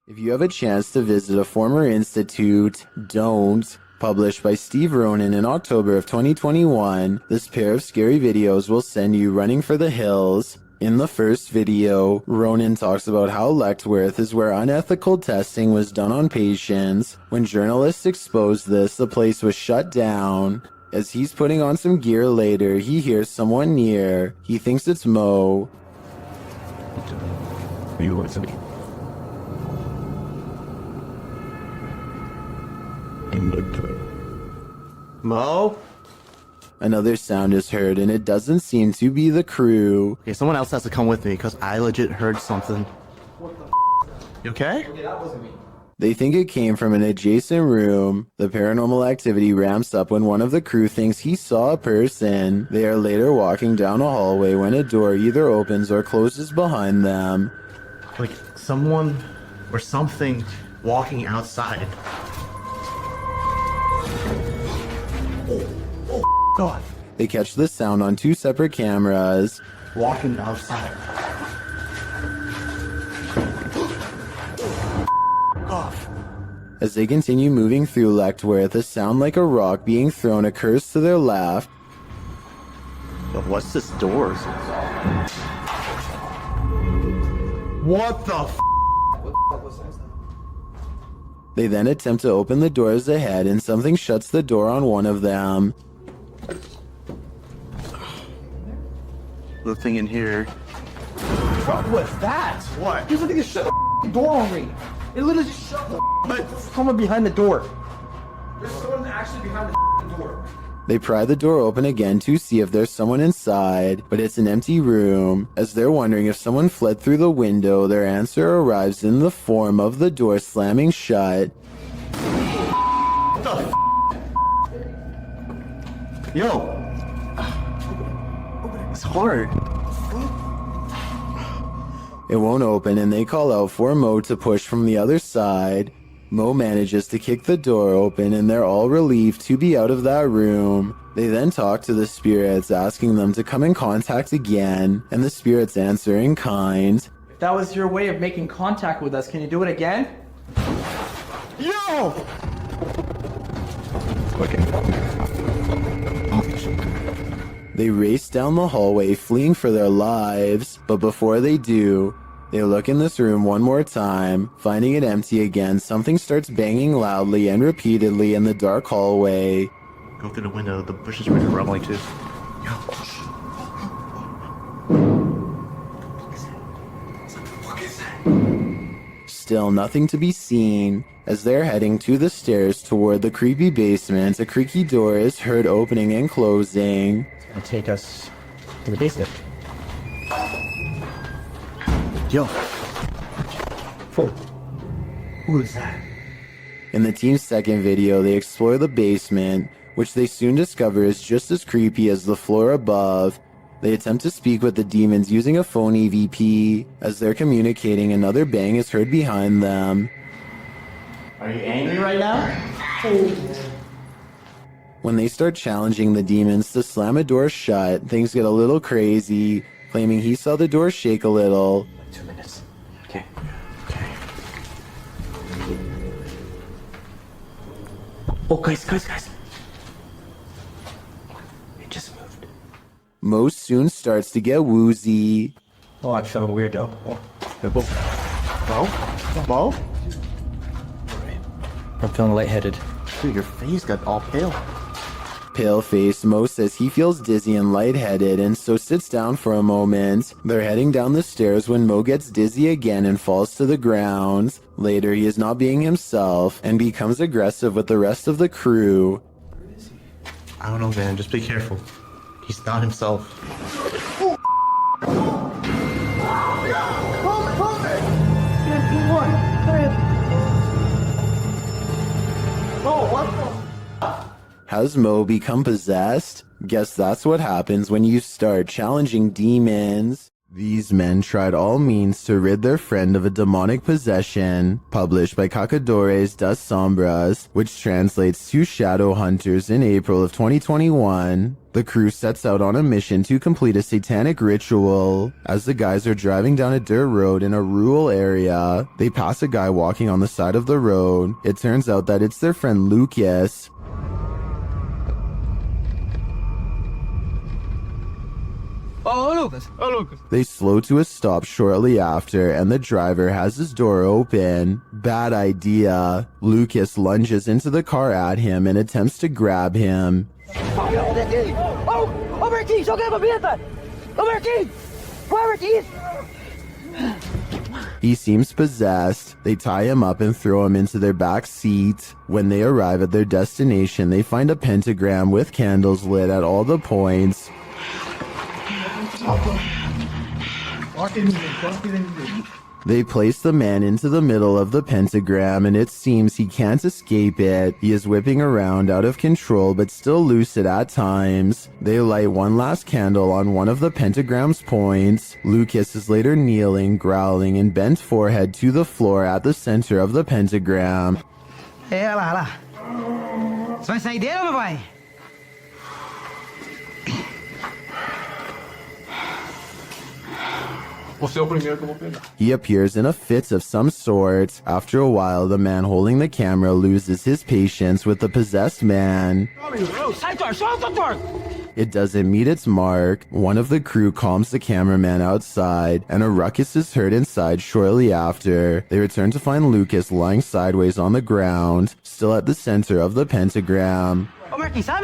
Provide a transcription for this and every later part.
If you have a chance to visit a former institute, don't. Published by Steve Ronan in October of 2021, this pair of scary videos will send you running for the hills. In the first video, Ronan talks about how Lechtworth is where unethical testing was done on patients. When journalists exposed this, the place was shut down. As he's putting on some gear later, he hears someone near. He thinks it's Mo. You want somebody? Mo? Another sound is heard, and it doesn't seem to be the crew. Okay, someone else has to come with me, because I legit heard something. What the You okay? Okay, that wasn't me. They think it came from an adjacent room. The paranormal activity ramps up when one of the crew thinks he saw a person. They are later walking down a hallway when a door either opens or closes behind them. Like, someone or something walking outside. God. They catch the sound on two separate cameras. Walking outside. Off. As they continue moving through Lechtworth, a sound like a rock being thrown occurs to their left. But what's this door? What the f? What the fuck was that? They then attempt to open the doors ahead, and something shuts the door on one of them. Nothing in here. What was that? What? You literally just shut the door on me. It literally just shut the someone behind the door. There's someone actually behind the door. They pry the door open again to see if there's someone inside, but it's an empty room. As they're wondering if someone fled through the window, their answer arrives in the form of the door slamming shut. What the f? Yo! It's hard. It won't open, and they call out for Mo to push from the other side. Mo manages to kick the door open, and they're all relieved to be out of that room. They then talk to the spirits, asking them to come in contact again, and the spirits answer in kind. If that was your way of making contact with us, can you do it again? Yo! They race down the hallway, fleeing for their lives, but before they do, they look in this room one more time. Finding it empty again, something starts banging loudly and repeatedly in the dark hallway. Go through the window, the bushes were rumbling too. Yo! What is that? Still nothing to be seen. As they're heading to the stairs toward the creepy basement, a creaky door is heard opening and closing. It'll take us to the basement. Yo! Who is that? In the team's second video, they explore the basement, which they soon discover is just as creepy as the floor above. They attempt to speak with the demons using a phone EVP. As they're communicating, another bang is heard behind them. Are you angry right now? When they start challenging the demons to slam a door shut, things get a little crazy, claiming he saw the door shake a little. 2 minutes. Okay. Oh, guys. It just moved. Mo soon starts to get woozy. Oh, I feel weird though. Mo? I'm feeling lightheaded. Dude, your face got all pale. Pale-faced, Mo says he feels dizzy and lightheaded, and so sits down for a moment. They're heading down the stairs when Mo gets dizzy again and falls to the ground. Later, he is not being himself and becomes aggressive with the rest of the crew. I don't know, man. Just be careful. He's not himself. Has Mo become possessed? Guess that's what happens when you start challenging demons. These men tried all means to rid their friend of a demonic possession, published by Cacadores das Sombras, which translates to Shadow Hunters in April of 2021. The crew sets out on a mission to complete a satanic ritual. As the guys are driving down a dirt road in a rural area, they pass a guy walking on the side of the road. It turns out that it's their friend Lucas. Oh, Lucas. They slow to a stop shortly after, and the driver has his door open. Bad idea. Lucas lunges into the car at him and attempts to grab him. Ô Marquinhos, joga a babeta! Ô Marquinhos! Vai, Marquinhos! He seems possessed. They tie him up and throw him into their back seat. When they arrive at their destination, they find a pentagram with candles lit at all the points. They place the man into the middle of the pentagram, and it seems he can't escape it. He is whipping around out of control but still lucid at times. They light one last candle on one of the pentagram's points. Lucas is later kneeling, growling, and bent forehead to the floor at the center of the pentagram. É, lá, lá. Você vai sair dele ou não vai? Você é o primeiro que eu vou pegar. He appears in a fit of some sort. After a while, the man holding the camera loses his patience with the possessed man. Sai, Thor! Solta, Thor! It doesn't meet its mark. One of the crew calms the cameraman outside, and a ruckus is heard inside shortly after. They return to find Lucas lying sideways on the ground, still at the center of the pentagram. Ô Marquinhos, sai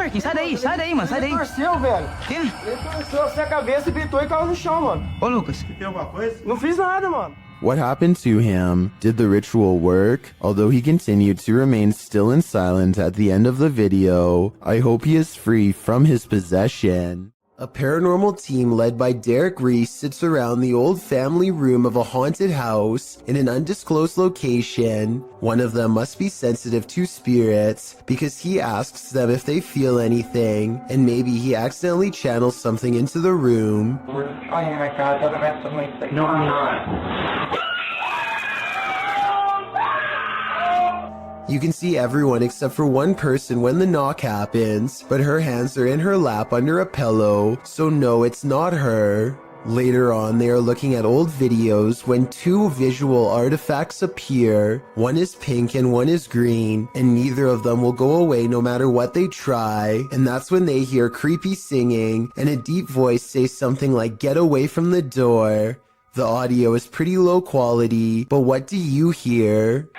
daí, mano, sai daí. Torceu, velho. Quê? Ele torceu assim a cabeça e gritou e caiu no chão, mano. Ô Lucas. Tem alguma coisa? Não fiz nada, mano. What happened to him? Did the ritual work? Although he continued to remain still and silent at the end of the video, I hope he is free from his possession. A paranormal team led by Derek Reese sits around the old family room of a haunted house in an undisclosed location. One of them must be sensitive to spirits because he asks them if they feel anything, and maybe he accidentally channels something into the room. Oh my God, toda vez muito. No, I'm not. You can see everyone except for one person when the knock happens, but her hands are in her lap under a pillow, so no, it's not her. Later on, they are looking at old videos when two visual artifacts appear. One is pink and one is green, and neither of them will go away no matter what they try. And that's when they hear creepy singing and a deep voice say something like, "Get away from the door." The audio is pretty low quality, but what do you hear?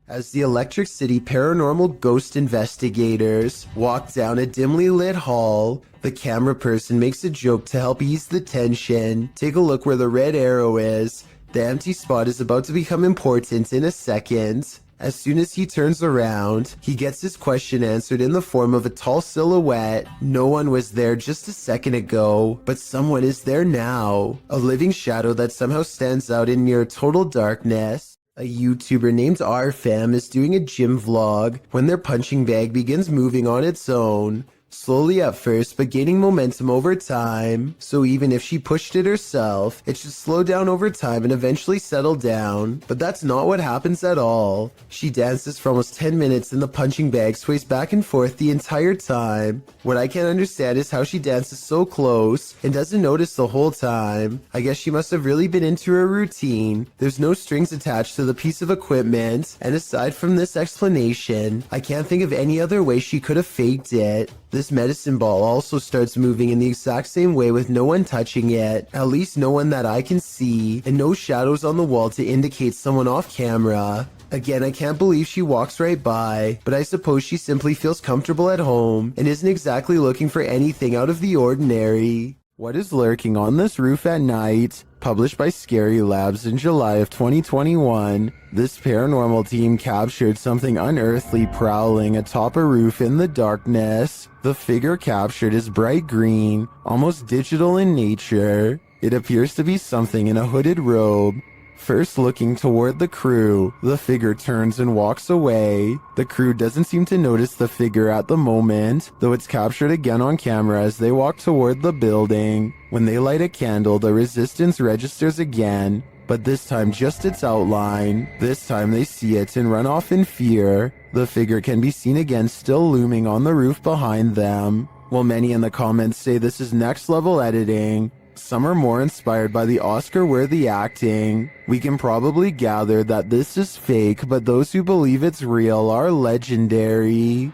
As the Electric City paranormal ghost investigators walk down a dimly lit hall, the camera person makes a joke to help ease the tension. Take a look where the red arrow is. The empty spot is about to become important in a second. As soon as he turns around, he gets his question answered in the form of a tall silhouette. No one was there just a second ago, but someone is there now. A living shadow that somehow stands out in near total darkness. A YouTuber named RFam is doing a gym vlog when their punching bag begins moving on its own. Slowly at first, but gaining momentum over time. So even if she pushed it herself, it should slow down over time and eventually settle down. But that's not what happens at all. She dances for almost 10 minutes and the punching bag sways back and forth the entire time. What I can't understand is how she dances so close and doesn't notice the whole time. I guess she must have really been into her routine. There's no strings attached to the piece of equipment, and aside from this explanation, I can't think of any other way she could have faked it. This medicine ball also starts moving in the exact same way with no one touching it, at least no one that I can see, and no shadows on the wall to indicate someone off camera. Again, I can't believe she walks right by, but I suppose she simply feels comfortable at home and isn't exactly looking for anything out of the ordinary. What is lurking on this roof at night? Published by Scary Labs in July of 2021, this paranormal team captured something unearthly prowling atop a roof in the darkness. The figure captured is bright green, almost digital in nature. It appears to be something in a hooded robe. First looking toward the crew, the figure turns and walks away. The crew doesn't seem to notice the figure at the moment, though it's captured again on camera as they walk toward the building. When they light a candle, the resistance registers again, but this time just its outline. This time they see it and run off in fear. The figure can be seen again still looming on the roof behind them. While many in the comments say this is next level editing, some are more inspired by the Oscar-worthy acting. We can probably gather that this is fake, but those who believe it's real are legendary.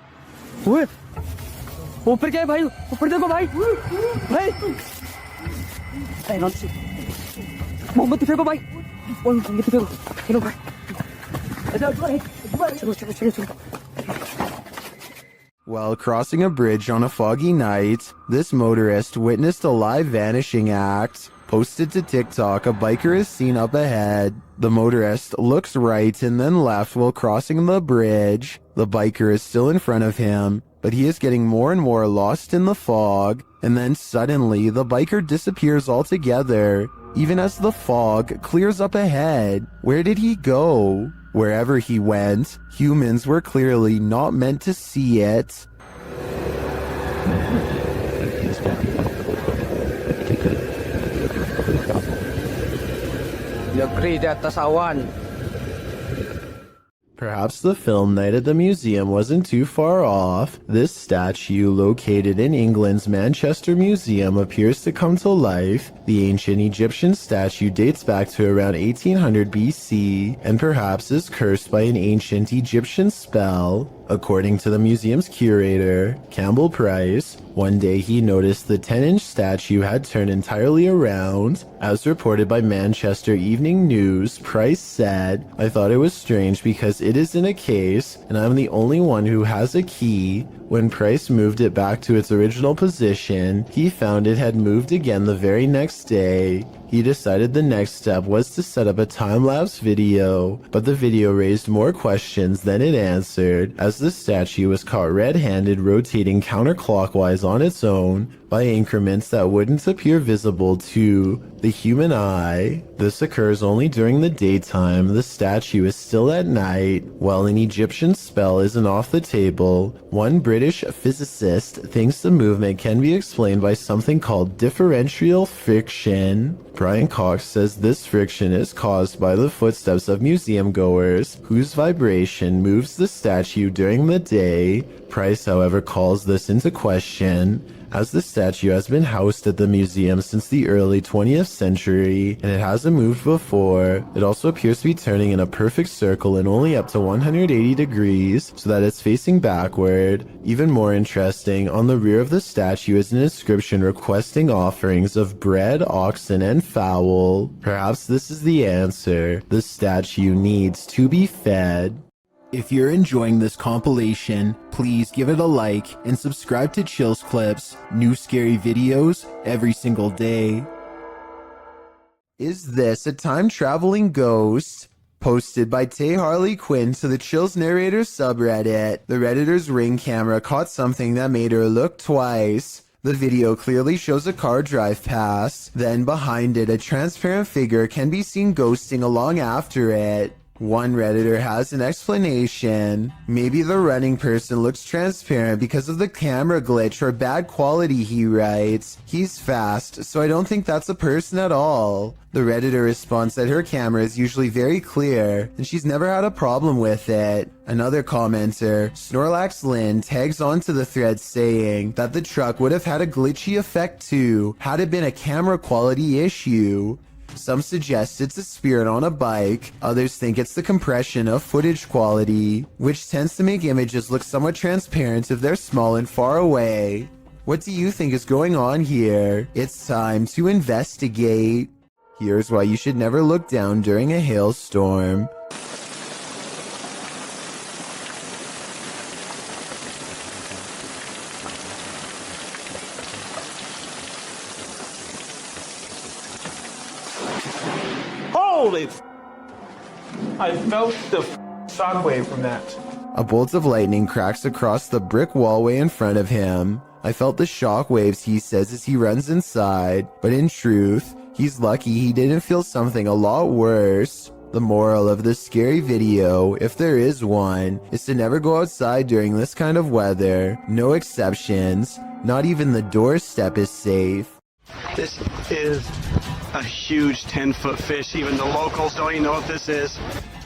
ओए, ऊपर क्या है भाई? ऊपर देखो भाई, भाई, भाई नॉट सी, मोमबत्ती फेंको भाई, ओए मोमबत्ती फेंको, चलो भाई, चलो चलो चलो चलो. While crossing a bridge on a foggy night, this motorist witnessed a live vanishing act. Posted to TikTok, a biker is seen up ahead. The motorist looks right and then left while crossing the bridge. The biker is still in front of him, but he is getting more and more lost in the fog. And then suddenly, the biker disappears altogether, even as the fog clears up ahead. Where did he go? Wherever he went, humans were clearly not meant to see it. Perhaps the film night at the museum wasn't too far off. This statue, located in England's Manchester Museum, appears to come to life. The ancient Egyptian statue dates back to around 1800 BC, and perhaps is cursed by an ancient Egyptian spell. According to the museum's curator, Campbell Price, one day he noticed the 10-inch statue had turned entirely around. As reported by Manchester Evening News, Price said, "I thought it was strange because it is in a case, and I'm the only one who has a key." When Price moved it back to its original position, he found it had moved again the very next day. He decided the next step was to set up a time-lapse video, but the video raised more questions than it answered, as the statue was caught red-handed rotating counterclockwise on its own by increments that wouldn't appear visible to the human eye. This occurs only during the daytime. The statue is still at night. While an Egyptian spell isn't off the table, one British physicist thinks the movement can be explained by something called differential friction. Brian Cox says this friction is caused by the footsteps of museum goers, whose vibration moves the statue during the day. Price, however, calls this into question, as the statue has been housed at the museum since the early 20th century, and it hasn't moved before. It also appears to be turning in a perfect circle and only up to 180 degrees, so that it's facing backward. Even more interesting, on the rear of the statue is an inscription requesting offerings of bread, oxen, and fowl. Perhaps this is the answer. The statue needs to be fed. If you're enjoying this compilation, please give it a like and subscribe to Chills Clips, new scary videos every single day. Is this a time-traveling ghost? Posted by Tay Harley Quinn to the Chills Narrator subreddit, the Redditor's Ring camera caught something that made her look twice. The video clearly shows a car drive past, then behind it a transparent figure can be seen ghosting along after it. One Redditor has an explanation. Maybe the running person looks transparent because of the camera glitch or bad quality, he writes. He's fast, so I don't think that's a person at all. The Redditor responds that her camera is usually very clear, and she's never had a problem with it. Another commenter, Snorlax Lynn, tags onto the thread saying that the truck would have had a glitchy effect too, had it been a camera quality issue. Some suggest it's a spirit on a bike, others think it's the compression of footage quality, which tends to make images look somewhat transparent if they're small and far away. What do you think is going on here? It's time to investigate. Here's why you should never look down during a hailstorm. Holy I felt the shockwave from that. A bolt of lightning cracks across the brick wallway in front of him. I felt the shock waves, he says as he runs inside, but in truth, He's lucky he didn't feel something a lot worse. The moral of this scary video, if there is one, is to never go outside during this kind of weather. No exceptions. Not even the doorstep is safe. This is a huge 10-foot fish. Even the locals don't even know what this is.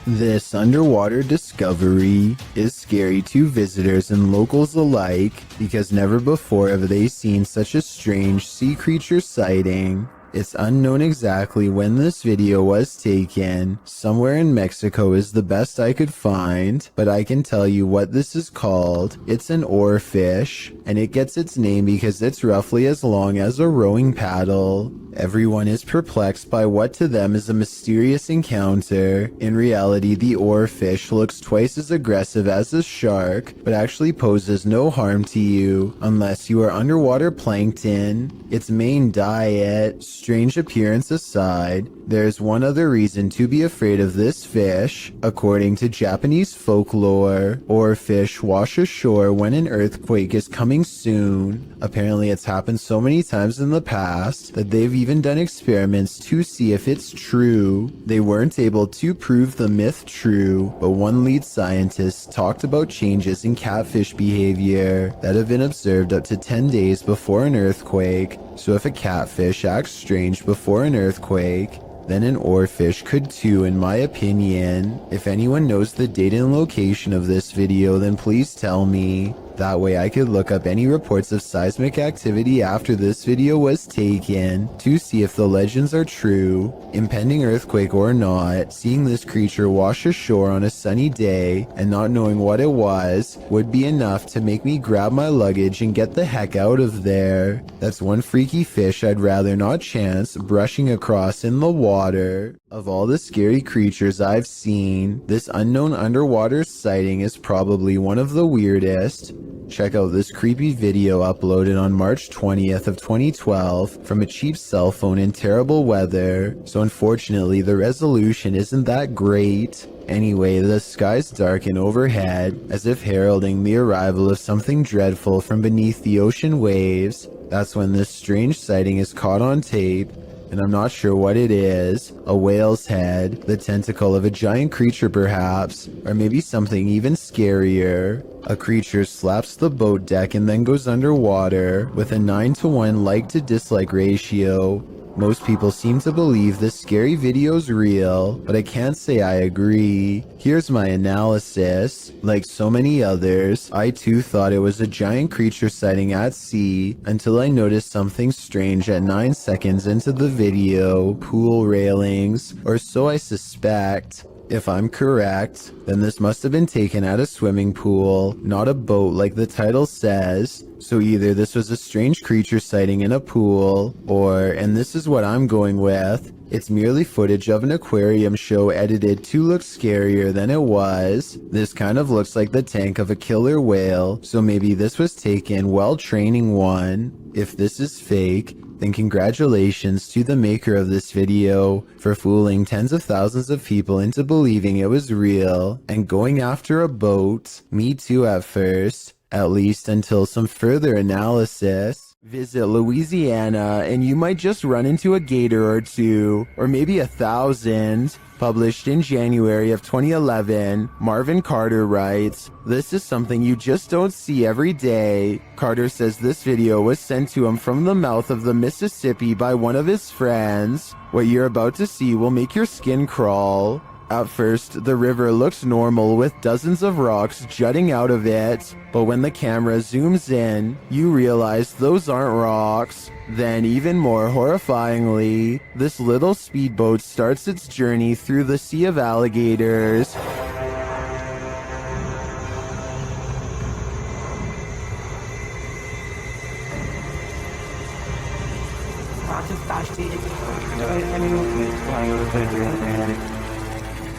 This underwater discovery is scary to visitors and locals alike because never before have they seen such a strange sea creature sighting. It's unknown exactly when this video was taken. Somewhere in Mexico is the best I could find, but I can tell you what this is called. It's an oarfish, and it gets its name because it's roughly as long as a rowing paddle. Everyone is perplexed by what to them is a mysterious encounter. In reality, the oarfish looks twice as aggressive as a shark, but actually poses no harm to you unless you are underwater plankton. Its main diet, strange appearance aside, there's one other reason to be afraid of this fish. According to Japanese folklore, oarfish wash ashore when an earthquake is coming soon. Apparently it's happened so many times in the past that they've even done experiments to see if it's true. They weren't able to prove the myth true, but one lead scientist talked about changes in catfish behavior that have been observed up to 10 days before an earthquake. So if a catfish acts strange before an earthquake, then an oarfish could too, in my opinion. If anyone knows the date and location of this video, then please tell me. That way I could look up any reports of seismic activity after this video was taken to see if the legends are true. Impending earthquake or not, seeing this creature wash ashore on a sunny day and not knowing what it was would be enough to make me grab my luggage and get the heck out of there. That's one freaky fish I'd rather not chance brushing across in the water. Of all the scary creatures I've seen, this unknown underwater sighting is probably one of the weirdest. Check out this creepy video uploaded on March 20th of 2012 from a cheap cell phone in terrible weather, so unfortunately the resolution isn't that great. Anyway, the skies darken overhead, as if heralding the arrival of something dreadful from beneath the ocean waves. That's when this strange sighting is caught on tape, and I'm not sure what it is. A whale's head, the tentacle of a giant creature perhaps, or maybe something even scarier. A creature slaps the boat deck and then goes underwater with a 9-to-1 like to dislike ratio. Most people seem to believe this scary video's real, but I can't say I agree. Here's my analysis. Like so many others, I too thought it was a giant creature sighting at sea until I noticed something strange at 9 seconds into the video. Pool railings, or so I suspect. If I'm correct, then this must have been taken at a swimming pool, not a boat like the title says. So either this was a strange creature sighting in a pool, or, and this is what I'm going with, it's merely footage of an aquarium show edited to look scarier than it was. This kind of looks like the tank of a killer whale, so maybe this was taken while training one. If this is fake, then congratulations to the maker of this video for fooling tens of thousands of people into believing it was real and going after a boat. Me too at first, at least until some further analysis. Visit Louisiana and you might just run into a gator or two, or maybe 1,000. Published in January of 2011, Marvin Carter writes, "This is something you just don't see every day." Carter says this video was sent to him from the mouth of the Mississippi by one of his friends. What you're about to see will make your skin crawl. At first, the river looks normal with dozens of rocks jutting out of it, but when the camera zooms in, you realize those aren't rocks. Then, even more horrifyingly, this little speedboat starts its journey through the sea of alligators.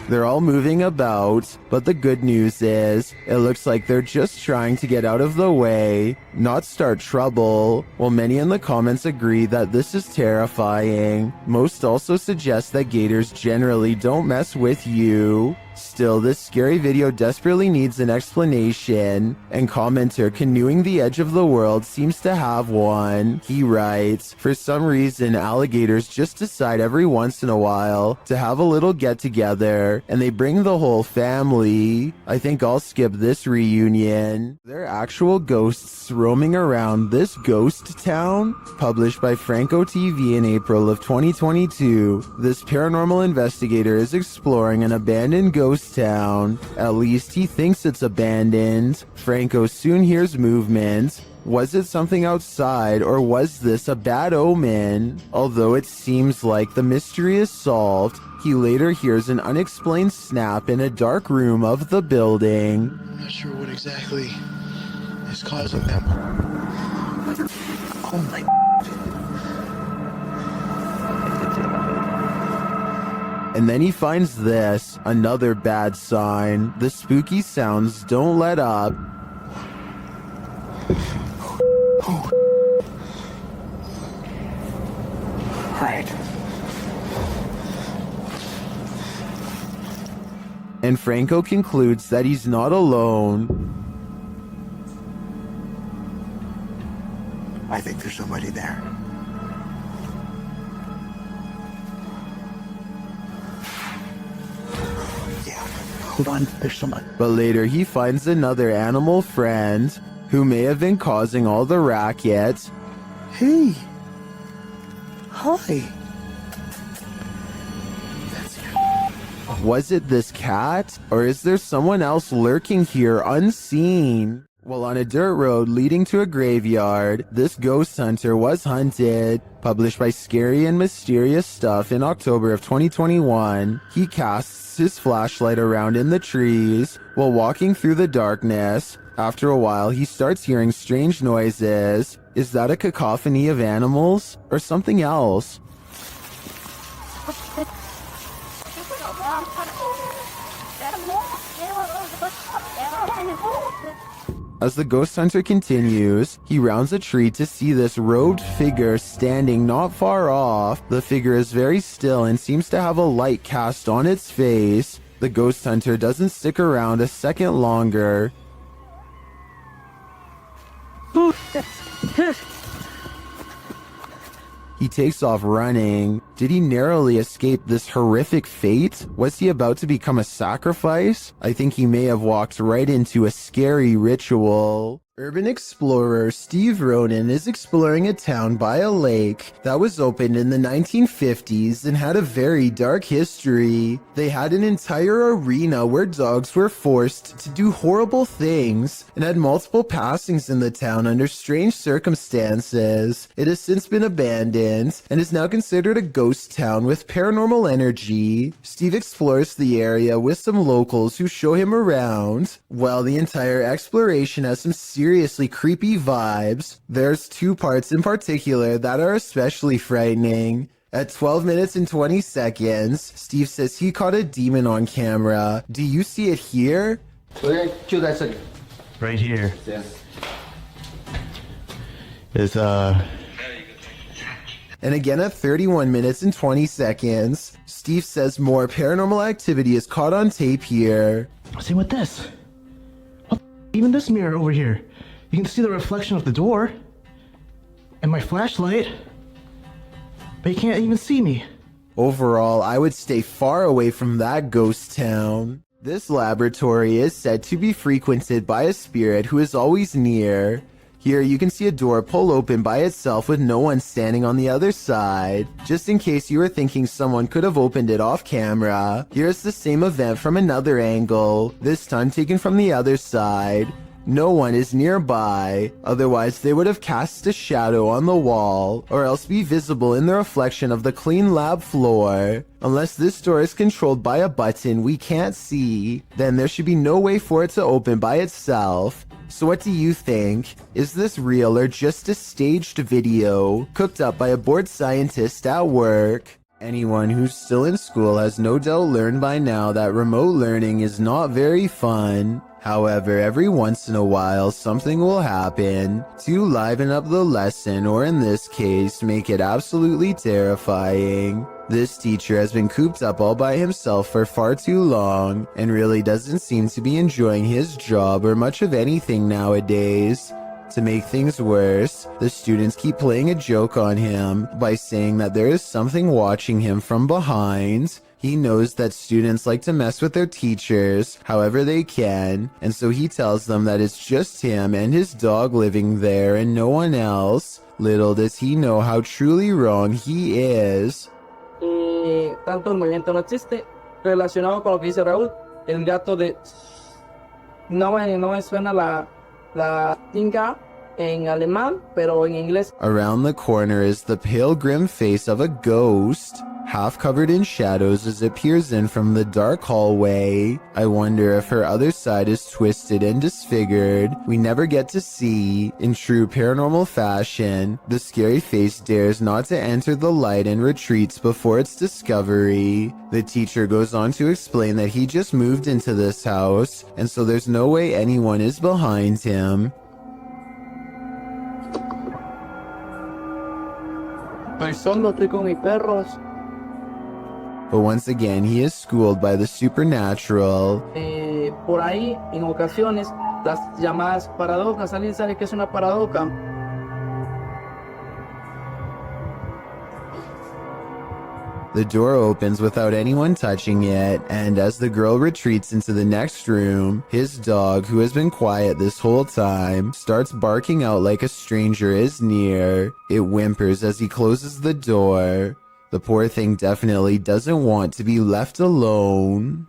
They're all moving about, but the good news is, it looks like they're just trying to get out of the way, not start trouble. While many in the comments agree that this is terrifying, most also suggest that gators generally don't mess with you. Still, this scary video desperately needs an explanation, and commenter Canoeing the Edge of the World seems to have one. He writes, for some reason, alligators just decide every once in a while to have a little get-together, and they bring the whole family. I think I'll skip this reunion. There are actual ghosts roaming around this ghost town? Published by Franco TV in April of 2022, this paranormal investigator is exploring an abandoned ghost town. At least he thinks it's abandoned. Franco soon hears movement. Was it something outside, or was this a bad omen? Although it seems like the mystery is solved, he later hears an unexplained snap in a dark room of the building. I'm not sure what exactly is causing them. Oh my. And then he finds this, another bad sign. The spooky sounds don't let up. Right. And Franco concludes that he's not alone. I think there's somebody there. Yeah, hold on, there's someone. But later he finds another animal friend who may have been causing all the racket. Hey. Hi. That's you. Was it this cat? Or is there someone else lurking here unseen? While on a dirt road leading to a graveyard, this ghost hunter was hunted. Published by Scary and Mysterious Stuff in October of 2021, he casts his flashlight around in the trees while walking through the darkness. After a while, he starts hearing strange noises. Is that a cacophony of animals or something else? As the ghost hunter continues, he rounds a tree to see this robed figure standing not far off. The figure is very still and seems to have a light cast on its face. The ghost hunter doesn't stick around a second longer. He takes off running. Did he narrowly escape this horrific fate? Was he about to become a sacrifice? I think he may have walked right into a scary ritual. Urban explorer Steve Ronan is exploring a town by a lake that was opened in the 1950s and had a very dark history. They had an entire arena where dogs were forced to do horrible things and had multiple passings in the town under strange circumstances. It has since been abandoned and is now considered a ghost town with paranormal energy. Steve explores the area with some locals who show him around. While the entire exploration has some seriously creepy vibes, there's two parts in particular that are especially frightening. At 12 minutes and 20 seconds, Steve says he caught a demon on camera. Do you see it here? Right here. Yeah. Is And again at 31 minutes and 20 seconds, Steve says more paranormal activity is caught on tape here. same with this. What the, even this mirror over here. You can see the reflection of the door and my flashlight, but you can't even see me. Overall, I would stay far away from that ghost town. This laboratory is said to be frequented by a spirit who is always near. Here you can see a door pull open by itself with no one standing on the other side. Just in case you were thinking someone could have opened it off camera, here's the same event from another angle, this time taken from the other side. No one is nearby, otherwise they would have cast a shadow on the wall, or else be visible in the reflection of the clean lab floor. Unless this door is controlled by a button we can't see, then there should be no way for it to open by itself. So what do you think? Is this real or just a staged video cooked up by a bored scientist at work? Anyone who's still in school has no doubt learned by now that remote learning is not very fun. However, every once in a while, something will happen to liven up the lesson, or in this case, make it absolutely terrifying. This teacher has been cooped up all by himself for far too long, and really doesn't seem to be enjoying his job or much of anything nowadays. To make things worse, the students keep playing a joke on him by saying that there is something watching him from behind. He knows that students like to mess with their teachers however they can, and so he tells them that it's just him and his dog living there and no one else. Little does he know how truly wrong he is. Y tanto el movimiento no existe. Relacionado con lo que dice Raúl, el gato de... No me suena la tinga en alemán, pero en inglés. Around the corner is the pale grim face of a ghost, half covered in shadows as it peers in from the dark hallway. I wonder if her other side is twisted and disfigured. We never get to see. In true paranormal fashion, the scary face dares not to enter the light and retreats before its discovery. The teacher goes on to explain that he just moved into this house, and so there's no way anyone is behind him. Estoy con mis perros. But once again, he is schooled by the supernatural. Por ahí, en ocasiones, las llamadas paradojas. ¿Alguien sabe qué es una paradoja? The door opens without anyone touching it, and as the girl retreats into the next room, his dog, who has been quiet this whole time, starts barking out like a stranger is near. It whimpers as he closes the door. The poor thing definitely doesn't want to be left alone.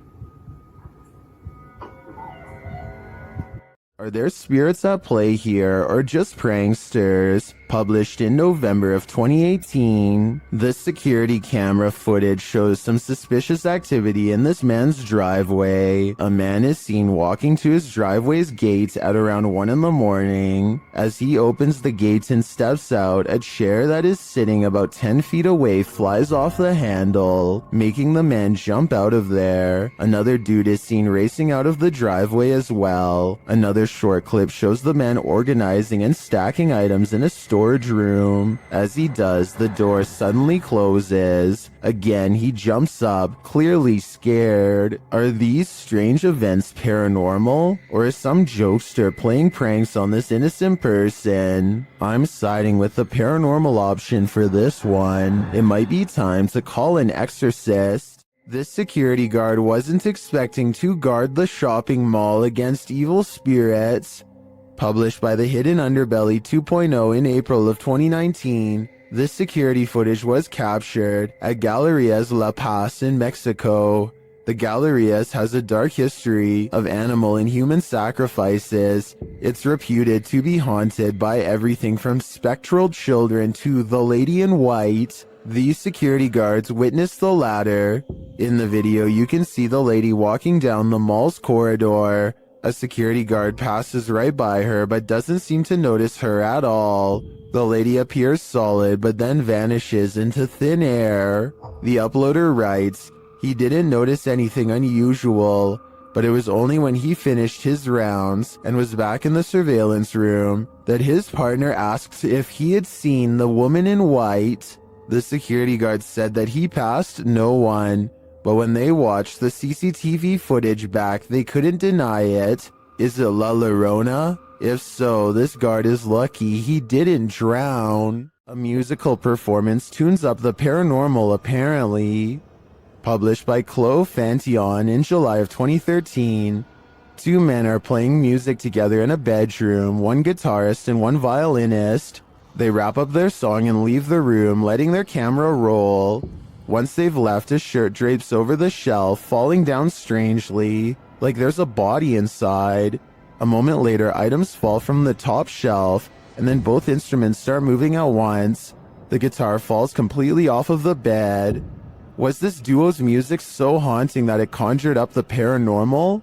Are there spirits at play here, or just pranksters? Published in November of 2018, this security camera footage shows some suspicious activity in this man's driveway. A man is seen walking to his driveway's gate at around 1 in the morning. As he opens the gates and steps out, a chair that is sitting about 10 feet away flies off the handle, making the man jump out of there. Another dude is seen racing out of the driveway as well. Another short clip shows the man organizing and stacking items in a storage room. As he does, the door suddenly closes. Again, he jumps up, clearly scared. Are these strange events paranormal? Or is some jokester playing pranks on this innocent person? I'm siding with the paranormal option for this one. It might be time to call an exorcist. This security guard wasn't expecting to guard the shopping mall against evil spirits. Published by the Hidden Underbelly 2.0 in April of 2019, this security footage was captured at Galerías La Paz in Mexico. The Galerías has a dark history of animal and human sacrifices. It's reputed to be haunted by everything from spectral children to the Lady in White. These security guards witnessed the latter. In the video, you can see the lady walking down the mall's corridor. A security guard passes right by her but doesn't seem to notice her at all. The lady appears solid but then vanishes into thin air. The uploader writes, he didn't notice anything unusual, but it was only when he finished his rounds and was back in the surveillance room that his partner asked if he had seen the woman in white. The security guard said that he passed no one, but when they watched the CCTV footage back, they couldn't deny it. Is it La Llorona? If so, this guard is lucky he didn't drown. A musical performance tunes up the paranormal apparently. Published by Chloe Fantillon in July of 2013. Two men are playing music together in a bedroom, one guitarist and one violinist. They wrap up their song and leave the room, letting their camera roll. Once they've left, a shirt drapes over the shelf, falling down strangely, like there's a body inside. A moment later, items fall from the top shelf, and then both instruments start moving at once. The guitar falls completely off of the bed. Was this duo's music so haunting that it conjured up the paranormal?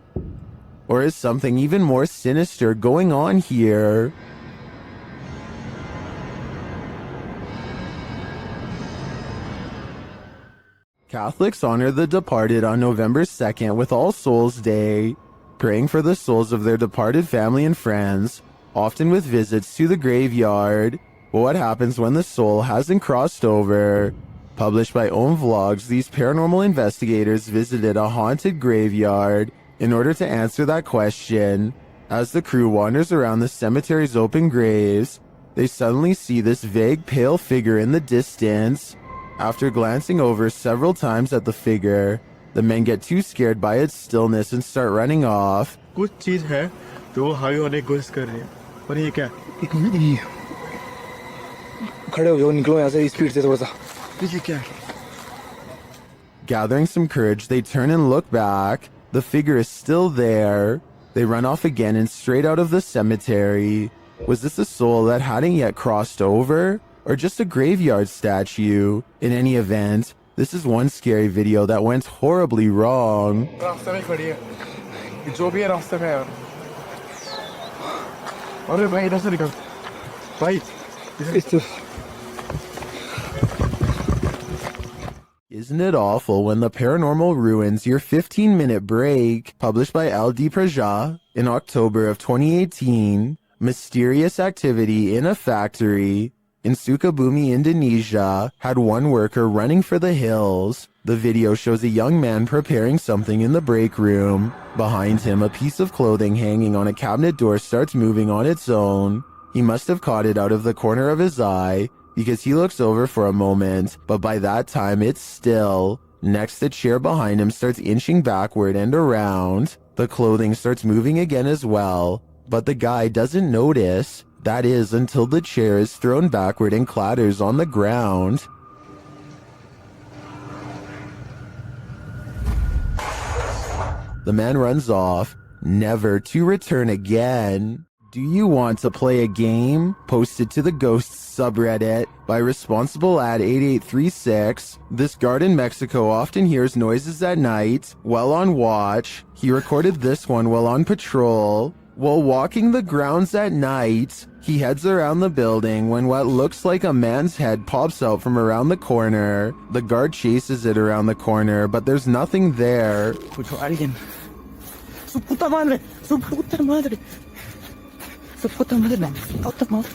Or is something even more sinister going on here? Catholics honor the departed on November 2nd with All Souls Day, praying for the souls of their departed family and friends, often with visits to the graveyard. But what happens when the soul hasn't crossed over? Published by Own Vlogs, these paranormal investigators visited a haunted graveyard in order to answer that question. As the crew wanders around the cemetery's open graves, they suddenly see this vague pale figure in the distance. After glancing over several times at the figure, the men get too scared by its stillness and start running off. कुछ चीज है तो वो हावी होने की कोशिश कर रही है और ये क्या खड़े हो जाओ निकलो यहाँ से स्पीड से थोड़ा सा ये क्या है Gathering some courage, they turn and look back. The figure is still there. They run off again and straight out of the cemetery. Was this a soul that hadn't yet crossed over? Or just a graveyard statue? In any event, this is one scary video that went horribly wrong. रास्ते में खड़ी है ये जो भी है रास्ते में है अरे भाई इधर से निकल भाई Isn't it awful when the paranormal ruins your 15-minute break? Published by LD Praja in October of 2018. Mysterious activity in a factory in Sukabumi, Indonesia, had one worker running for the hills. The video shows a young man preparing something in the break room. Behind him, a piece of clothing hanging on a cabinet door starts moving on its own. He must have caught it out of the corner of his eye, because he looks over for a moment, but by that time it's still. Next, the chair behind him starts inching backward and around. The clothing starts moving again as well, but the guy doesn't notice. That is, until the chair is thrown backward and clatters on the ground. The man runs off, never to return again. Do you want to play a game? Posted to the Ghosts subreddit by responsible@8836. This guard in Mexico often hears noises at night while on watch. He recorded this one while on patrol. While walking the grounds at night, he heads around the building when what looks like a man's head pops out from around the corner. The guard chases it around the corner, but there's nothing there. Escucho a alguien. Su puta madre, su puta madre, su puta madre, puta madre.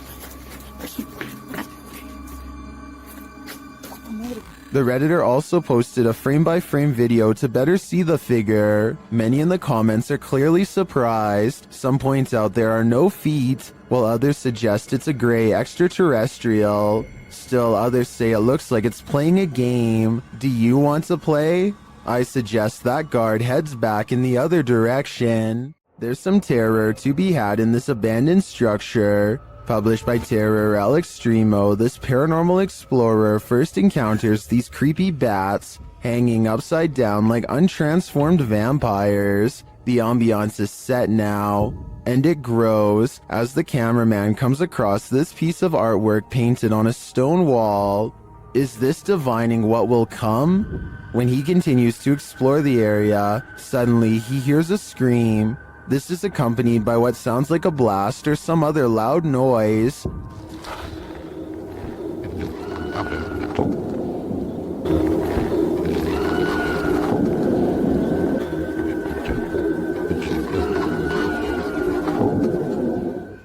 The Redditor also posted a frame-by-frame video to better see the figure. Many in the comments are clearly surprised. Some point out there are no feet, while others suggest it's a gray extraterrestrial. Still, others say it looks like it's playing a game. Do you want to play? I suggest that guard heads back in the other direction. There's some terror to be had in this abandoned structure. Published by Terror El Extremo, this paranormal explorer first encounters these creepy bats hanging upside down like untransformed vampires. The ambiance is set now, and it grows as the cameraman comes across this piece of artwork painted on a stone wall. Is this divining what will come? When he continues to explore the area, suddenly he hears a scream. This is accompanied by what sounds like a blast or some other loud noise.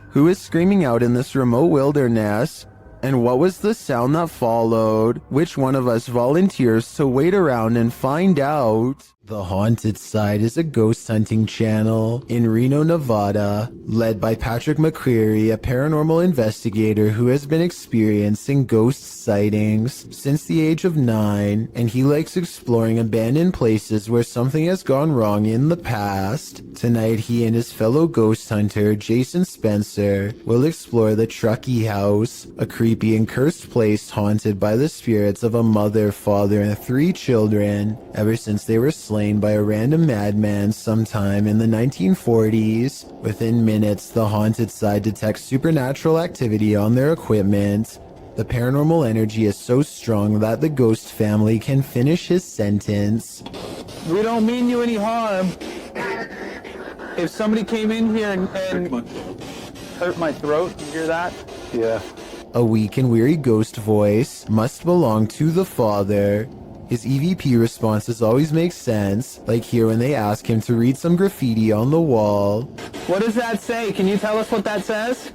Who is screaming out in this remote wilderness? And what was the sound that followed? Which one of us volunteers to wait around and find out? The Haunted Side is a ghost hunting channel in Reno, Nevada, led by Patrick McCreary, a paranormal investigator who has been experiencing ghost sightings since the age of 9, and he likes exploring abandoned places where something has gone wrong in the past. Tonight, he and his fellow ghost hunter, Jason Spencer, will explore the Truckee House, a creepy and cursed place haunted by the spirits of a mother, father, and 3 children ever since they were slain by a random madman sometime in the 1940s. Within minutes, the Haunted Side detects supernatural activity on their equipment. The paranormal energy is so strong that the ghost family can finish his sentence. We don't mean you any harm. If somebody came in here and hurt my throat, you hear that? Yeah. A weak and weary ghost voice must belong to the father. His EVP responses always make sense, like here when they ask him to read some graffiti on the wall. What does that say? Can you tell us what that says?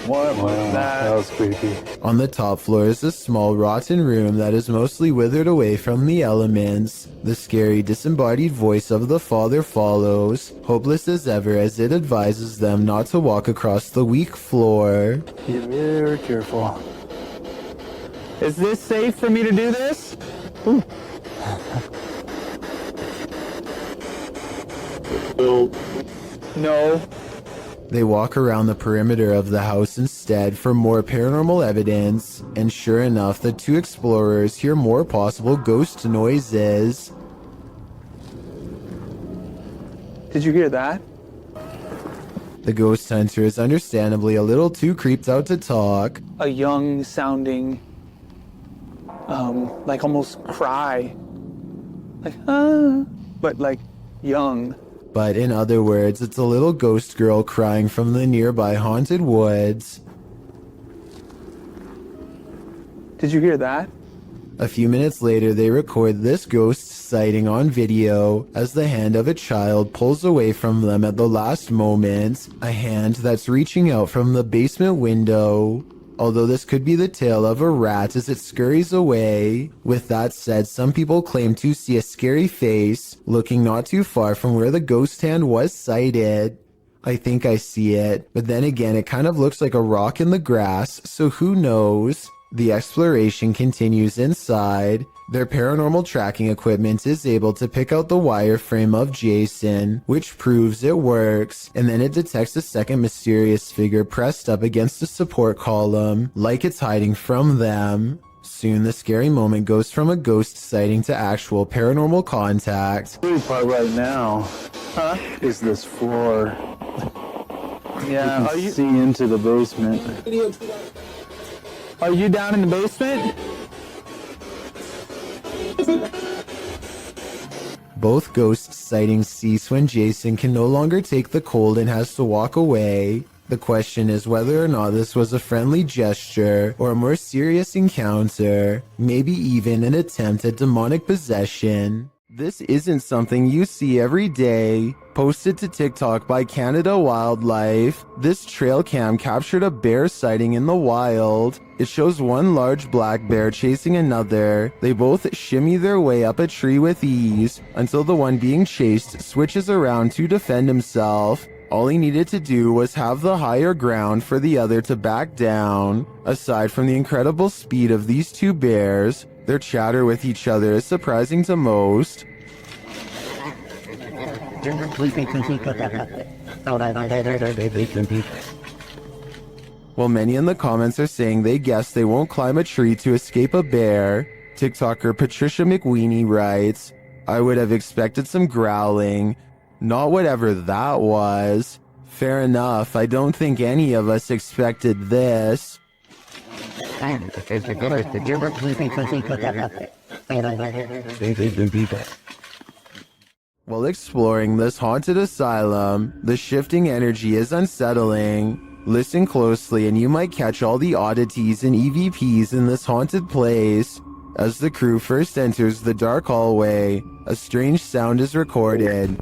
What was that? That was creepy. On the top floor is a small rotten room that is mostly withered away from the elements. The scary disembodied voice of the father follows, hopeless as ever as it advises them not to walk across the weak floor. Be very careful. Is this safe for me to do this? No. They walk around the perimeter of the house instead for more paranormal evidence, and sure enough, the two explorers hear more possible ghost noises. Did you hear that? The ghost hunter is understandably a little too creeped out to talk. A young sounding, like almost cry. Like, but like young. But in other words, it's a little ghost girl crying from the nearby haunted woods. Did you hear that? A few minutes later, they record this ghost sighting on video as the hand of a child pulls away from them at the last moment, a hand that's reaching out from the basement window. Although this could be the tail of a rat as it scurries away. With that said, some people claim to see a scary face looking not too far from where the ghost hand was sighted. I think I see it, but then again it kind of looks like a rock in the grass, so who knows? The exploration continues inside. Their paranormal tracking equipment is able to pick out the wireframe of Jason, which proves it works, and then it detects a second mysterious figure pressed up against a support column, like it's hiding from them. Soon the scary moment goes from a ghost sighting to actual paranormal contact. The part right now, is this floor. Yeah, You can see into the basement. Are you down in the basement? Both ghost sightings cease when Jason can no longer take the cold and has to walk away. The question is whether or not this was a friendly gesture or a more serious encounter, maybe even an attempt at demonic possession. This isn't something you see every day. Posted to TikTok by Canada Wildlife, this trail cam captured a bear sighting in the wild. It shows one large black bear chasing another. They both shimmy their way up a tree with ease until the one being chased switches around to defend himself. All he needed to do was have the higher ground for the other to back down. Aside from the incredible speed of these two bears, their chatter with each other is surprising to most. While many in the comments are saying they guess they won't climb a tree to escape a bear, TikToker Patricia McWeenie writes, "I would have expected some growling. Not whatever that was. Fair enough, I don't think any of us expected this." While exploring this haunted asylum, the shifting energy is unsettling. Listen closely and you might catch all the oddities and EVPs in this haunted place. As the crew first enters the dark hallway, a strange sound is recorded.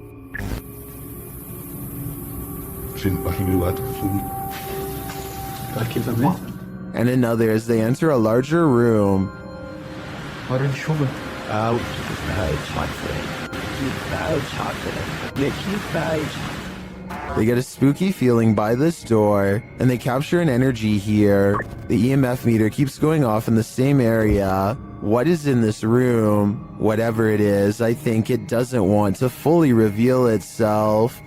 And another as they enter a larger room. What are you showing? Out of the pouch, my friend. Keep out, keep out. They get a spooky feeling by this door, and they capture an energy here. The EMF meter keeps going off in the same area. What is in this room? Whatever it is, I think it doesn't want to fully reveal itself.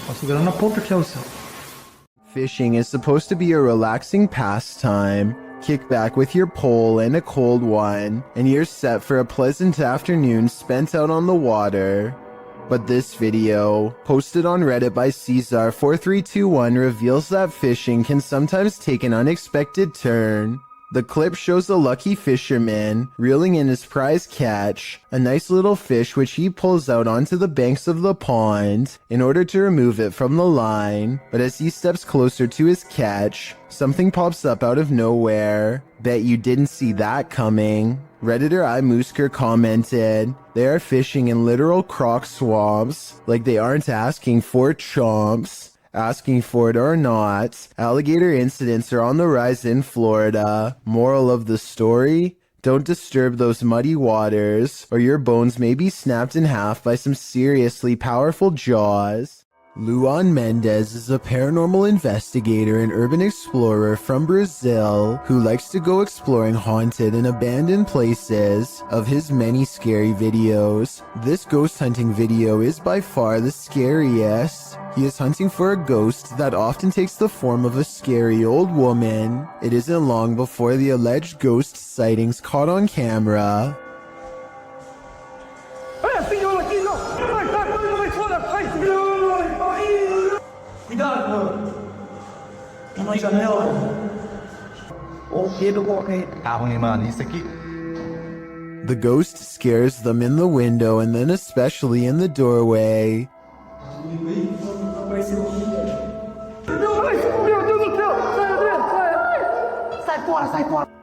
Considerando poker closer. Fishing is supposed to be a relaxing pastime. Kick back with your pole and a cold one, and you're set for a pleasant afternoon spent out on the water. But this video, posted on Reddit by Caesar4321, reveals that fishing can sometimes take an unexpected turn. The clip shows a lucky fisherman reeling in his prize catch, a nice little fish which he pulls out onto the banks of the pond in order to remove it from the line. But as he steps closer to his catch, something pops up out of nowhere. Bet you didn't see that coming. Redditor iMoosker commented, "They are fishing in literal croc swamps, like they aren't asking for chomps." Asking for it or not, alligator incidents are on the rise in Florida. Moral of the story? Don't disturb those muddy waters, or your bones may be snapped in half by some seriously powerful jaws. Luan Mendez is a paranormal investigator and urban explorer from Brazil who likes to go exploring haunted and abandoned places. Of his many scary videos, this ghost hunting video is by far the scariest. He is hunting for a ghost that often takes the form of a scary old woman. It isn't long before the alleged ghost sightings caught on camera. The ghost scares them in the window and then especially in the doorway.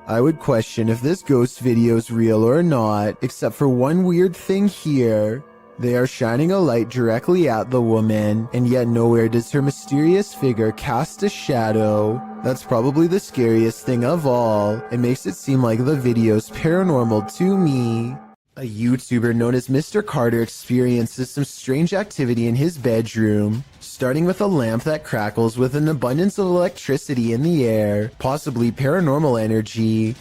I would question if this ghost video is real or not, except for one weird thing here. They are shining a light directly at the woman, and yet nowhere does her mysterious figure cast a shadow. That's probably the scariest thing of all. It makes it seem like the video's paranormal to me. A YouTuber known as Mr. Carter experiences some strange activity in his bedroom, starting with a lamp that crackles with an abundance of electricity in the air, possibly paranormal energy.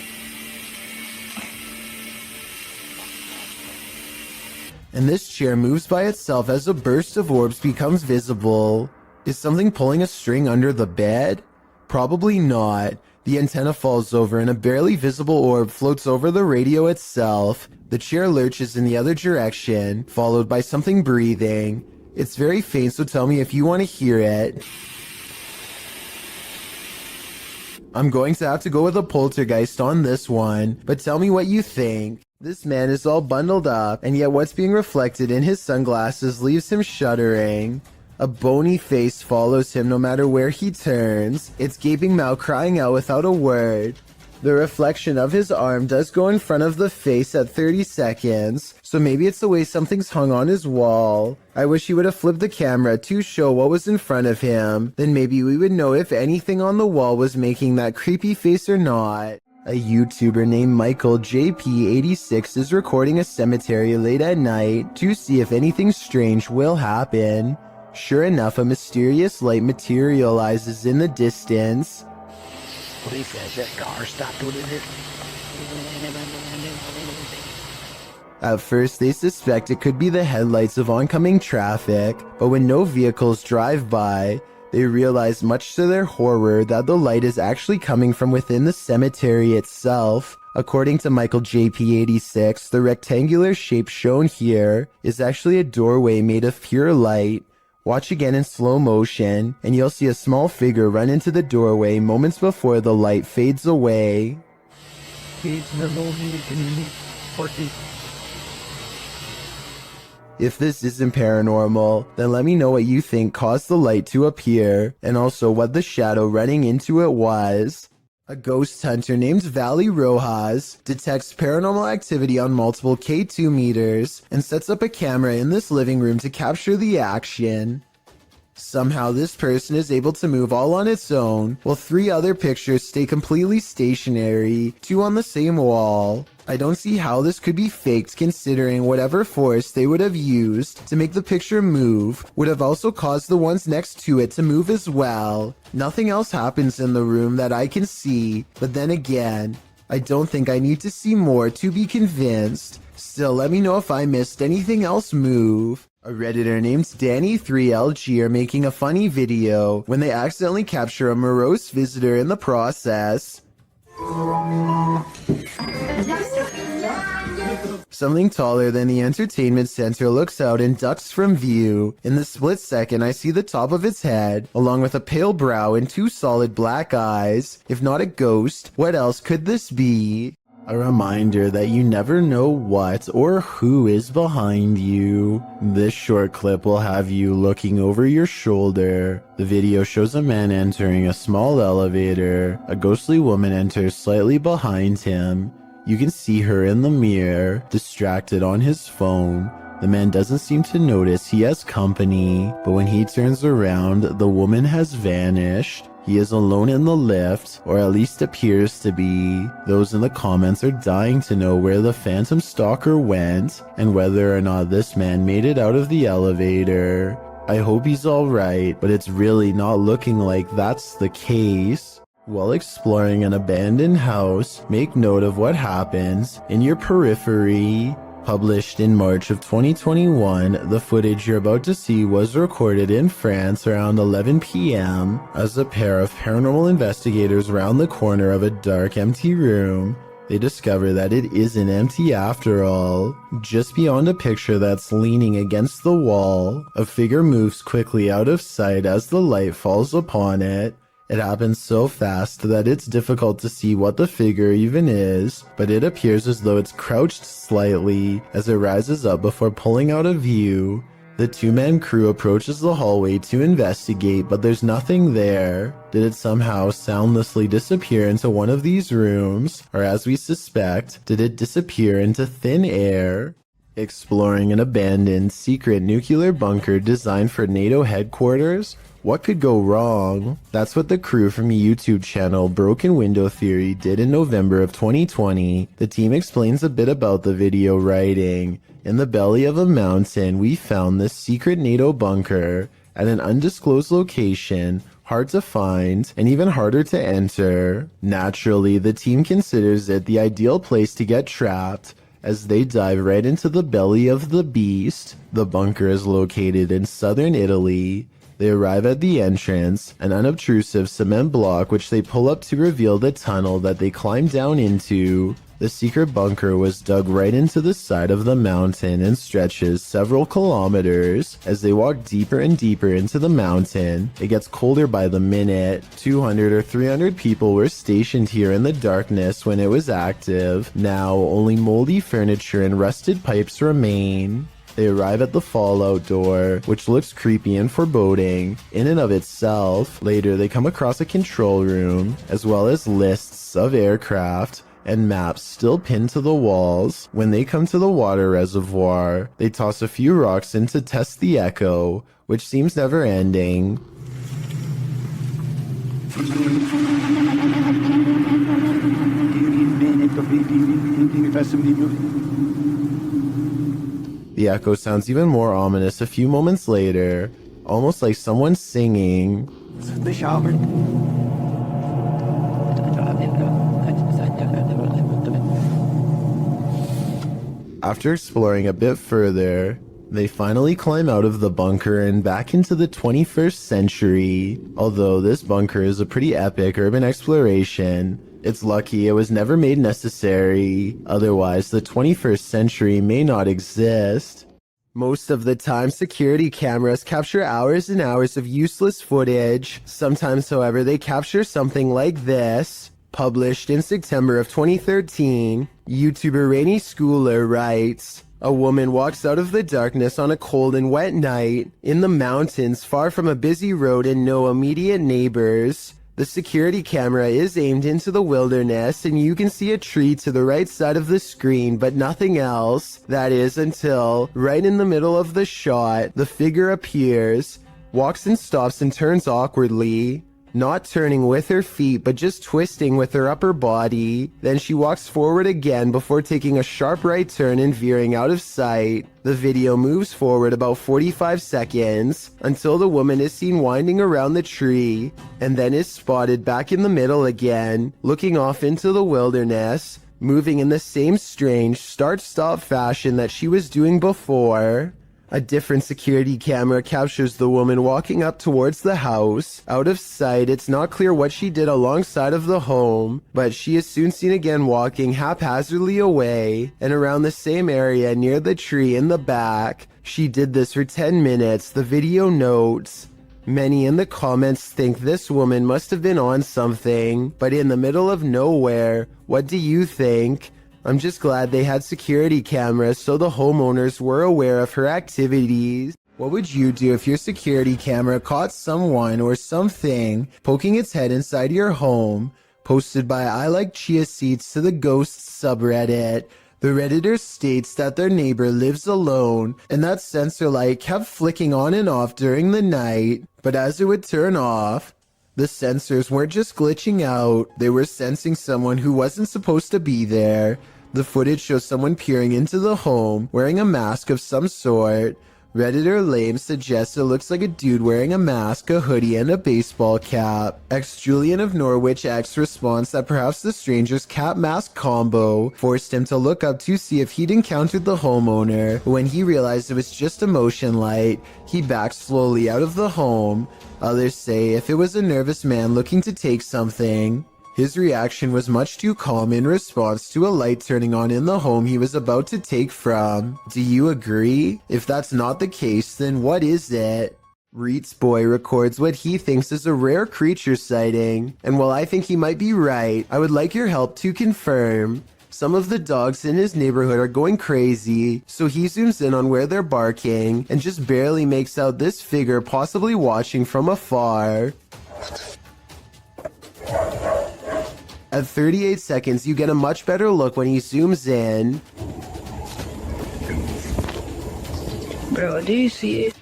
And this chair moves by itself as a burst of orbs becomes visible. Is something pulling a string under the bed? Probably not. The antenna falls over and a barely visible orb floats over the radio itself. The chair lurches in the other direction, followed by something breathing. It's very faint, so tell me if you want to hear it. I'm going to have to go with a poltergeist on this one, but tell me what you think. This man is all bundled up, and yet what's being reflected in his sunglasses leaves him shuddering. A bony face follows him no matter where he turns, its gaping mouth crying out without a word. The reflection of his arm does go in front of the face at 30 seconds, so maybe it's the way something's hung on his wall. I wish he would have flipped the camera to show what was in front of him, then maybe we would know if anything on the wall was making that creepy face or not. A YouTuber named Michael JP86 is recording a cemetery late at night to see if anything strange will happen. Sure enough, a mysterious light materializes in the distance. Police says that car stopped with it. At first, they suspect it could be the headlights of oncoming traffic, but when no vehicles drive by, they realize much to their horror that the light is actually coming from within the cemetery itself. According to Michael JP86, the rectangular shape shown here is actually a doorway made of pure light. Watch again in slow motion, and you'll see a small figure run into the doorway moments before the light fades away. If this isn't paranormal, then let me know what you think caused the light to appear, and also what the shadow running into it was. A ghost hunter named Valley Rojas detects paranormal activity on multiple K2 meters and sets up a camera in this living room to capture the action. Somehow this person is able to move all on its own, while 3 other pictures stay completely stationary, 2 on the same wall. I don't see how this could be faked, considering whatever force they would have used to make the picture move would have also caused the ones next to it to move as well. Nothing else happens in the room that I can see, but then again, I don't think I need to see more to be convinced. Still, let me know if I missed anything else move. A Redditor named Danny3LG are making a funny video when they accidentally capture a morose visitor in the process. Something taller than the entertainment center looks out and ducks from view. In the split second, I see the top of its head, along with a pale brow and 2 solid black eyes. If not a ghost, what else could this be? A reminder that you never know what or who is behind you. This short clip will have you looking over your shoulder. The video shows a man entering a small elevator. A ghostly woman enters slightly behind him. You can see her in the mirror, distracted on his phone. The man doesn't seem to notice he has company, but when he turns around, the woman has vanished. He is alone in the lift, or at least appears to be. Those in the comments are dying to know where the phantom stalker went, and whether or not this man made it out of the elevator. I hope he's alright, but it's really not looking like that's the case. While exploring an abandoned house, make note of what happens in your periphery. Published in March of 2021, the footage you're about to see was recorded in France around 11 p.m. as a pair of paranormal investigators round the corner of a dark, empty room. They discover that it isn't empty after all. Just beyond a picture that's leaning against the wall, a figure moves quickly out of sight as the light falls upon it. It happens so fast that it's difficult to see what the figure even is, but it appears as though it's crouched slightly as it rises up before pulling out of view. The 2-man crew approaches the hallway to investigate, but there's nothing there. Did it somehow soundlessly disappear into one of these rooms, or as we suspect, did it disappear into thin air? Exploring an abandoned secret nuclear bunker designed for NATO headquarters? What could go wrong? That's what the crew from YouTube channel Broken Window Theory did in November of 2020. The team explains a bit about the video, writing, "In the belly of a mountain, we found this secret NATO bunker at an undisclosed location, hard to find and even harder to enter. Naturally, the team considers it the ideal place to get trapped, as they dive right into the belly of the beast." The bunker is located in southern Italy. They arrive at the entrance, an unobtrusive cement block which they pull up to reveal the tunnel that they climb down into. The secret bunker was dug right into the side of the mountain and stretches several kilometers. As they walk deeper and deeper into the mountain, it gets colder by the minute. 200 or 300 people were stationed here in the darkness when it was active. Now, only moldy furniture and rusted pipes remain. They arrive at the fallout door, which looks creepy and foreboding in and of itself. Later, they come across a control room, as well as lists of aircraft and maps still pinned to the walls. When they come to the water reservoir, they toss a few rocks in to test the echo, which seems never ending. The echo sounds even more ominous a few moments later, almost like someone singing. After exploring a bit further, they finally climb out of the bunker and back into the 21st century. Although this bunker is a pretty epic urban exploration, it's lucky it was never made necessary. Otherwise, the 21st century may not exist. Most of the time, security cameras capture hours and hours of useless footage. Sometimes, however, they capture something like this. Published in September of 2013, YouTuber Rainy Schooler writes, "A woman walks out of the darkness on a cold and wet night in the mountains far from a busy road and no immediate neighbors. The security camera is aimed into the wilderness and you can see a tree to the right side of the screen but nothing else. That is until, right in the middle of the shot, the figure appears, walks and stops and turns awkwardly. Not turning with her feet, but just twisting with her upper body. Then she walks forward again before taking a sharp right turn and veering out of sight. The video moves forward about 45 seconds until the woman is seen winding around the tree and then is spotted back in the middle again, looking off into the wilderness, moving in the same strange start-stop fashion that she was doing before. A different security camera captures the woman walking up towards the house. Out of sight, it's not clear what she did alongside of the home, but she is soon seen again walking haphazardly away and around the same area near the tree in the back. She did this for 10 minutes, the video notes. Many in the comments think this woman must have been on something, but in the middle of nowhere. What do you think? I'm just glad they had security cameras so the homeowners were aware of her activities. What would you do if your security camera caught someone or something poking its head inside your home? Posted by I Like Chia Seeds to the Ghosts subreddit. The Redditor states that their neighbor lives alone and that sensor light kept flicking on and off during the night, but as it would turn off, the sensors weren't just glitching out, they were sensing someone who wasn't supposed to be there. The footage shows someone peering into the home, wearing a mask of some sort. Redditor Lame suggests it looks like a dude wearing a mask, a hoodie, and a baseball cap. Julian of Norwich X responds that perhaps the stranger's cap mask combo forced him to look up to see if he'd encountered the homeowner. When he realized it was just a motion light, he backed slowly out of the home. Others say if it was a nervous man looking to take something. His reaction was much too calm in response to a light turning on in the home he was about to take from. Do you agree? If that's not the case, then what is it? Reets Boy records what he thinks is a rare creature sighting, and while I think he might be right, I would like your help to confirm. Some of the dogs in his neighborhood are going crazy, so he zooms in on where they're barking and just barely makes out this figure possibly watching from afar. At 38 seconds, you get a much better look when he zooms in. Bro, do you see it?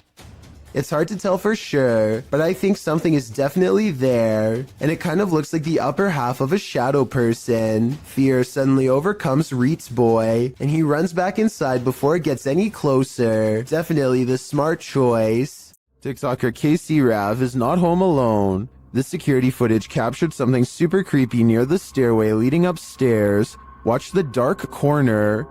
It's hard to tell for sure, but I think something is definitely there, and it kind of looks like the upper half of a shadow person. Fear suddenly overcomes Reets Boy, and he runs back inside before it gets any closer. Definitely the smart choice. TikToker Casey Rav is not home alone. This security footage captured something super creepy near the stairway leading upstairs. Watch the dark corner.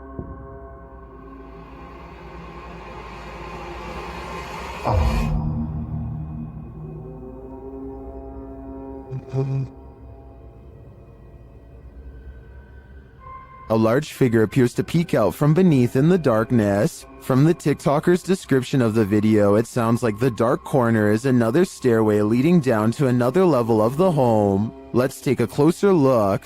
A large figure appears to peek out from beneath in the darkness. From the TikToker's description of the video, it sounds like the dark corner is another stairway leading down to another level of the home. Let's take a closer look.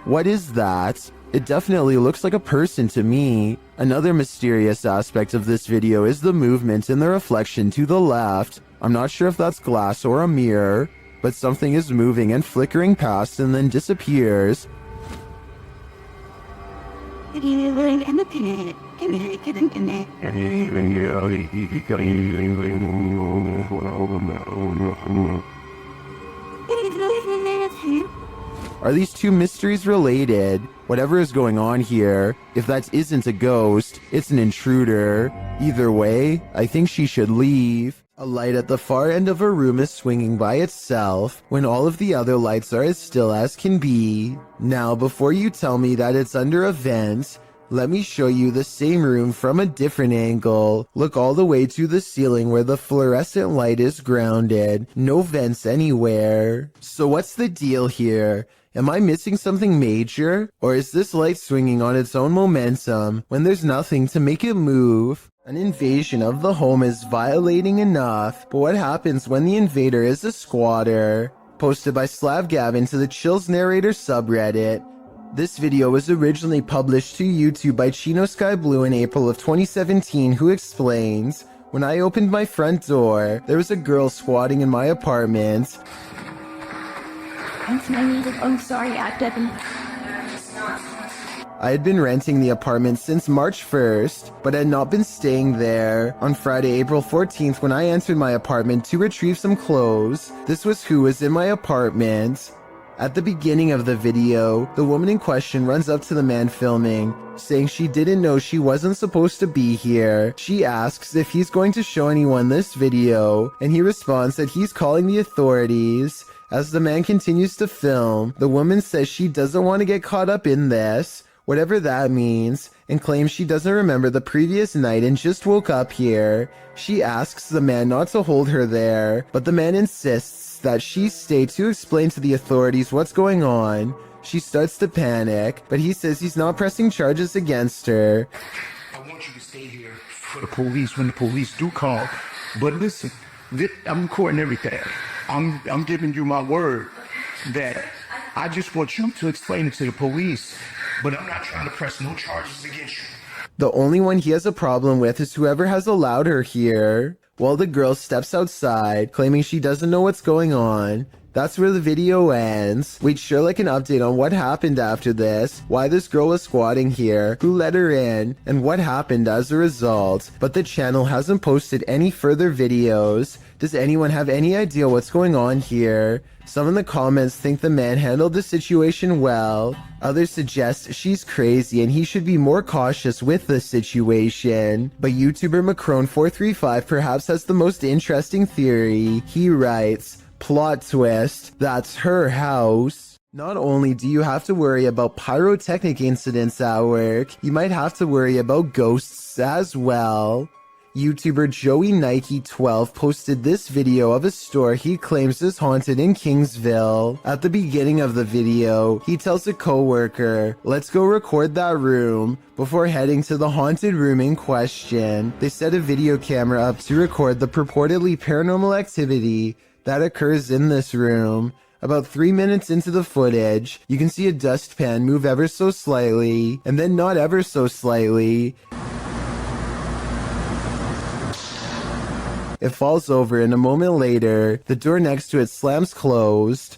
What is that? It definitely looks like a person to me. Another mysterious aspect of this video is the movement in the reflection to the left. I'm not sure if that's glass or a mirror, but something is moving and flickering past and then disappears. Are these two mysteries related? Whatever is going on here, if that isn't a ghost, it's an intruder. Either way, I think she should leave. A light at the far end of a room is swinging by itself when all of the other lights are as still as can be. Now, before you tell me that it's under a vent, let me show you the same room from a different angle. Look all the way to the ceiling where the fluorescent light is grounded. No vents anywhere. So what's the deal here? Am I missing something major? Or is this light swinging on its own momentum when there's nothing to make it move? An invasion of the home is violating enough, but what happens when the invader is a squatter? Posted by Slav Gavin to the Chills Narrator subreddit. This video was originally published to YouTube by Chino Sky Blue in April of 2017, who explains, "When I opened my front door, there was a girl squatting in my apartment. I'm sorry, I had been renting the apartment since March 1st, but had not been staying there. On Friday, April 14th, when I entered my apartment to retrieve some clothes, this was who was in my apartment." At the beginning of the video, the woman in question runs up to the man filming, saying she didn't know she wasn't supposed to be here. She asks if he's going to show anyone this video, and he responds that he's calling the authorities. As the man continues to film, the woman says she doesn't want to get caught up in this, whatever that means, and claims she doesn't remember the previous night and just woke up here. She asks the man not to hold her there, but the man insists that she stay to explain to the authorities what's going on. She starts to panic, but he says he's not pressing charges against her. I want you to stay here for the police when the police do call. But listen, I'm recording everything. I'm giving you my word that I just want you to explain it to the police, but I'm not trying to press no charges against you. The only one he has a problem with is whoever has allowed her here. While the girl steps outside, claiming she doesn't know what's going on. That's where the video ends. We'd sure like an update on what happened after this, why this girl was squatting here, who let her in, and what happened as a result. But the channel hasn't posted any further videos. Does anyone have any idea what's going on here? Some in the comments think the man handled the situation well. Others suggest she's crazy and he should be more cautious with the situation. But YouTuber Macron435 perhaps has the most interesting theory. He writes, plot twist, that's her house. Not only do you have to worry about pyrotechnic incidents at work, you might have to worry about ghosts as well. YouTuber Joey Nike 12 posted this video of a store he claims is haunted in Kingsville. At the beginning of the video, he tells a coworker, "Let's go record that room," before heading to the haunted room in question. They set a video camera up to record the purportedly paranormal activity that occurs in this room. About 3 minutes into the footage, you can see a dustpan move ever so slightly, and then not ever so slightly. It falls over and a moment later, the door next to it slams closed.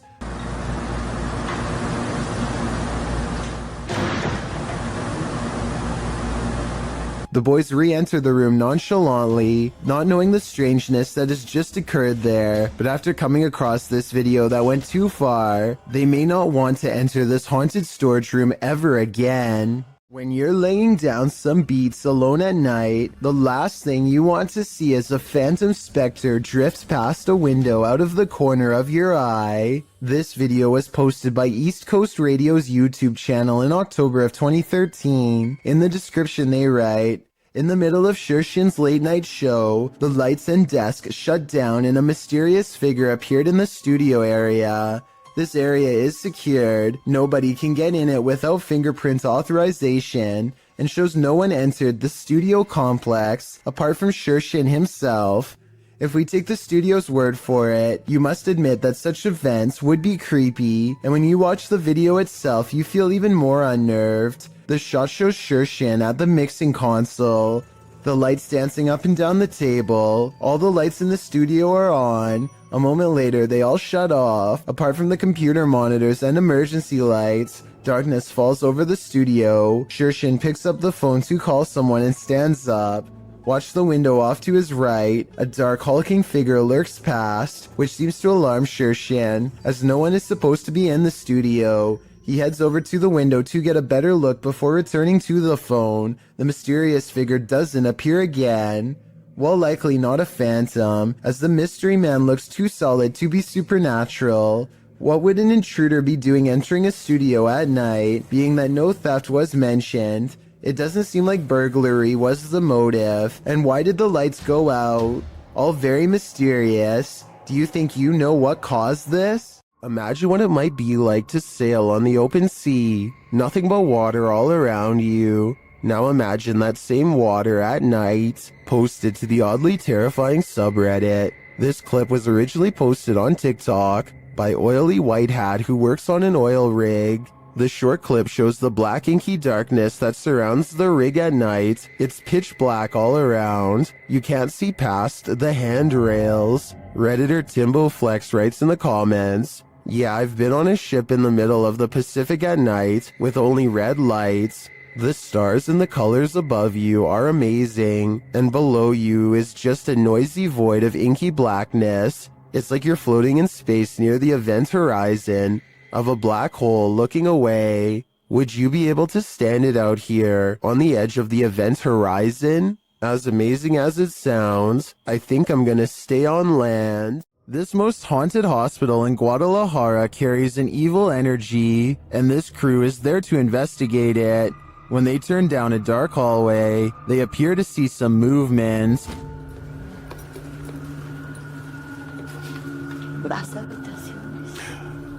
The boys re-enter the room nonchalantly, not knowing the strangeness that has just occurred there, but after coming across this video that went too far, they may not want to enter this haunted storage room ever again. When you're laying down some beats alone at night, the last thing you want to see is a phantom specter drift past a window out of the corner of your eye. This video was posted by East Coast Radio's YouTube channel in October of 2013. In the description they write, "In the middle of Shershin's late night show, the lights and desk shut down and a mysterious figure appeared in the studio area. This area is secured, nobody can get in it without fingerprint authorization, and shows no one entered the studio complex apart from Shershin himself. If we take the studio's word for it, you must admit that such events would be creepy, and when you watch the video itself you feel even more unnerved. The shot shows Shershin at the mixing console, the lights dancing up and down the table, all the lights in the studio are on. A moment later, they all shut off, apart from the computer monitors and emergency lights. Darkness falls over the studio. Shershin picks up the phone to call someone and stands up. Watch the window off to his right. A dark, hulking figure lurks past, which seems to alarm Shershin, as no one is supposed to be in the studio. He heads over to the window to get a better look before returning to the phone. The mysterious figure doesn't appear again. While likely not a phantom, as the mystery man looks too solid to be supernatural. What would an intruder be doing entering a studio at night, being that no theft was mentioned? It doesn't seem like burglary was the motive. And why did the lights go out? All very mysterious. Do you think you know what caused this? Imagine what it might be like to sail on the open sea. Nothing but water all around you. Now imagine that same water at night, posted to the oddly terrifying subreddit. This clip was originally posted on TikTok by Oily White Hat who works on an oil rig. The short clip shows the black inky darkness that surrounds the rig at night. It's pitch black all around. You can't see past the handrails. Redditor Timbo Flex writes in the comments, "Yeah, I've been on a ship in the middle of the Pacific at night with only red lights. The stars and the colors above you are amazing, and below you is just a noisy void of inky blackness. It's like you're floating in space near the event horizon of a black hole looking away. Would you be able to stand it out here on the edge of the event horizon? As amazing as it sounds, I think I'm gonna stay on land." This most haunted hospital in Guadalajara carries an evil energy, and this crew is there to investigate it. When they turn down a dark hallway, they appear to see some movement.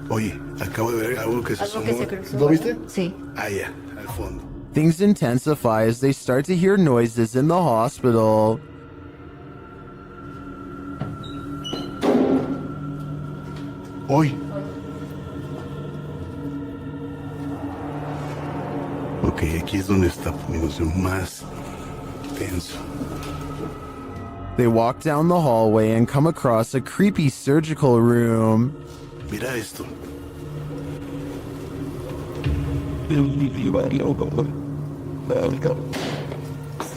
Oye, acabo de ver algo que se asomó. ¿Lo viste? Sí. Ah, ya, al fondo. Things intensify as they start to hear noises in the hospital. Hoy. Ok, aquí es donde está poniéndose más tenso. They walk down the hallway and come across a creepy surgical room. Mira esto.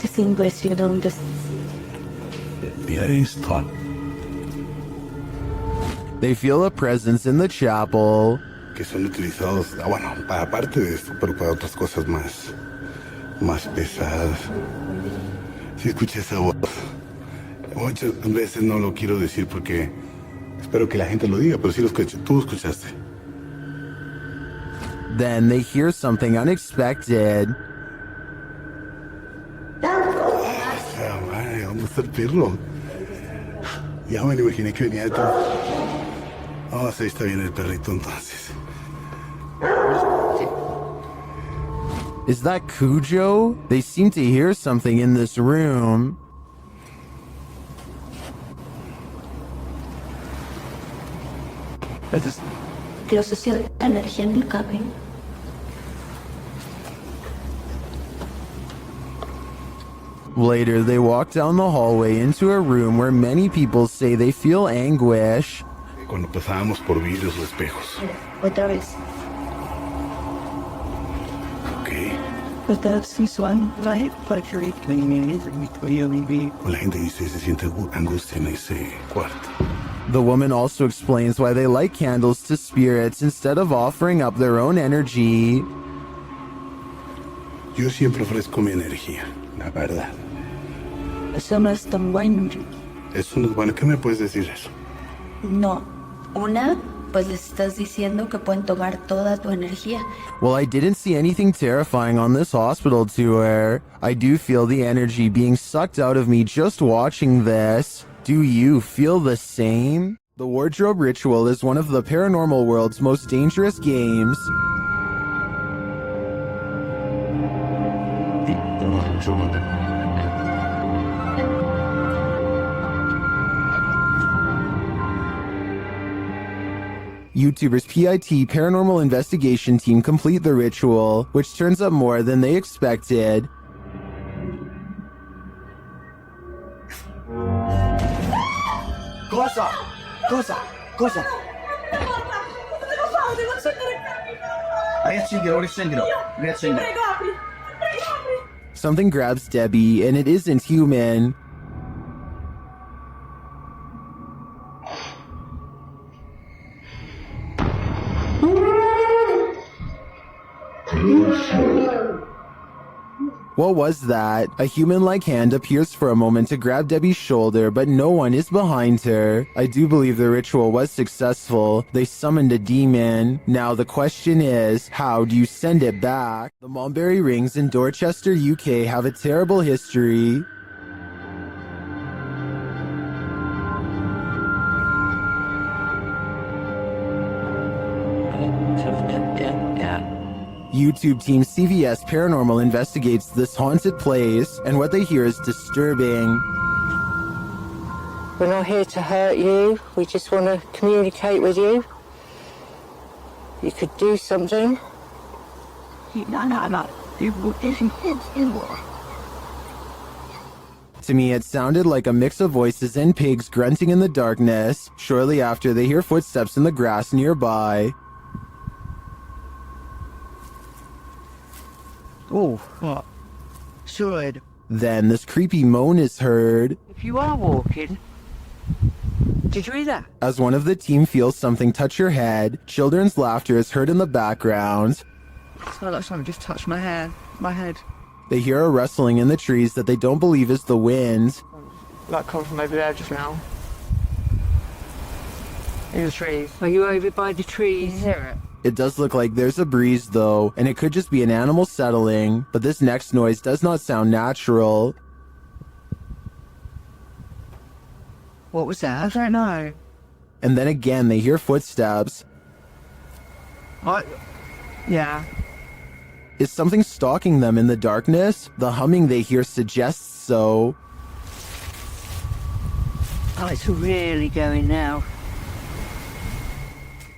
Este impresionante. Mira esto. They feel a presence in the chapel. Que son utilizados, bueno, para parte de esto, pero para otras cosas más pesadas. Si escuché esa voz, muchas veces no lo quiero decir porque espero que la gente lo diga, pero sí lo escuché. Tú escuchaste. Then they hear something unexpected. Madre, ¿dónde está el perro? Ya me lo imaginé que venía detrás. Oh, sí, está bien el perrito entonces. Is that Cujo? They seem to hear something in this room. Creo social energía en el cabello. Later, they walk down the hallway into a room where many people say they feel anguish. Cuando pasábamos por vidrios o espejos. Otra vez. Ok. Otra visual, right? La gente dice se siente angustia en ese cuarto. The woman also explains why they light candles to spirits instead of offering up their own energy. Yo siempre ofrezco mi energía, la verdad. Eso no es tan bueno. Eso no es bueno. ¿Qué me puedes decir eso? No. Una, pues les estás diciendo que pueden tomar toda tu energía. Well, I didn't see anything terrifying on this hospital tour. I do feel the energy being sucked out of me just watching this. Do you feel the same? The wardrobe ritual is one of the paranormal world's most dangerous games. YouTubers PIT Paranormal Investigation Team complete the ritual, which turns up more than they expected. Cosa! Something grabs Debbie, and it isn't human. What was that? A human-like hand appears for a moment to grab Debbie's shoulder, but no one is behind her. I do believe the ritual was successful. They summoned a demon. Now the question is, how do you send it back? The Mulberry Rings in Dorchester, UK have a terrible history. YouTube team CVS Paranormal investigates this haunted place, and what they hear is disturbing. We're not here to hurt you. We just want to communicate with you. You could do something. To me, it sounded like a mix of voices and pigs grunting in the darkness. Shortly after, they hear footsteps in the grass nearby. Oh, what? Should. Then this creepy moan is heard. If you are walking, did you hear that? As one of the team feels something touch her head, children's laughter is heard in the background. It's not like something just touched my head. They hear a rustling in the trees that they don't believe is the wind. Like coming from over there just now. In the trees. Are you over by the trees? Can you hear it? It does look like there's a breeze though, and it could just be an animal settling, but this next noise does not sound natural. What was that? I don't know. And then again, they hear footsteps. Yeah. Is something stalking them in the darkness? The humming they hear suggests so. Oh, it's really going now.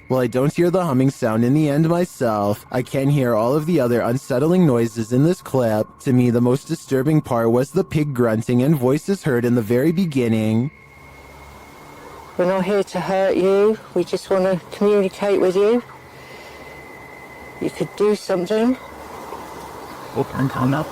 While I don't hear the humming sound in the end myself, I can hear all of the other unsettling noises in this clip. To me, the most disturbing part was the pig grunting and voices heard in the very beginning. We're not here to hurt you. We just want to communicate with you. You could do something. Open turn up.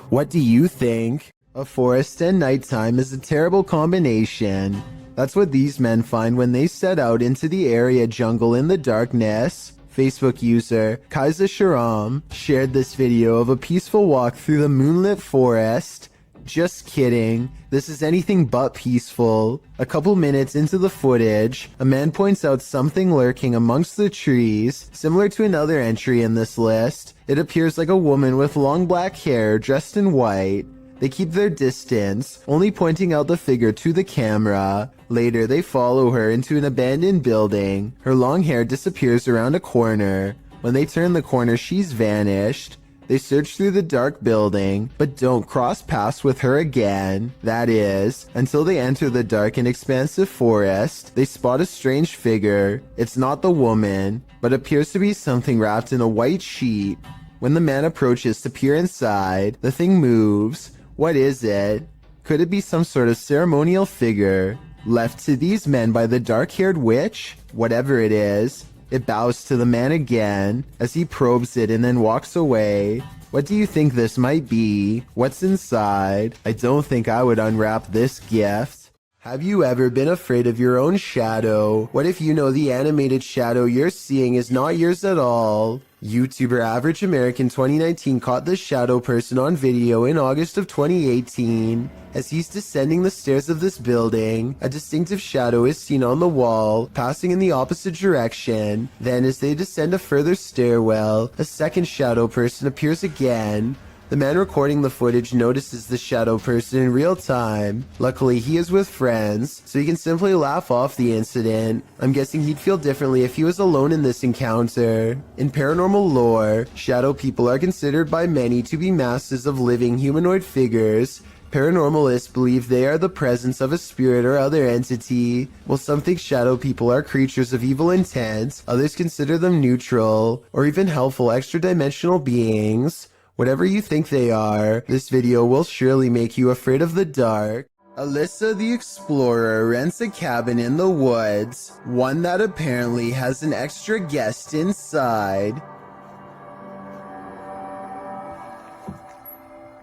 What do you think? A forest and nighttime is a terrible combination. That's what these men find when they set out into the area jungle in the darkness. Facebook user Kaiser Sharam shared this video of a peaceful walk through the moonlit forest. Just kidding. This is anything but peaceful. A couple minutes into the footage, a man points out something lurking amongst the trees, similar to another entry in this list. It appears like a woman with long black hair dressed in white. They keep their distance, only pointing out the figure to the camera. Later, they follow her into an abandoned building. Her long hair disappears around a corner. When they turn the corner, she's vanished. They search through the dark building, but don't cross paths with her again. That is, until they enter the dark and expansive forest, they spot a strange figure. It's not the woman, but appears to be something wrapped in a white sheet. When the man approaches to peer inside, the thing moves. What is it? Could it be some sort of ceremonial figure? Left to these men by the dark-haired witch? Whatever it is, it bows to the man again as he probes it and then walks away. What do you think this might be? What's inside? I don't think I would unwrap this gift. Have you ever been afraid of your own shadow? What if you know the animated shadow you're seeing is not yours at all? YouTuber Average American 2019 caught this shadow person on video in August of 2018. As he's descending the stairs of this building, a distinctive shadow is seen on the wall, passing in the opposite direction. Then as they descend a further stairwell, a second shadow person appears again. The man recording the footage notices the shadow person in real time. Luckily, he is with friends, so he can simply laugh off the incident. I'm guessing he'd feel differently if he was alone in this encounter. In paranormal lore, shadow people are considered by many to be masses of living humanoid figures. Paranormalists believe they are the presence of a spirit or other entity. While some think shadow people are creatures of evil intent, others consider them neutral, or even helpful extra-dimensional beings. Whatever you think they are, this video will surely make you afraid of the dark. Alyssa the Explorer rents a cabin in the woods, one that apparently has an extra guest inside.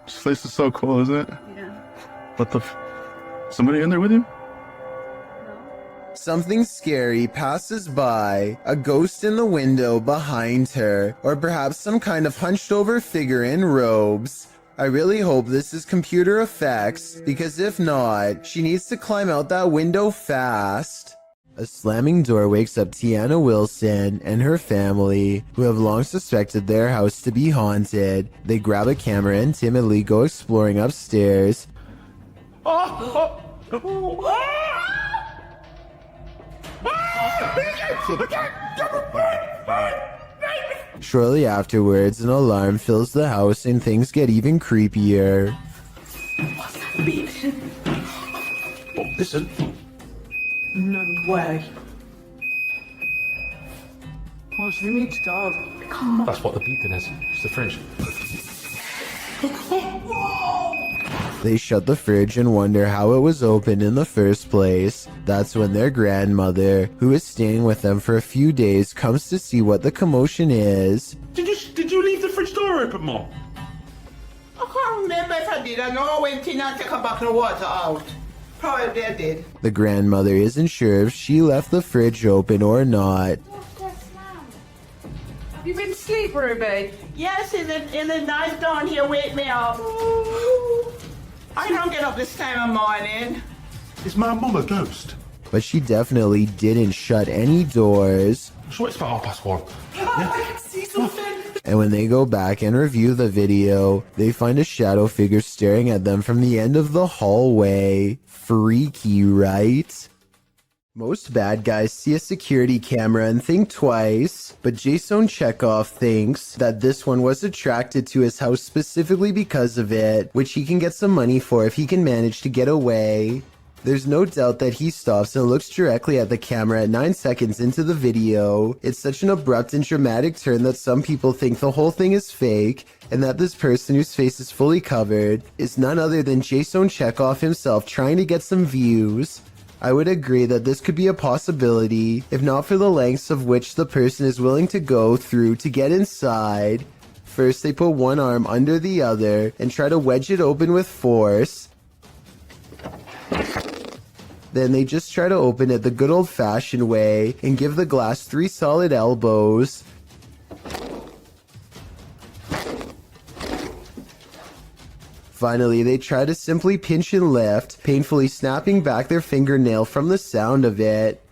This place is so cool, isn't it? Yeah. What the somebody in there with you? Something scary passes by, a ghost in the window behind her, or perhaps some kind of hunched over figure in robes. I really hope this is computer effects, because if not, she needs to climb out that window fast. A slamming door wakes up Tiana Wilson and her family, who have long suspected their house to be haunted. They grab a camera and timidly go exploring upstairs. Shortly afterwards, an alarm fills the house and things get even creepier. Oh, listen. No way. Oh, she needs dog. That's what the beeping is. It's the fridge. They shut the fridge and wonder how it was opened in the first place. That's when their grandmother, who is staying with them for a few days, comes to see what the commotion is. Did you leave the fridge door open, Mom? I can't remember if I did. I know I went in and took a bucket of water out. Probably I did. The grandmother isn't sure if she left the fridge open or not. Have you been asleep, Ruby? Yes, in the night down here wake me up. I don't get up this time of morning. Is my mum a ghost? But she definitely didn't shut any doors. Sure, it's about 1:30. I can see something. And when they go back and review the video, they find a shadow figure staring at them from the end of the hallway. Freaky, right? Most bad guys see a security camera and think twice, but Jason Chekhov thinks that this one was attracted to his house specifically because of it, which he can get some money for if he can manage to get away. There's no doubt that he stops and looks directly at the camera at 9 seconds into the video. It's such an abrupt and dramatic turn that some people think the whole thing is fake, and that this person whose face is fully covered is none other than Jason Chekhov himself trying to get some views. I would agree that this could be a possibility, if not for the lengths of which the person is willing to go through to get inside. First, they put one arm under the other and try to wedge it open with force. Then they just try to open it the good old-fashioned way and give the glass 3 solid elbows. Finally, they try to simply pinch and lift, painfully snapping back their fingernail from the sound of it.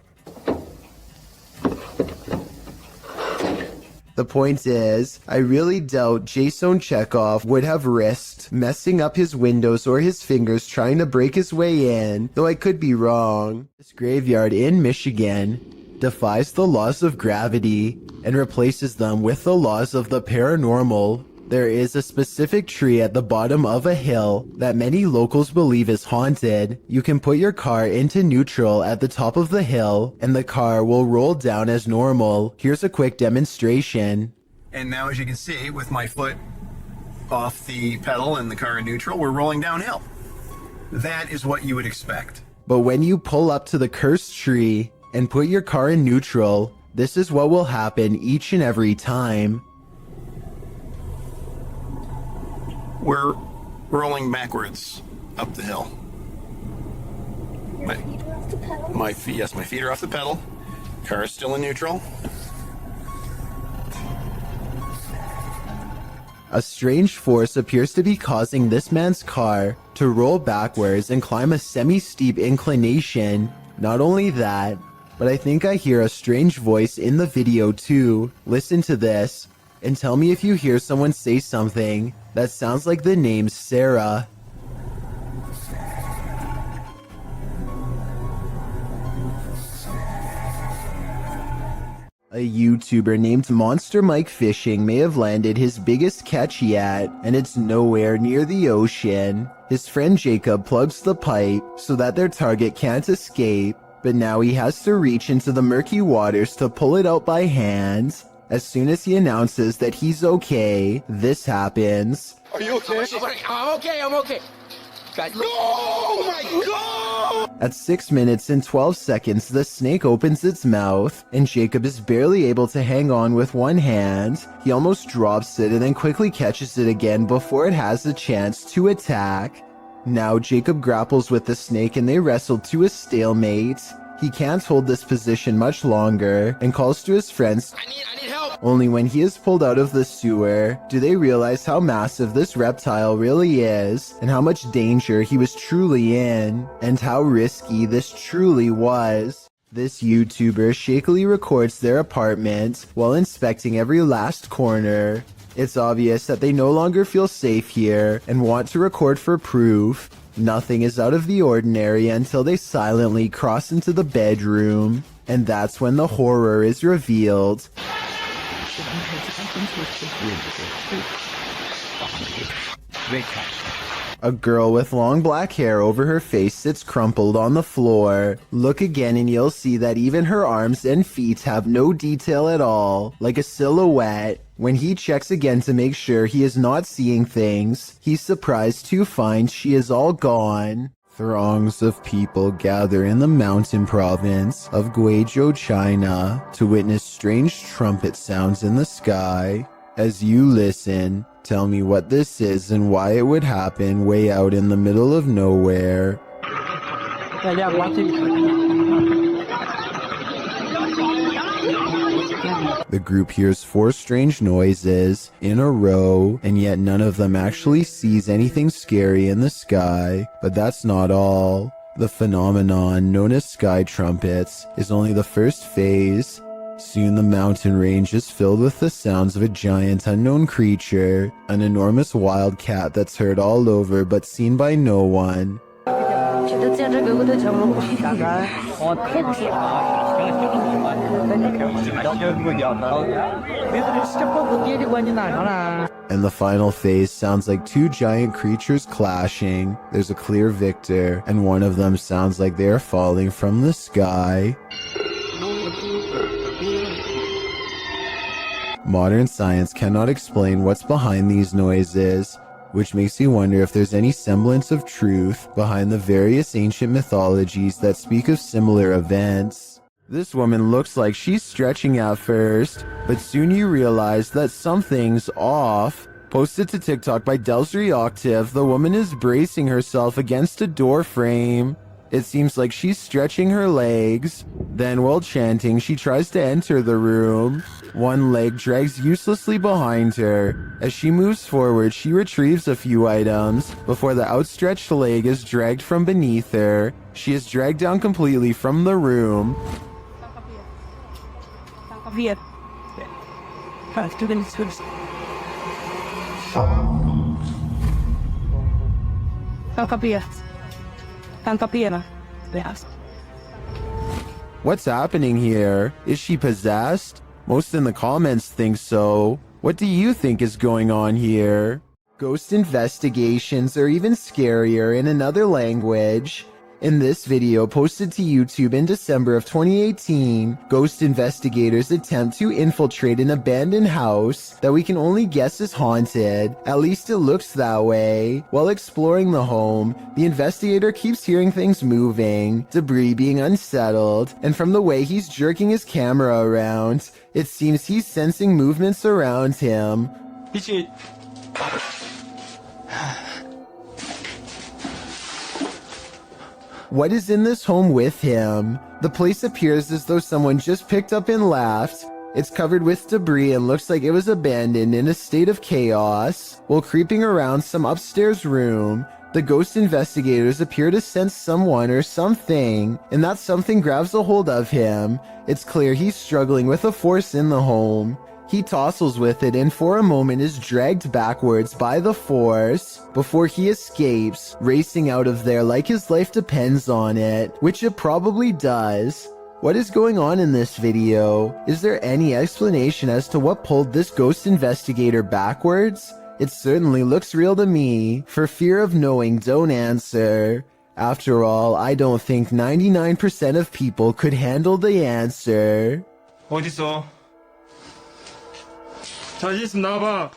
The point is, I really doubt Jason Chekhov would have risked messing up his windows or his fingers trying to break his way in, though I could be wrong. This graveyard in Michigan defies the laws of gravity and replaces them with the laws of the paranormal. There is a specific tree at the bottom of a hill that many locals believe is haunted. You can put your car into neutral at the top of the hill and the car will roll down as normal. Here's a quick demonstration. And now, as you can see, with my foot off the pedal and the car in neutral, we're rolling downhill. That is what you would expect. But when you pull up to the cursed tree and put your car in neutral, this is what will happen each and every time. We're rolling backwards up the hill. My feet are off the pedal. Car is still in neutral. A strange force appears to be causing this man's car to roll backwards and climb a semi-steep inclination. Not only that, but I think I hear a strange voice in the video too. Listen to this and tell me if you hear someone say something that sounds like the name Sarah. A YouTuber named Monster Mike Fishing may have landed his biggest catch yet, and it's nowhere near the ocean. His friend Jacob plugs the pipe so that their target can't escape, but now he has to reach into the murky waters to pull it out by hand. As soon as he announces that he's okay, this happens. Are you okay? I'm okay. Guys, no! Oh my God! At 6 minutes and 12 seconds, the snake opens its mouth, and Jacob is barely able to hang on with one hand. He almost drops it and then quickly catches it again before it has a chance to attack. Now Jacob grapples with the snake and they wrestle to a stalemate. He can't hold this position much longer and calls to his friends. I need help! Only when he is pulled out of the sewer do they realize how massive this reptile really is and how much danger he was truly in and how risky this truly was. This YouTuber shakily records their apartment while inspecting every last corner. It's obvious that they no longer feel safe here and want to record for proof. Nothing is out of the ordinary until they silently cross into the bedroom, and that's when the horror is revealed. A girl with long black hair over her face sits crumpled on the floor. Look again and you'll see that even her arms and feet have no detail at all, like a silhouette. When he checks again to make sure he is not seeing things, he's surprised to find she is all gone. Throngs of people gather in the mountain province of Guizhou, China, to witness strange trumpet sounds in the sky. As you listen, tell me what this is and why it would happen way out in the middle of nowhere. Yeah, watching. The group hears 4 strange noises in a row, and yet none of them actually sees anything scary in the sky. But that's not all. The phenomenon known as sky trumpets is only the first phase. Soon the mountain range is filled with the sounds of a giant unknown creature, an enormous wildcat that's heard all over but seen by no one. And the final phase sounds like 2 giant creatures clashing. There's a clear victor, and one of them sounds like they're falling from the sky. Modern science cannot explain what's behind these noises, which makes you wonder if there's any semblance of truth behind the various ancient mythologies that speak of similar events. This woman looks like she's stretching at first, but soon you realize that something's off. Posted to TikTok by Delsry Octave, the woman is bracing herself against a door frame. It seems like she's stretching her legs. Then, while chanting, she tries to enter the room. One leg drags uselessly behind her. As she moves forward, she retrieves a few items before the outstretched leg is dragged from beneath her. She is dragged down completely from the room. What's happening here? Is she possessed? Most in the comments think so. What do you think is going on here? Ghost investigations are even scarier in another language. In this video posted to YouTube in December of 2018, ghost investigators attempt to infiltrate an abandoned house that we can only guess is haunted. At least it looks that way. While exploring the home, the investigator keeps hearing things moving, debris being unsettled, and from the way he's jerking his camera around, it seems he's sensing movements around him. What is in this home with him? The place appears as though someone just picked up and left. It's covered with debris and looks like it was abandoned in a state of chaos. While creeping around some upstairs room, the ghost investigators appear to sense someone or something, and that something grabs a hold of him. It's clear he's struggling with a force in the home. He tussles with it and for a moment is dragged backwards by the force before he escapes, racing out of there like his life depends on it, which it probably does. What is going on in this video? Is there any explanation as to what pulled this ghost investigator backwards? It certainly looks real to me. For fear of knowing, don't answer. After all, I don't think 99% of people could handle the answer. 어딨어? 자신 있으면 나와봐.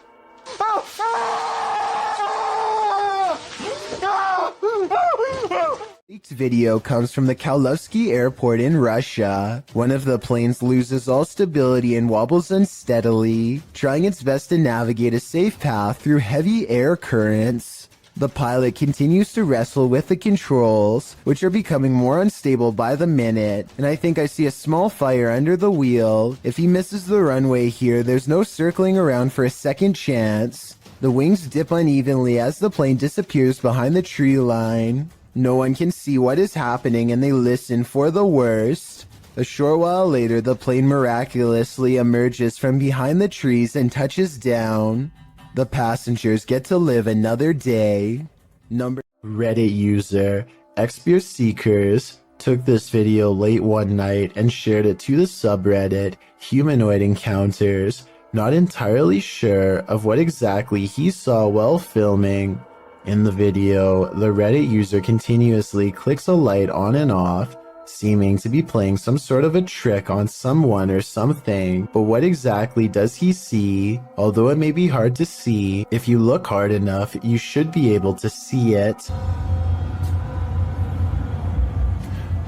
Leaked video comes from the Kaluzhsky airport in Russia. One of the planes loses all stability and wobbles unsteadily, trying its best to navigate a safe path through heavy air currents. The pilot continues to wrestle with the controls, which are becoming more unstable by the minute, and I think I see a small fire under the wheel. If he misses the runway here, there's no circling around for a second chance. The wings dip unevenly as the plane disappears behind the tree line. No one can see what is happening and they listen for the worst. A short while later, the plane miraculously emerges from behind the trees and touches down. The passengers get to live another day. Reddit user Xbeer Seekers took this video late one night and shared it to the subreddit Humanoid Encounters, not entirely sure of what exactly he saw while filming. In the video, the Reddit user continuously clicks a light on and off, seeming to be playing some sort of a trick on someone or something, but what exactly does he see? Although it may be hard to see, if you look hard enough, you should be able to see it.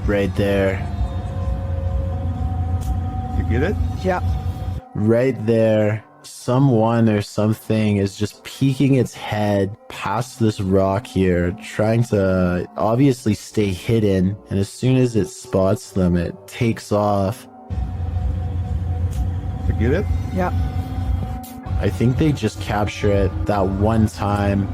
Right there. You get it? Yeah. Right there. Someone or something is just peeking its head past this rock here, trying to obviously stay hidden, and as soon as it spots them, it takes off. Get it? Yeah. I think they just capture it that one time,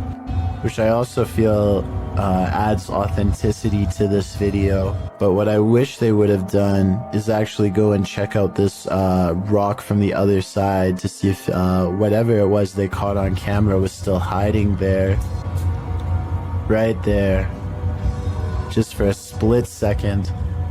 which I also feel adds authenticity to this video. But what I wish they would have done is actually go and check out this rock from the other side to see if whatever it was they caught on camera was still hiding there. Right there. Just for a split second.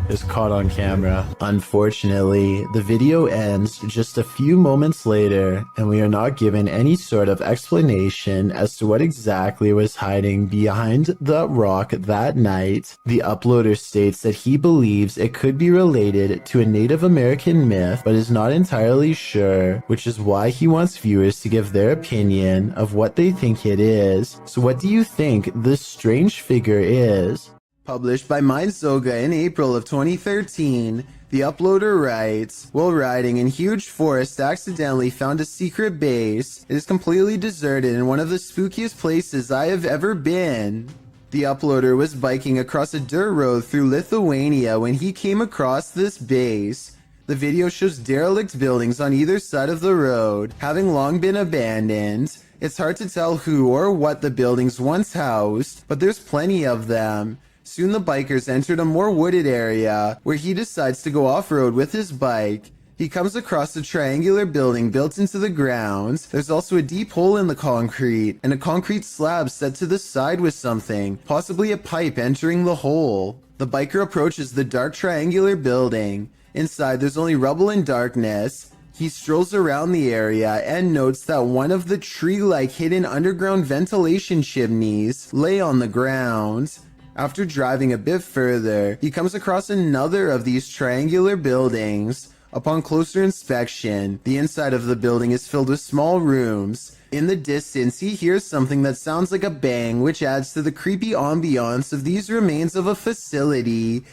Is caught on camera. Unfortunately, the video ends just a few moments later, and we are not given any sort of explanation as to what exactly was hiding behind the rock that night. The uploader states that he believes it could be related to a Native American myth, but is not entirely sure, which is why he wants viewers to give their opinion of what they think it is. So what do you think this strange figure is? Published by Mindzoga in April of 2013, the uploader writes, while riding in huge forest accidentally found a secret base. It is completely deserted in one of the spookiest places I have ever been. The uploader was biking across a dirt road through Lithuania when he came across this base. The video shows derelict buildings on either side of the road, having long been abandoned. It's hard to tell who or what the buildings once housed, but there's plenty of them. Soon the bikers entered a more wooded area, where he decides to go off-road with his bike. He comes across a triangular building built into the ground. There's also a deep hole in the concrete, and a concrete slab set to the side with something, possibly a pipe entering the hole. The biker approaches the dark triangular building. Inside there's only rubble and darkness. He strolls around the area and notes that one of the tree-like hidden underground ventilation chimneys lay on the ground. After driving a bit further, he comes across another of these triangular buildings. Upon closer inspection, the inside of the building is filled with small rooms. In the distance, he hears something that sounds like a bang, which adds to the creepy ambiance of these remains of a facility.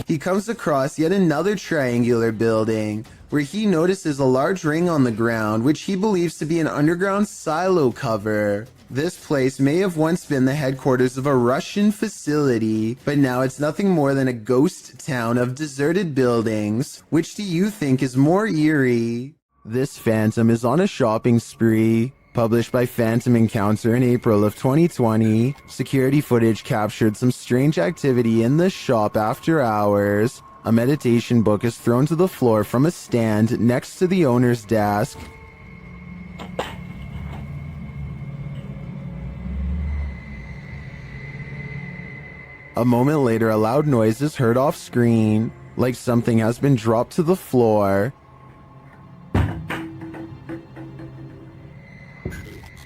He comes across yet another triangular building, where he notices a large ring on the ground, which he believes to be an underground silo cover. This place may have once been the headquarters of a Russian facility, but now it's nothing more than a ghost town of deserted buildings. Which do you think is more eerie? This phantom is on a shopping spree. Published by Phantom Encounter in April of 2020, security footage captured some strange activity in the shop after hours. A meditation book is thrown to the floor from a stand next to the owner's desk. A moment later, a loud noise is heard off screen, like something has been dropped to the floor.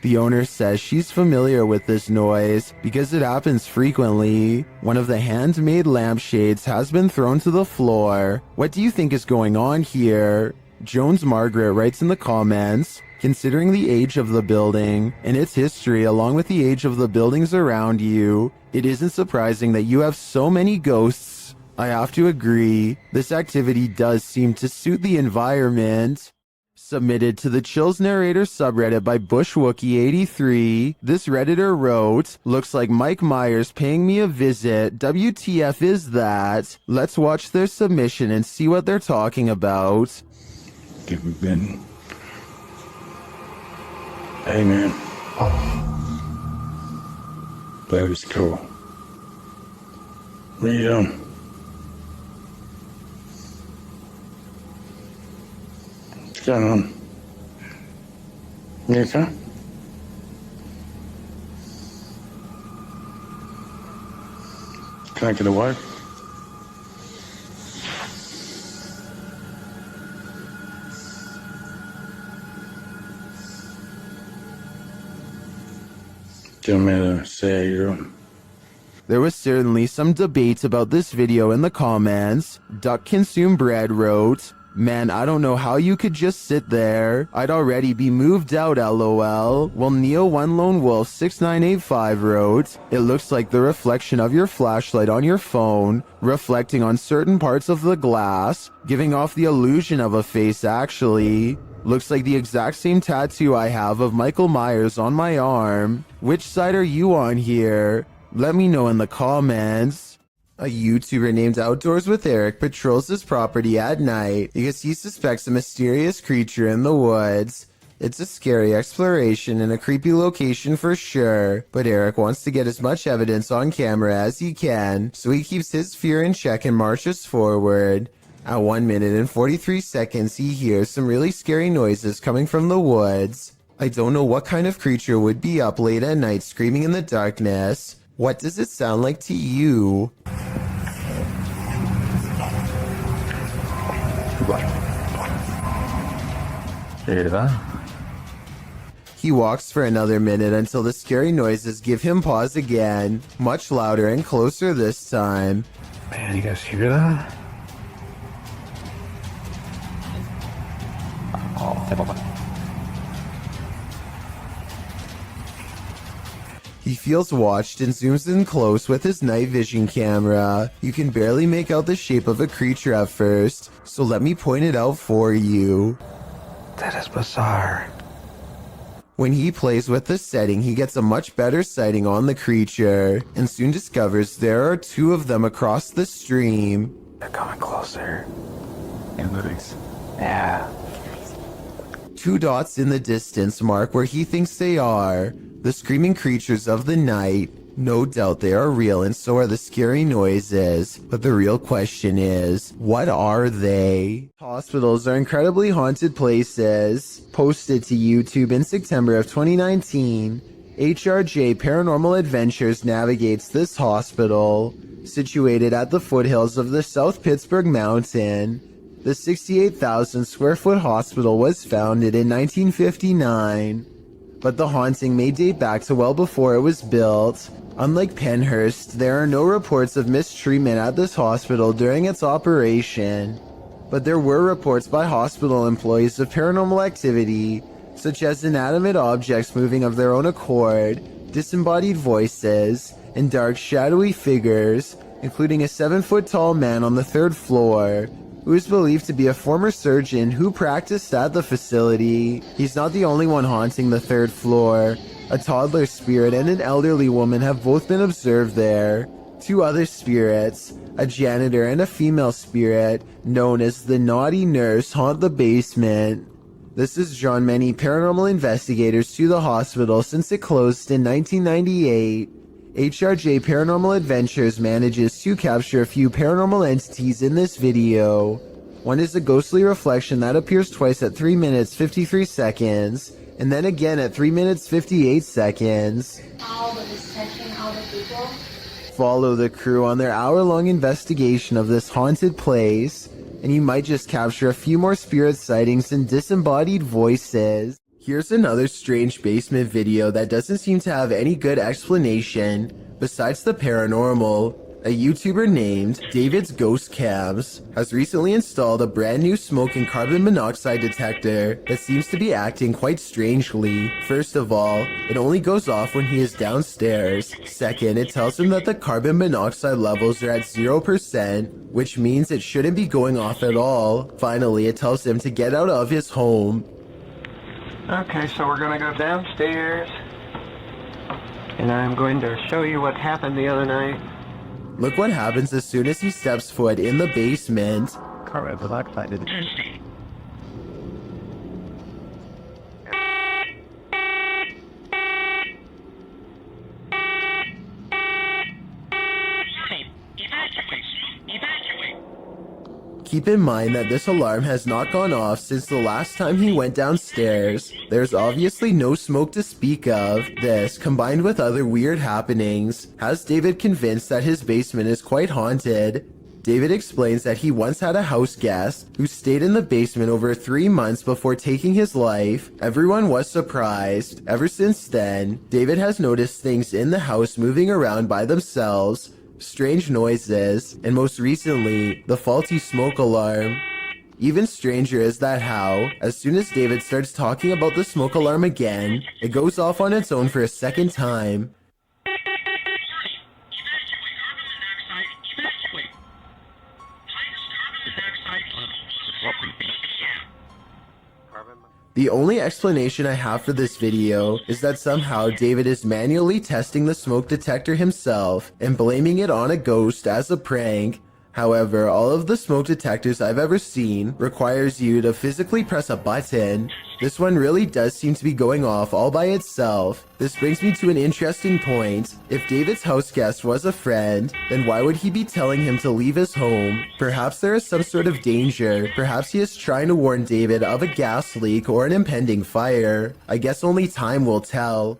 The owner says she's familiar with this noise because it happens frequently. One of the handmade lampshades has been thrown to the floor. What do you think is going on here? Jones Margaret writes in the comments, considering the age of the building and its history along with the age of the buildings around you, it isn't surprising that you have so many ghosts. I have to agree, this activity does seem to suit the environment. Submitted to the Chills Narrator subreddit by BushWookie83, this redditor wrote, looks like Mike Myers paying me a visit. WTF is that? Let's watch their submission and see what they're talking about. Give me Ben. Hey man. That was cool. What are you doing? What's going on? You okay? Can I get away? Do you want me to say you're... There was certainly some debate about this video in the comments. Duck Consume Bread wrote, man, I don't know how you could just sit there. I'd already be moved out, lol. While Neo One Lone Wolf 6985 wrote, it looks like the reflection of your flashlight on your phone, reflecting on certain parts of the glass, giving off the illusion of a face actually. Looks like the exact same tattoo I have of Michael Myers on my arm. Which side are you on here? Let me know in the comments. A YouTuber named Outdoors with Eric patrols his property at night because he suspects a mysterious creature in the woods. It's a scary exploration and a creepy location for sure, but Eric wants to get as much evidence on camera as he can, so he keeps his fear in check and marches forward. At 1 minute and 43 seconds, he hears some really scary noises coming from the woods. I don't know what kind of creature would be up late at night screaming in the darkness. What does it sound like to you? He walks for another minute until the scary noises give him pause again, much louder and closer this time. Man, you guys hear that? He feels watched and zooms in close with his night vision camera. You can barely make out the shape of a creature at first, so let me point it out for you. That is bizarre. When he plays with the setting, he gets a much better sighting on the creature, and soon discovers there are 2 of them across the stream. They're coming closer. Analytics. Yeah. 2 dots in the distance mark where he thinks they are. The screaming creatures of the night. No doubt they are real and so are the scary noises. But the real question is, what are they? Hospitals are incredibly haunted places. Posted to YouTube in September of 2019, HRJ Paranormal Adventures navigates this hospital. Situated at the foothills of the South Pittsburgh Mountain, the 68,000 square foot hospital was founded in 1959. But the haunting may date back to well before it was built. Unlike Penhurst, there are no reports of mistreatment at this hospital during its operation. But there were reports by hospital employees of paranormal activity, such as inanimate objects moving of their own accord, disembodied voices, and dark shadowy figures, including a 7-foot-tall man on the 3rd floor, who is believed to be a former surgeon who practiced at the facility. He's not the only one haunting the 3rd floor. A toddler spirit and an elderly woman have both been observed there. 2 other spirits, a janitor and a female spirit, known as the Naughty Nurse, haunt the basement. This has drawn many paranormal investigators to the hospital since it closed in 1998. HRJ Paranormal Adventures manages to capture a few paranormal entities in this video. One is a ghostly reflection that appears twice at 3 minutes 53 seconds, and then again at 3 minutes 58 seconds. Follow the crew on their hour-long investigation of this haunted place, and you might just capture a few more spirit sightings and disembodied voices. Here's another strange basement video that doesn't seem to have any good explanation besides the paranormal. A YouTuber named David's Ghost Cams has recently installed a brand new smoke and carbon monoxide detector that seems to be acting quite strangely. First of all, it only goes off when he is downstairs. Second, it tells him that the carbon monoxide levels are at 0%, which means it shouldn't be going off at all. Finally, it tells him to get out of his home. Okay, so we're gonna go downstairs, and I'm going to show you what happened the other night. Look what happens as soon as he steps foot in the basement. Carbon monoxide. Keep in mind that this alarm has not gone off since the last time he went downstairs. There's obviously no smoke to speak of. This, combined with other weird happenings, has David convinced that his basement is quite haunted. David explains that he once had a house guest who stayed in the basement over 3 months before taking his life. Everyone was surprised. Ever since then, David has noticed things in the house moving around by themselves, strange noises, and most recently, the faulty smoke alarm. Even stranger is that how, as soon as David starts talking about the smoke alarm again, it goes off on its own for a second time. The only explanation I have for this video is that somehow David is manually testing the smoke detector himself and blaming it on a ghost as a prank. However, all of the smoke detectors I've ever seen requires you to physically press a button. This one really does seem to be going off all by itself. This brings me to an interesting point. If David's house guest was a friend, then why would he be telling him to leave his home? Perhaps there is some sort of danger. Perhaps he is trying to warn David of a gas leak or an impending fire. I guess only time will tell.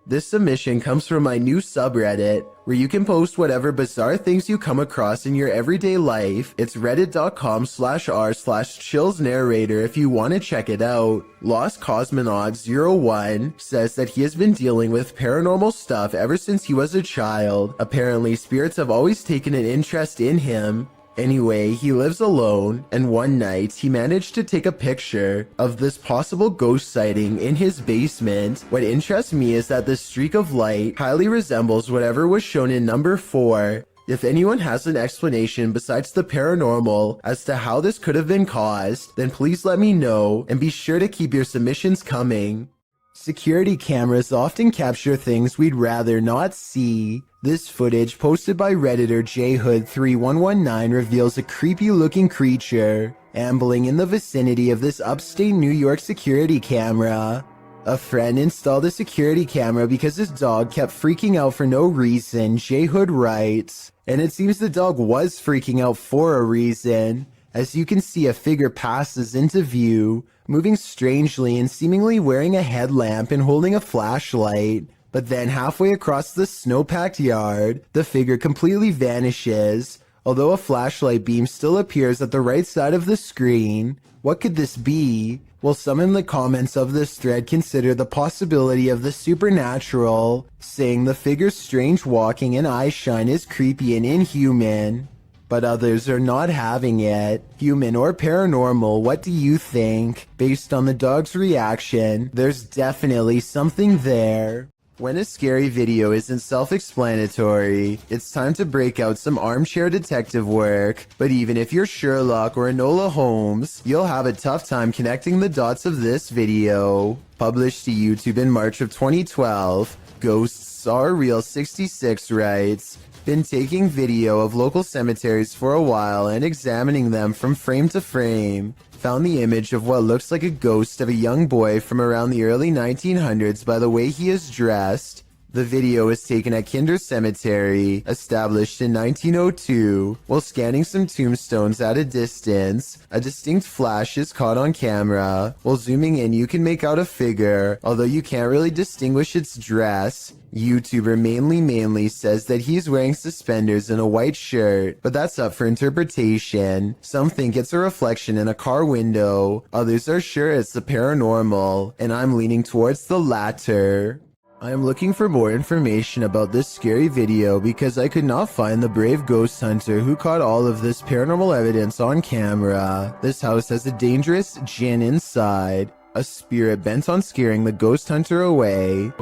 This submission comes from my new subreddit, where you can post whatever bizarre things you come across in your everyday life. It's reddit.com/r/chillsnarrator if you want to check it out. Lost Cosmonaut 01 says that he has been dealing with paranormal stuff ever since he was a child. Apparently, spirits have always taken an interest in him. Anyway, he lives alone, and one night he managed to take a picture of this possible ghost sighting in his basement. What interests me is that this streak of light highly resembles whatever was shown in number 4. If anyone has an explanation besides the paranormal as to how this could have been caused, then please let me know, and be sure to keep your submissions coming. Security cameras often capture things we'd rather not see. This footage, posted by Redditor JHood3119, reveals a creepy-looking creature ambling in the vicinity of this upstate New York security camera. A friend installed a security camera because his dog kept freaking out for no reason, JHood writes. And it seems the dog was freaking out for a reason. As you can see, a figure passes into view, moving strangely and seemingly wearing a headlamp and holding a flashlight. But then halfway across the snow-packed yard, the figure completely vanishes, although a flashlight beam still appears at the right side of the screen. What could this be? Well, some in the comments of this thread consider the possibility of the supernatural, saying the figure's strange walking and eye shine is creepy and inhuman. But others are not having it. Human or paranormal, what do you think? Based on the dog's reaction, there's definitely something there. When a scary video isn't self-explanatory, it's time to break out some armchair detective work. But even if you're Sherlock or Enola Holmes, you'll have a tough time connecting the dots of this video. Published to YouTube in March of 2012, Ghosts Are Real 66 writes, "Been taking video of local cemeteries for a while and examining them from frame to frame. Found the image of what looks like a ghost of a young boy from around the early 1900s by the way he is dressed. The video was taken at Kinder Cemetery, established in 1902. While scanning some tombstones at a distance, a distinct flash is caught on camera. While zooming in, you can make out a figure, although you can't really distinguish its dress. YouTuber Mainly says that he's wearing suspenders and a white shirt, but that's up for interpretation. Some think it's a reflection in a car window. Others are sure it's the paranormal, and I'm leaning towards the latter." I am looking for more information about this scary video because I could not find the brave ghost hunter who caught all of this paranormal evidence on camera. This house has a dangerous djinn inside, a spirit bent on scaring the ghost hunter away.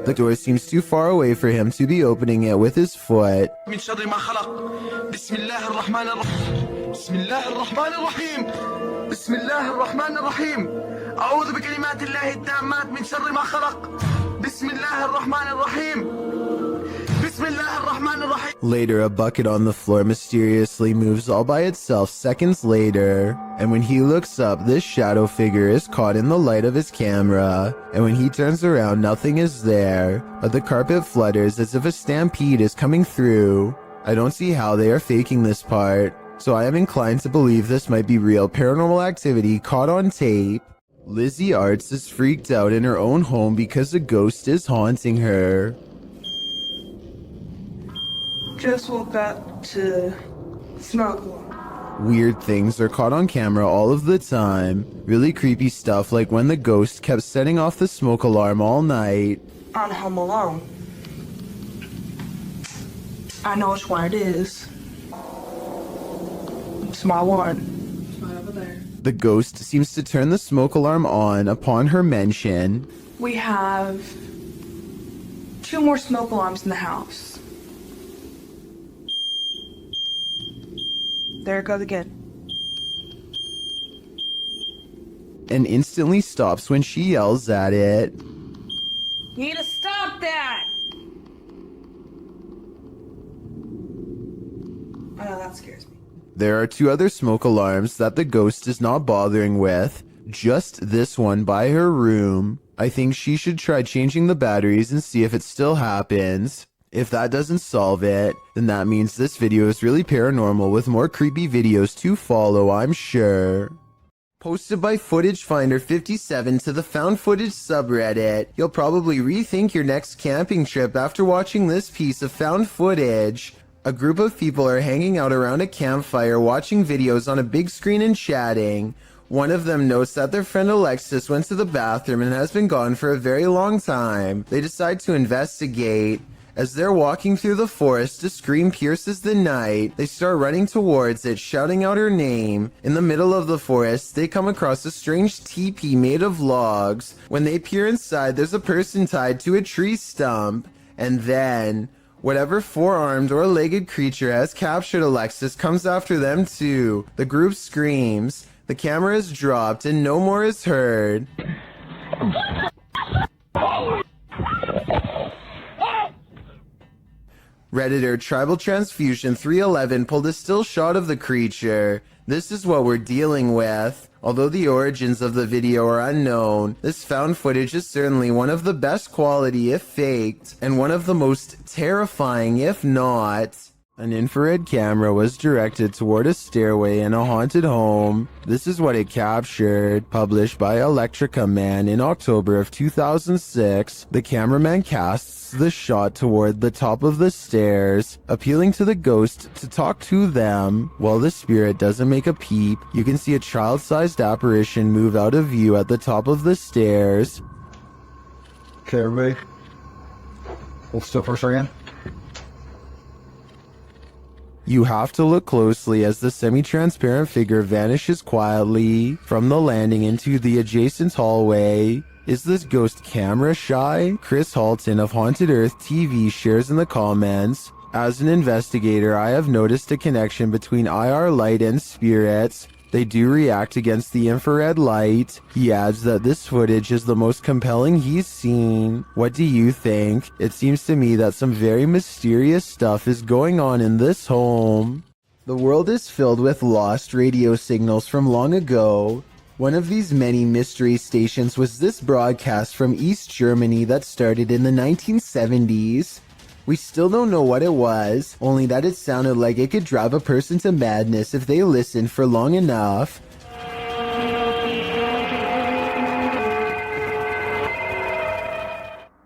The door seems too far away for him to be opening it with his foot. Later, a bucket on the floor mysteriously moves all by itself seconds later, and when he looks up, this shadow figure is caught in the light of his camera, and when he turns around, nothing is there, but the carpet flutters as if a stampede is coming through. I don't see how they are faking this part, so I am inclined to believe this might be real paranormal activity caught on tape. Lizzie Arts is freaked out in her own home because a ghost is haunting her. Just woke up to smoke alarm. Weird things are caught on camera all of the time. Really creepy stuff like when the ghost kept setting off the smoke alarm all night. I'm home alone. I know which one it is. It's my one. It's right over there. The ghost seems to turn the smoke alarm on upon her mention. We have 2 more smoke alarms in the house. There it goes again. And instantly stops when she yells at it. You need to stop that! I know, that scares me. There are 2 other smoke alarms that the ghost is not bothering with. Just this one by her room. I think she should try changing the batteries and see if it still happens. If that doesn't solve it, then that means this video is really paranormal with more creepy videos to follow, I'm sure. Posted by Footage Finder 57 to the Found Footage subreddit, you'll probably rethink your next camping trip after watching this piece of found footage. A group of people are hanging out around a campfire watching videos on a big screen and chatting. One of them notes that their friend Alexis went to the bathroom and has been gone for a very long time. They decide to investigate. As they're walking through the forest, a scream pierces the night. They start running towards it, shouting out her name. In the middle of the forest, they come across a strange teepee made of logs. When they peer inside, there's a person tied to a tree stump. And then, whatever 4-armed or legged creature has captured Alexis comes after them too. The group screams. The camera is dropped and no more is heard. Redditor Tribal Transfusion 311 pulled a still shot of the creature. This is what we're dealing with. Although the origins of the video are unknown, this found footage is certainly one of the best quality if faked, and one of the most terrifying if not. An infrared camera was directed toward a stairway in a haunted home. This is what it captured. Published by Electrica Man in October of 2006, the cameraman casts the shot toward the top of the stairs, appealing to the ghost to talk to them. While the spirit doesn't make a peep, you can see a child-sized apparition move out of view at the top of the stairs. Okay, everybody. Hold still for a second. You have to look closely as the semi-transparent figure vanishes quietly from the landing into the adjacent hallway. Is this ghost camera shy? Chris Halton of Haunted Earth TV shares in the comments, as an investigator, I have noticed a connection between IR light and spirits. They do react against the infrared light. He adds that this footage is the most compelling he's seen. What do you think? It seems to me that some very mysterious stuff is going on in this home. The world is filled with lost radio signals from long ago. One of these many mystery stations was this broadcast from East Germany that started in the 1970s. We still don't know what it was, only that it sounded like it could drive a person to madness if they listened for long enough.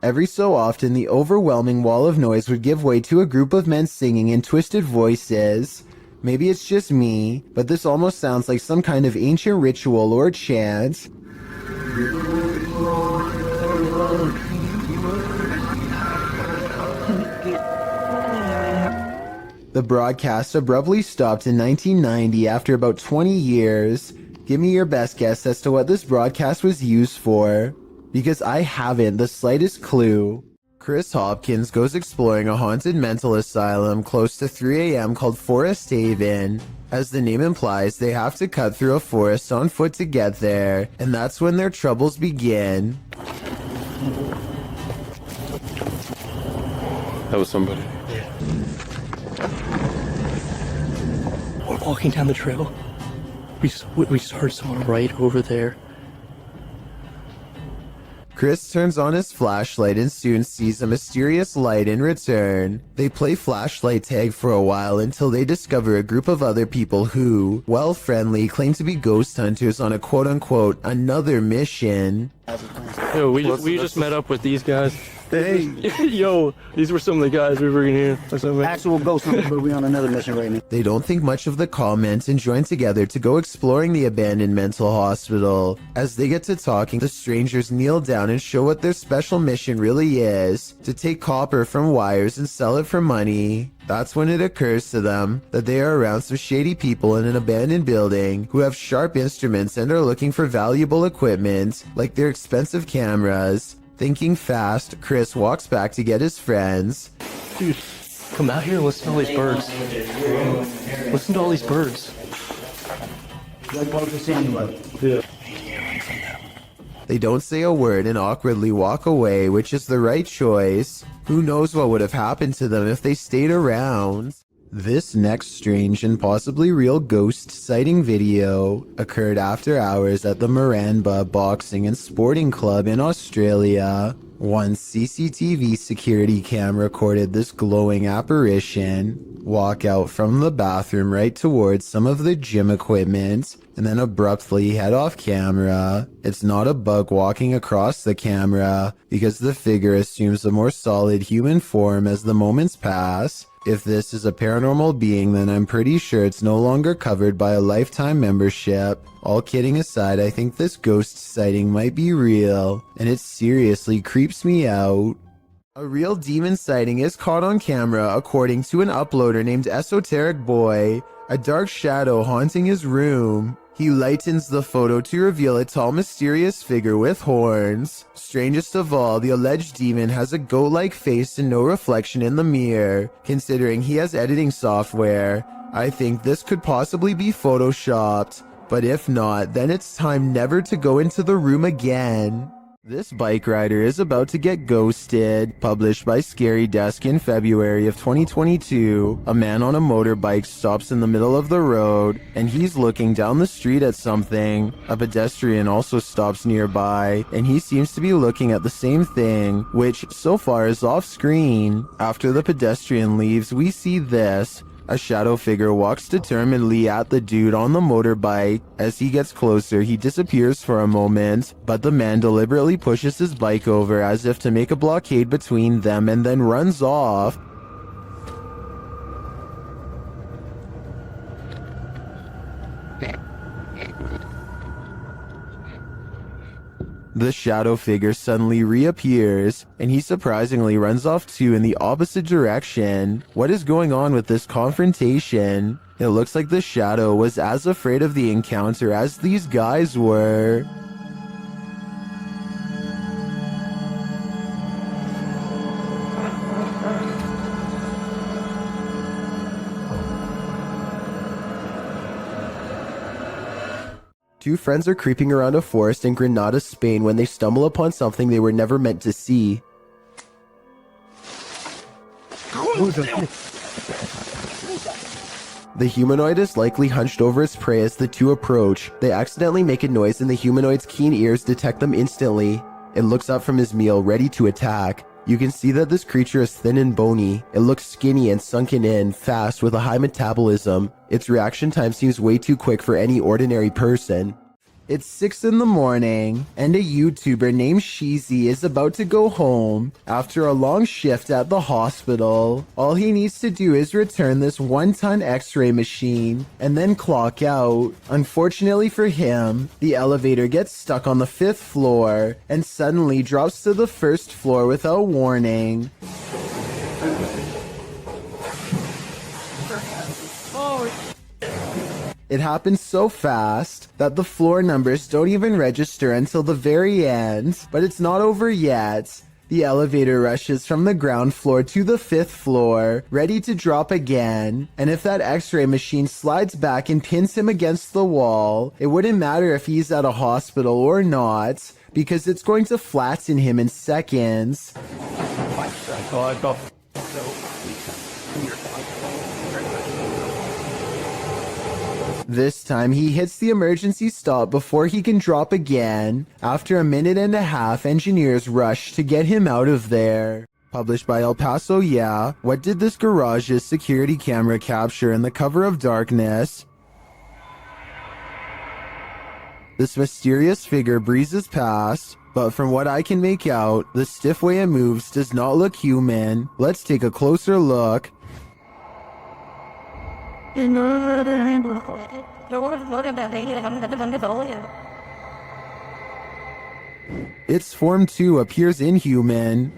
Every so often, the overwhelming wall of noise would give way to a group of men singing in twisted voices. Maybe it's just me, but this almost sounds like some kind of ancient ritual or chant. The broadcast abruptly stopped in 1990 after about 20 years. Give me your best guess as to what this broadcast was used for, because I haven't the slightest clue. Chris Hopkins goes exploring a haunted mental asylum close to 3 a.m. called Forest Haven. As the name implies, they have to cut through a forest on foot to get there, and that's when their troubles begin. That was somebody. We're walking down the trail. We heard someone right over there. Chris turns on his flashlight and soon sees a mysterious light in return. They play flashlight tag for a while until they discover a group of other people who, while friendly, claim to be ghost hunters on a quote-unquote another mission. Yo, we just met up with these guys. Hey. Yo, these were some of the guys we were in here. Actual ghost hunters, but we're on another mission right now. They don't think much of the comments and join together to go exploring the abandoned mental hospital. As they get to talking, the strangers kneel down and show what their special mission really is: to take copper from wires and sell it for money. That's when it occurs to them that they are around some shady people in an abandoned building who have sharp instruments and are looking for valuable equipment, like their expensive cameras. Thinking fast, Chris walks back to get his friends. Dude, come out here and listen to all these birds. Listen to all these birds. They don't say a word and awkwardly walk away, which is the right choice. Who knows what would have happened to them if they stayed around? This next strange and possibly real ghost sighting video occurred after hours at the Maramba Boxing and Sporting Club in Australia. One CCTV security cam recorded this glowing apparition walk out from the bathroom right towards some of the gym equipment and then abruptly head off camera. It's not a bug walking across the camera because the figure assumes a more solid human form as the moments pass. If this is a paranormal being, then I'm pretty sure it's no longer covered by a lifetime membership. All kidding aside, I think this ghost sighting might be real, and it seriously creeps me out. A real demon sighting is caught on camera according to an uploader named Esoteric Boy, a dark shadow haunting his room. He lightens the photo to reveal a tall, mysterious figure with horns. Strangest of all, the alleged demon has a goat-like face and no reflection in the mirror. Considering he has editing software, I think this could possibly be photoshopped. But if not, then it's time never to go into the room again. This bike rider is about to get ghosted. Published by Scary Desk in February of 2022. A man on a motorbike stops in the middle of the road, and he's looking down the street at something. A pedestrian also stops nearby, and he seems to be looking at the same thing, which so far is off screen. After the pedestrian leaves, we see this. A shadow figure walks determinedly at the dude on the motorbike. As he gets closer, he disappears for a moment, but the man deliberately pushes his bike over as if to make a blockade between them and then runs off. The shadow figure suddenly reappears, and he surprisingly runs off too in the opposite direction. What is going on with this confrontation? It looks like the shadow was as afraid of the encounter as these guys were. Two friends are creeping around a forest in Granada, Spain when they stumble upon something they were never meant to see. The humanoid is likely hunched over its prey as the two approach. They accidentally make a noise and the humanoid's keen ears detect them instantly. It looks up from his meal, ready to attack. You can see that this creature is thin and bony. It looks skinny and sunken in, fast, with a high metabolism. Its reaction time seems way too quick for any ordinary person. It's 6 in the morning, and a YouTuber named Sheezy is about to go home after a long shift at the hospital. All he needs to do is return this 1-ton x-ray machine and then clock out. Unfortunately for him, the elevator gets stuck on the 5th floor and suddenly drops to the 1st floor without warning. It happens so fast that the floor numbers don't even register until the very end. But it's not over yet. The elevator rushes from the ground floor to the 5th floor, ready to drop again. And if that x-ray machine slides back and pins him against the wall, it wouldn't matter if he's at a hospital or not, because it's going to flatten him in seconds. This time, he hits the emergency stop before he can drop again. After a minute and a half, engineers rush to get him out of there. Published by El Paso, yeah. What did this garage's security camera capture in the cover of darkness? This mysterious figure breezes past, but from what I can make out, the stiff way it moves does not look human. Let's take a closer look. Its form too appears inhuman.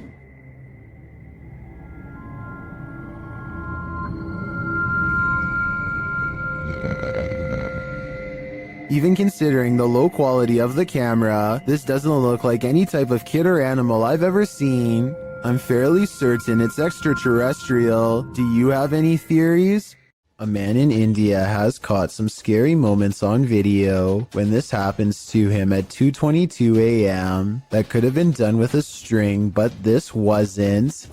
Even considering the low quality of the camera, this doesn't look like any type of kid or animal I've ever seen. I'm fairly certain it's extraterrestrial. Do you have any theories? A man in India has caught some scary moments on video when this happens to him at 2:22 a.m. That could have been done with a string, but this wasn't.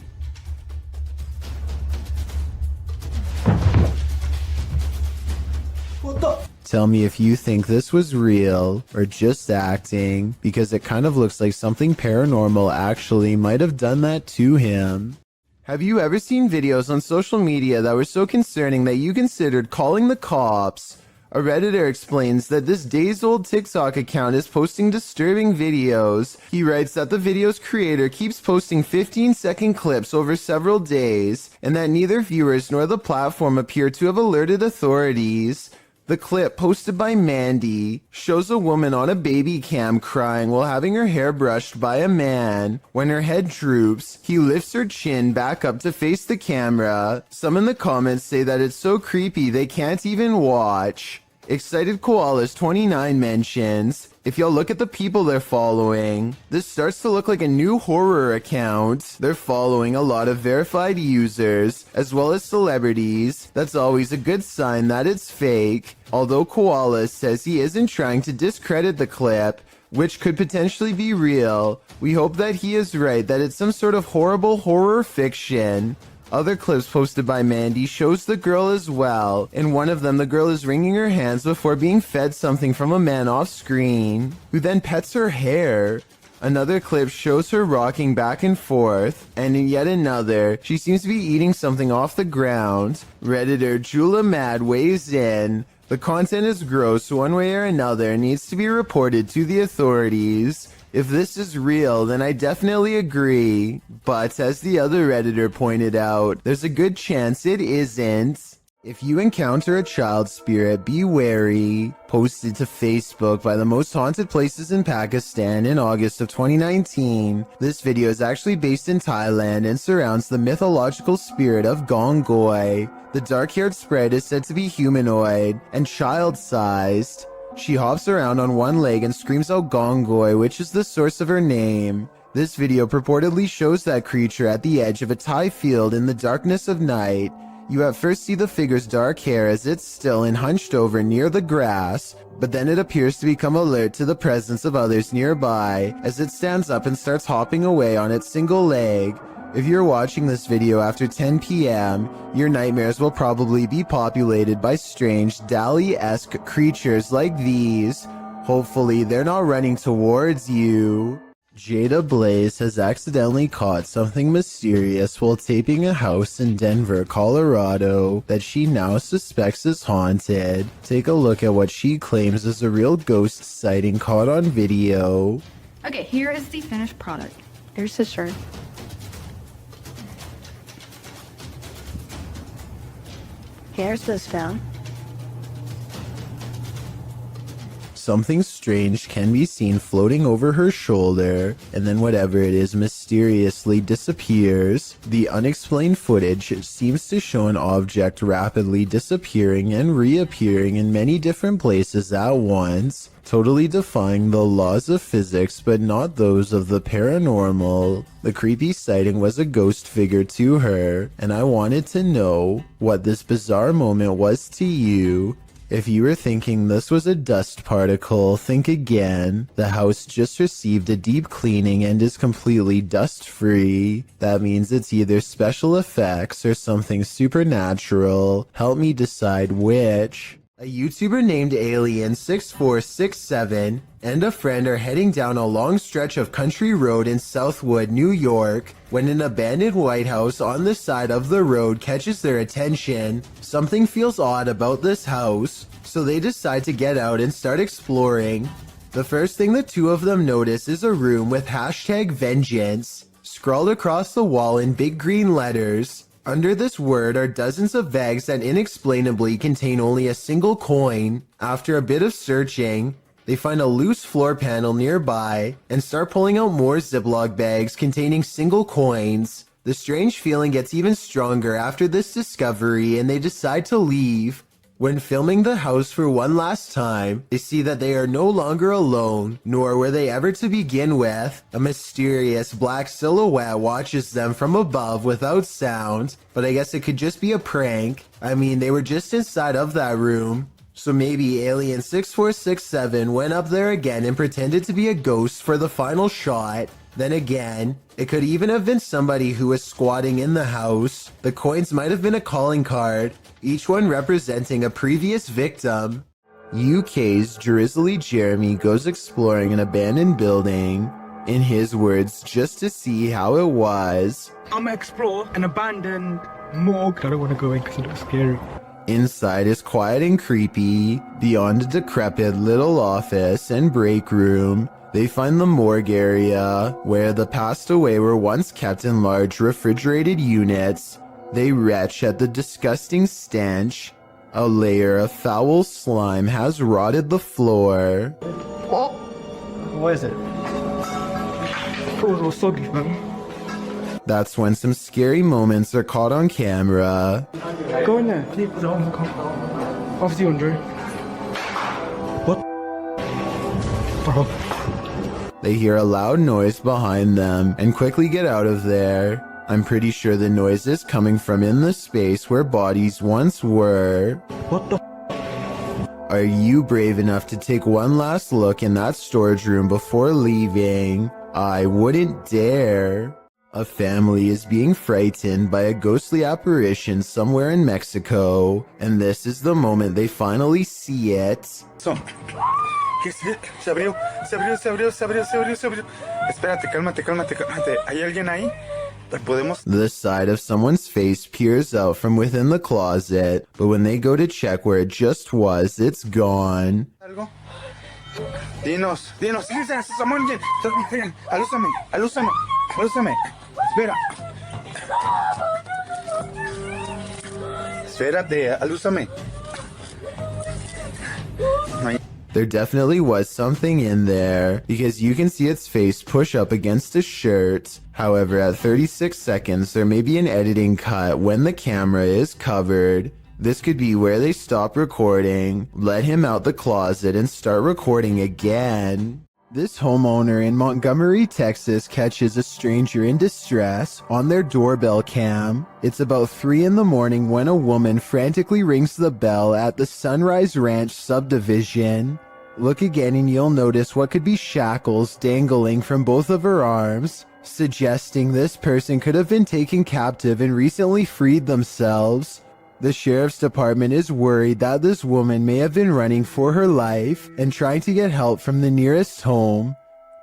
What the? Tell me if you think this was real or just acting, because it kind of looks like something paranormal actually might have done that to him. Have you ever seen videos on social media that were so concerning that you considered calling the cops? A Redditor explains that this days-old TikTok account is posting disturbing videos. He writes that the video's creator keeps posting 15-second clips over several days, and that neither viewers nor the platform appear to have alerted authorities. The clip, posted by Mandy, shows a woman on a baby cam crying while having her hair brushed by a man. When her head droops, he lifts her chin back up to face the camera. Some in the comments say that it's so creepy they can't even watch. Excited Koalas 29 mentions, if y'all look at the people they're following, this starts to look like a new horror account. They're following a lot of verified users, as well as celebrities. That's always a good sign that it's fake. Although Koala says he isn't trying to discredit the clip, which could potentially be real, we hope that he is right, that it's some sort of horrible horror fiction. Other clips posted by Mandy shows the girl as well. In one of them, the girl is wringing her hands before being fed something from a man off screen, who then pets her hair. Another clip shows her rocking back and forth, and in yet another, she seems to be eating something off the ground. Redditor Jula Mad weighs in. The content is gross one way or another and needs to be reported to the authorities. If this is real, then I definitely agree. But as the other Redditor pointed out, there's a good chance it isn't. If you encounter a child spirit, be wary. Posted to Facebook by the most haunted places in Pakistan in August of 2019. This video is actually based in Thailand and surrounds the mythological spirit of Gongoi. The dark-haired sprite is said to be humanoid and child-sized. She hops around on one leg and screams out Gongoi, which is the source of her name. This video purportedly shows that creature at the edge of a Thai field in the darkness of night. You at first see the figure's dark hair as it's still and hunched over near the grass, but then it appears to become alert to the presence of others nearby as it stands up and starts hopping away on its single leg. If you're watching this video after 10 p.m., your nightmares will probably be populated by strange Dali-esque creatures like these. Hopefully they're not running towards you. Jada Blaze has accidentally caught something mysterious while taping a house in Denver, Colorado that she now suspects is haunted. Take a look at what she claims is a real ghost sighting caught on video. Okay, here is the finished product. There's the shirt. Here's the stone. Something strange can be seen floating over her shoulder, and then whatever it is mysteriously disappears. The unexplained footage seems to show an object rapidly disappearing and reappearing in many different places at once, totally defying the laws of physics but not those of the paranormal. The creepy sighting was a ghost figure to her, and I wanted to know what this bizarre moment was to you. If you were thinking this was a dust particle, think again. The house just received a deep cleaning and is completely dust-free. That means it's either special effects or something supernatural. Help me decide which. A YouTuber named Alien6467 and a friend are heading down a long stretch of country road in Southwood, New York, when an abandoned White House on the side of the road catches their attention. Something feels odd about this house, so they decide to get out and start exploring. The first thing the two of them notice is a room with #vengeance scrawled across the wall in big green letters. Under this word are dozens of bags that inexplainably contain only a single coin. After a bit of searching, they find a loose floor panel nearby and start pulling out more Ziploc bags containing single coins. The strange feeling gets even stronger after this discovery and they decide to leave. When filming the house for one last time, they see that they are no longer alone, nor were they ever to begin with. A mysterious black silhouette watches them from above without sound, but I guess it could just be a prank. I mean, they were just inside of that room. So maybe Alien 6467 went up there again and pretended to be a ghost for the final shot. Then again, it could even have been somebody who was squatting in the house. The coins might have been a calling card, each one representing a previous victim. UK's Drizzly Jeremy goes exploring an abandoned building, in his words, just to see how it was. I'm gonna explore an abandoned morgue. I don't want to go in because it looks scary. Inside is quiet and creepy. Beyond a decrepit little office and break room, they find the morgue area, where the passed away were once kept in large refrigerated units. They retch at the disgusting stench. A layer of foul slime has rotted the floor. What is it? It was all soggy, man. That's when some scary moments are caught on camera. Go in there. Obviously, Andre. What? Bro. They hear a loud noise behind them and quickly get out of there. I'm pretty sure the noise is coming from in the space where bodies once were. What the? Are you brave enough to take one last look in that storage room before leaving? I wouldn't dare. A family is being frightened by a ghostly apparition somewhere in Mexico, and this is the moment they finally see it. ¿Qué es? Se abrió. Espérate, cálmate. ¿Hay alguien ahí? The side of someone's face peers out from within the closet, but when they go to check where it just was, it's gone. ¿Algo? Dinos. Samuel, alúzame. Espérate, alúzame. There definitely was something in there, because you can see its face push up against a shirt. However, at 36 seconds, there may be an editing cut when the camera is covered. This could be where they stop recording, let him out the closet, and start recording again. This homeowner in Montgomery, Texas catches a stranger in distress on their doorbell cam. It's about 3 in the morning when a woman frantically rings the bell at the Sunrise Ranch subdivision. Look again and you'll notice what could be shackles dangling from both of her arms, suggesting this person could have been taken captive and recently freed themselves. The sheriff's department is worried that this woman may have been running for her life and trying to get help from the nearest home.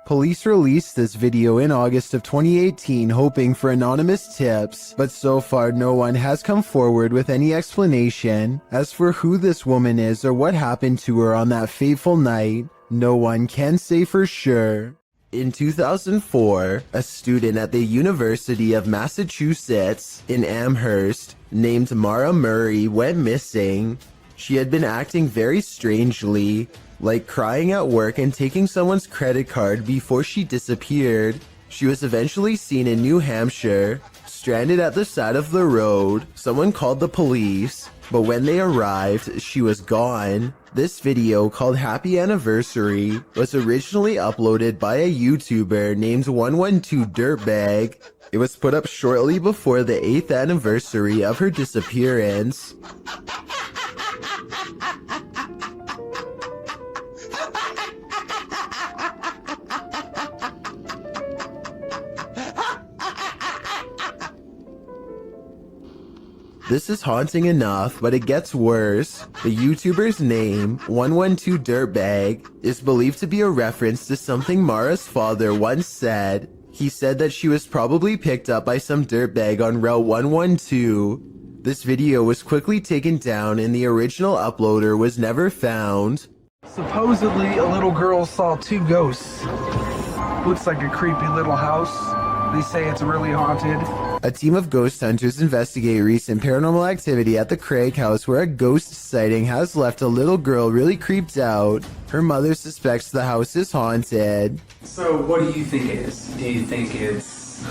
Police released this video in August of 2018 hoping for anonymous tips, but so far no one has come forward with any explanation. As for who this woman is or what happened to her on that fateful night, no one can say for sure. In 2004, a student at the University of Massachusetts in Amherst named Mara Murray went missing. She had been acting very strangely, like crying at work and taking someone's credit card before she disappeared. She was eventually seen in New Hampshire, stranded at the side of the road. Someone called the police, but when they arrived, she was gone. This video, called Happy Anniversary, was originally uploaded by a YouTuber named 112 Dirtbag. It was put up shortly before the 8th anniversary of her disappearance. This is haunting enough, but it gets worse. The YouTuber's name, 112 Dirtbag, is believed to be a reference to something Mara's father once said. He said that she was probably picked up by some dirtbag on Route 112. This video was quickly taken down and the original uploader was never found. Supposedly, a little girl saw 2 ghosts. Looks like a creepy little house. They say it's really haunted. A team of ghost hunters investigate recent paranormal activity at the Craig house where a ghost sighting has left a little girl really creeped out. Her mother suspects the house is haunted. So what do you think it is? Do you think it's...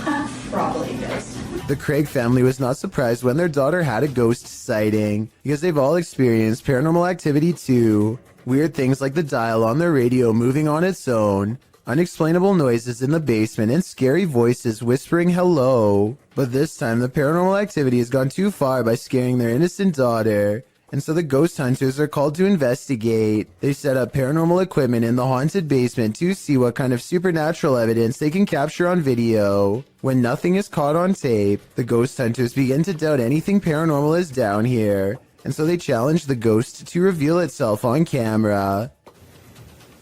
Probably ghost. The Craig family was not surprised when their daughter had a ghost sighting, because they've all experienced paranormal activity too. Weird things like the dial on their radio moving on its own, unexplainable noises in the basement, and scary voices whispering hello. But this time, the paranormal activity has gone too far by scaring their innocent daughter, and so the ghost hunters are called to investigate. They set up paranormal equipment in the haunted basement to see what kind of supernatural evidence they can capture on video. When nothing is caught on tape, the ghost hunters begin to doubt anything paranormal is down here, and so they challenge the ghost to reveal itself on camera.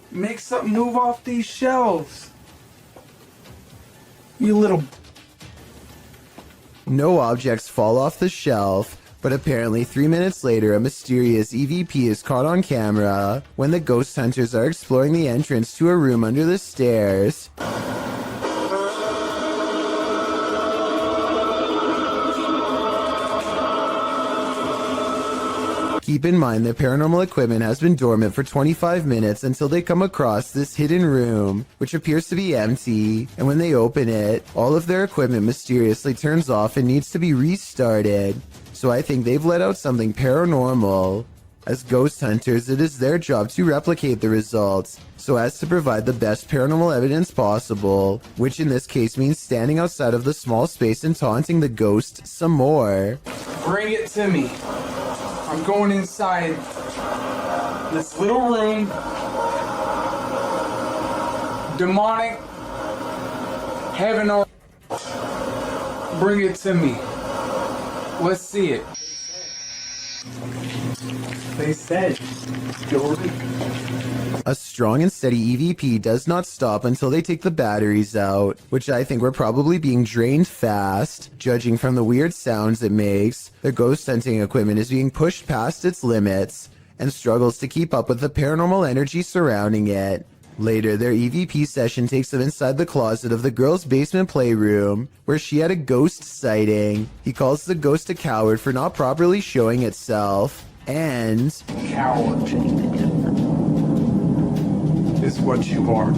Make something move off these shelves. You little... No objects fall off the shelf, but apparently 3 minutes later a mysterious EVP is caught on camera when the ghost hunters are exploring the entrance to a room under the stairs. Keep in mind that paranormal equipment has been dormant for 25 minutes until they come across this hidden room, which appears to be empty, and when they open it, all of their equipment mysteriously turns off and needs to be restarted. So I think they've let out something paranormal. As ghost hunters, it is their job to replicate the results, so as to provide the best paranormal evidence possible, which in this case means standing outside of the small space and taunting the ghost some more. Bring it to me. I'm going inside this little room. Demonic. Heaven or... Bring it to me. Let's see it. They said, Jordan. A strong and steady EVP does not stop until they take the batteries out, which I think were probably being drained fast. Judging from the weird sounds it makes, the ghost hunting equipment is being pushed past its limits and struggles to keep up with the paranormal energy surrounding it. Later, their EVP session takes them inside the closet of the girl's basement playroom, where she had a ghost sighting. He calls the ghost a coward for not properly showing itself, and... Coward is what you are.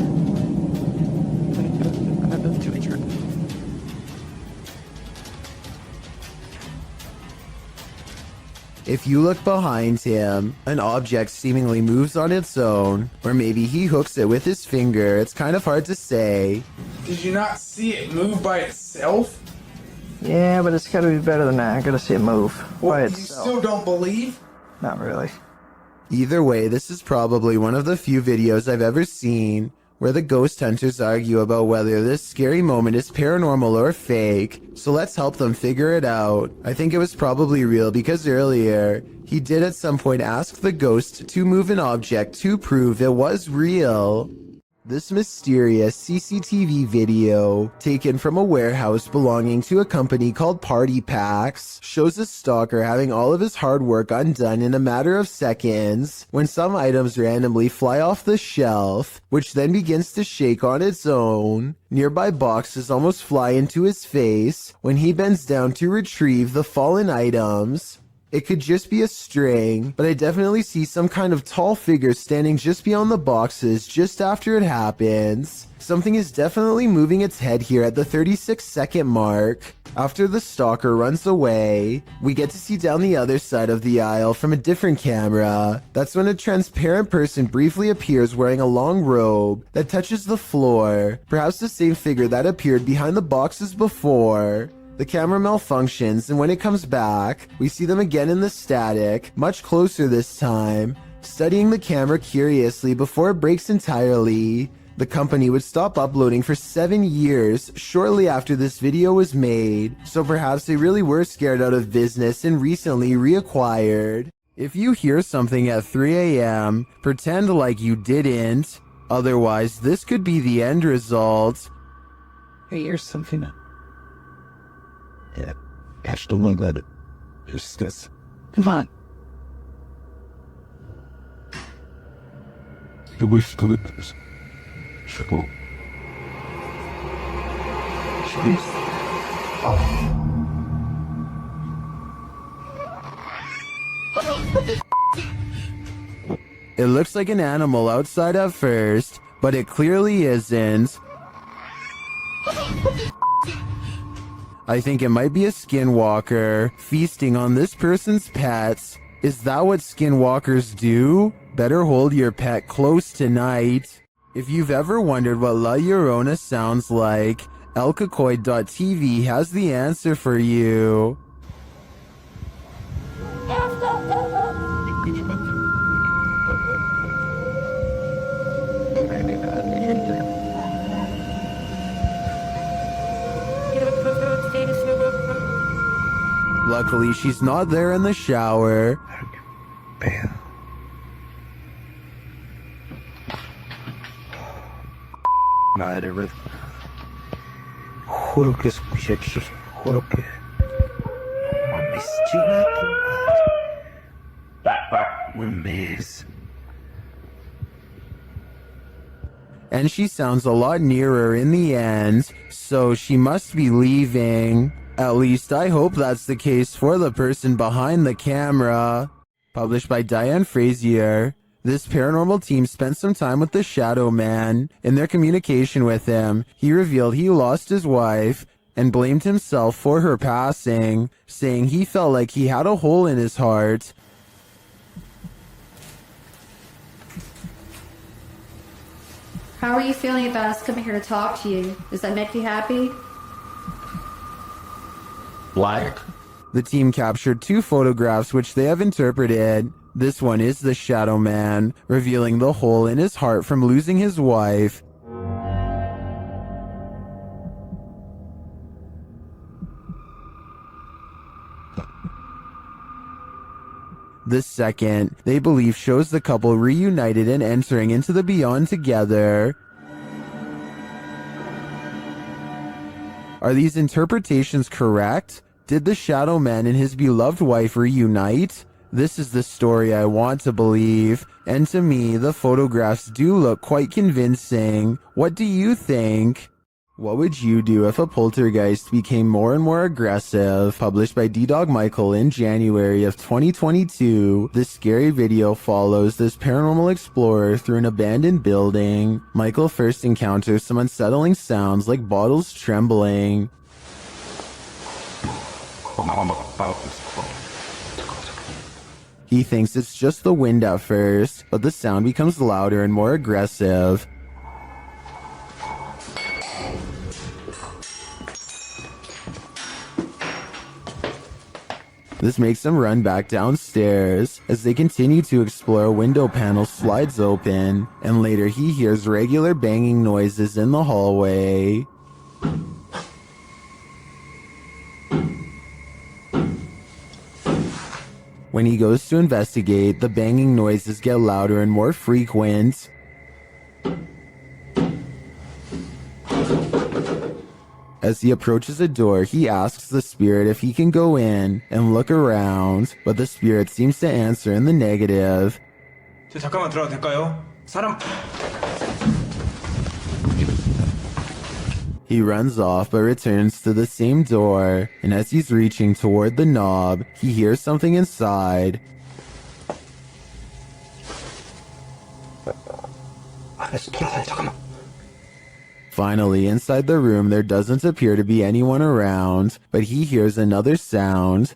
If you look behind him, an object seemingly moves on its own, or maybe he hooks it with his finger. It's kind of hard to say. Did you not see it move by itself? Yeah, but it's gotta be better than that. I gotta see it move by You itself. still don't believe? Not really. Either way, this is probably one of the few videos I've ever seen where the ghost hunters argue about whether this scary moment is paranormal or fake, so let's help them figure it out. I think it was probably real because earlier, he did at some point ask the ghost to move an object to prove it was real. This mysterious CCTV video, taken from a warehouse belonging to a company called Party Packs, shows a stalker having all of his hard work undone in a matter of seconds when some items randomly fly off the shelf, which then begins to shake on its own. Nearby boxes almost fly into his face when he bends down to retrieve the fallen items. It could just be a string, but I definitely see some kind of tall figure standing just beyond the boxes just after it happens. Something is definitely moving its head here at the 36-second mark. After the stalker runs away, we get to see down the other side of the aisle from a different camera. That's when a transparent person briefly appears wearing a long robe that touches the floor, perhaps the same figure that appeared behind the boxes before. The camera malfunctions, and when it comes back, we see them again in the static, much closer this time, studying the camera curiously before it breaks entirely. The company would stop uploading for 7 years shortly after this video was made, so perhaps they really were scared out of business and recently reacquired. If you hear something at 3 a.m., pretend like you didn't. Otherwise, this could be the end result. Hey, here's something. Yeah, catch the one that is this. Come on. The wish to this. Sure. It looks like an animal outside at first, but it clearly isn't. I think it might be a skinwalker feasting on this person's pets. Is that what skinwalkers do? Better hold your pet close tonight. If you've ever wondered what La Llorona sounds like, elcacoid.tv has the answer for you. Luckily, she's not there in the shower. Madre, juro que escuché aquí, juro que... Mames, chinga tu madre. Un mes. And she sounds a lot nearer in the end, so she must be leaving. At least I hope that's the case for the person behind the camera. Published by Diane Frazier. This paranormal team spent some time with the Shadow Man. In their communication with him, he revealed he lost his wife and blamed himself for her passing, saying he felt like he had a hole in his heart. How are you feeling about us coming here to talk to you? Does that make you happy? Black. The team captured 2 photographs which they have interpreted. This one is the Shadow Man, revealing the hole in his heart from losing his wife. The second, they believe, shows the couple reunited and entering into the beyond together. Are these interpretations correct? Did the Shadow Man and his beloved wife reunite? This is the story I want to believe, and to me, the photographs do look quite convincing. What do you think? What would you do if a poltergeist became more and more aggressive? Published by D-Dog Michael in January of 2022, this scary video follows this paranormal explorer through an abandoned building. Michael first encounters some unsettling sounds like bottles trembling. He thinks it's just the wind at first, but the sound becomes louder and more aggressive. This makes him run back downstairs. As they continue to explore, a window panel slides open, and later he hears regular banging noises in the hallway. When he goes to investigate, the banging noises get louder and more frequent. As he approaches a door, he asks the spirit if he can go in and look around, but the spirit seems to answer in the negative. 잠깐만 들어가도 될까요? 사람... He runs off but returns to the same door, and as he's reaching toward the knob, he hears something inside. Finally, inside the room, there doesn't appear to be anyone around, but he hears another sound.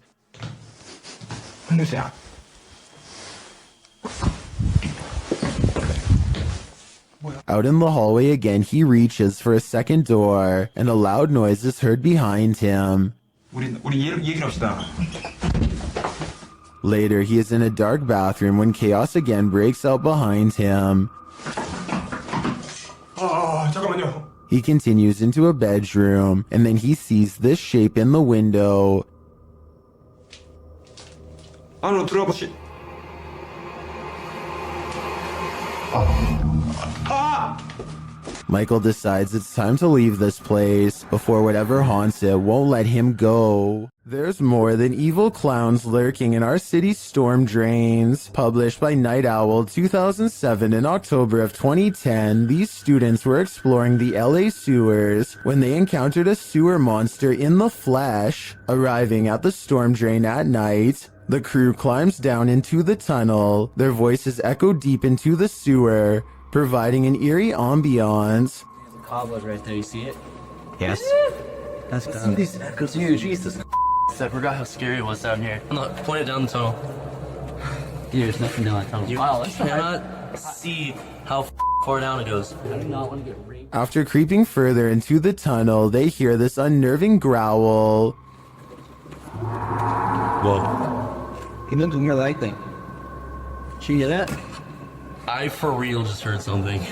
Out in the hallway again, he reaches for a second door, and a loud noise is heard behind him. Later, he is in a dark bathroom when chaos again breaks out behind him. 잠깐만요. He continues into a bedroom, and then he sees this shape in the window. 안으로 들어가 보시. Michael decides it's time to leave this place before whatever haunts it won't let him go. There's more than evil clowns lurking in our city's storm drains. Published by Night Owl 2007 in October of 2010, these students were exploring the LA sewers when they encountered a sewer monster in the flesh. Arriving at the storm drain at night, the crew climbs down into the tunnel. Their voices echo deep into the sewer, providing an eerie ambiance. There's a cobweb right there, you see it? Yes. That's done. Because you, Jesus. I forgot how scary it was down here. Look, point it down the tunnel. Dude, there's nothing down the tunnel. You cannot see how far down it goes. I do not want to get raped. After creeping further into the tunnel, they hear this unnerving growl. Whoa. He doesn't hear that thing. Did you hear that? I for real just heard something.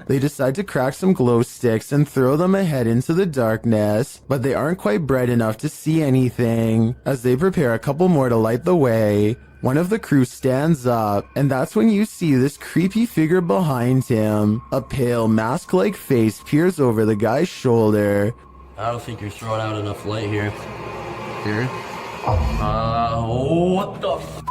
They decide to crack some glow sticks and throw them ahead into the darkness, but they aren't quite bright enough to see anything. As they prepare a couple more to light the way, one of the crew stands up, and that's when you see this creepy figure behind him. A pale, mask-like face peers over the guy's shoulder. I don't think you're throwing out enough light here. Here? What the f?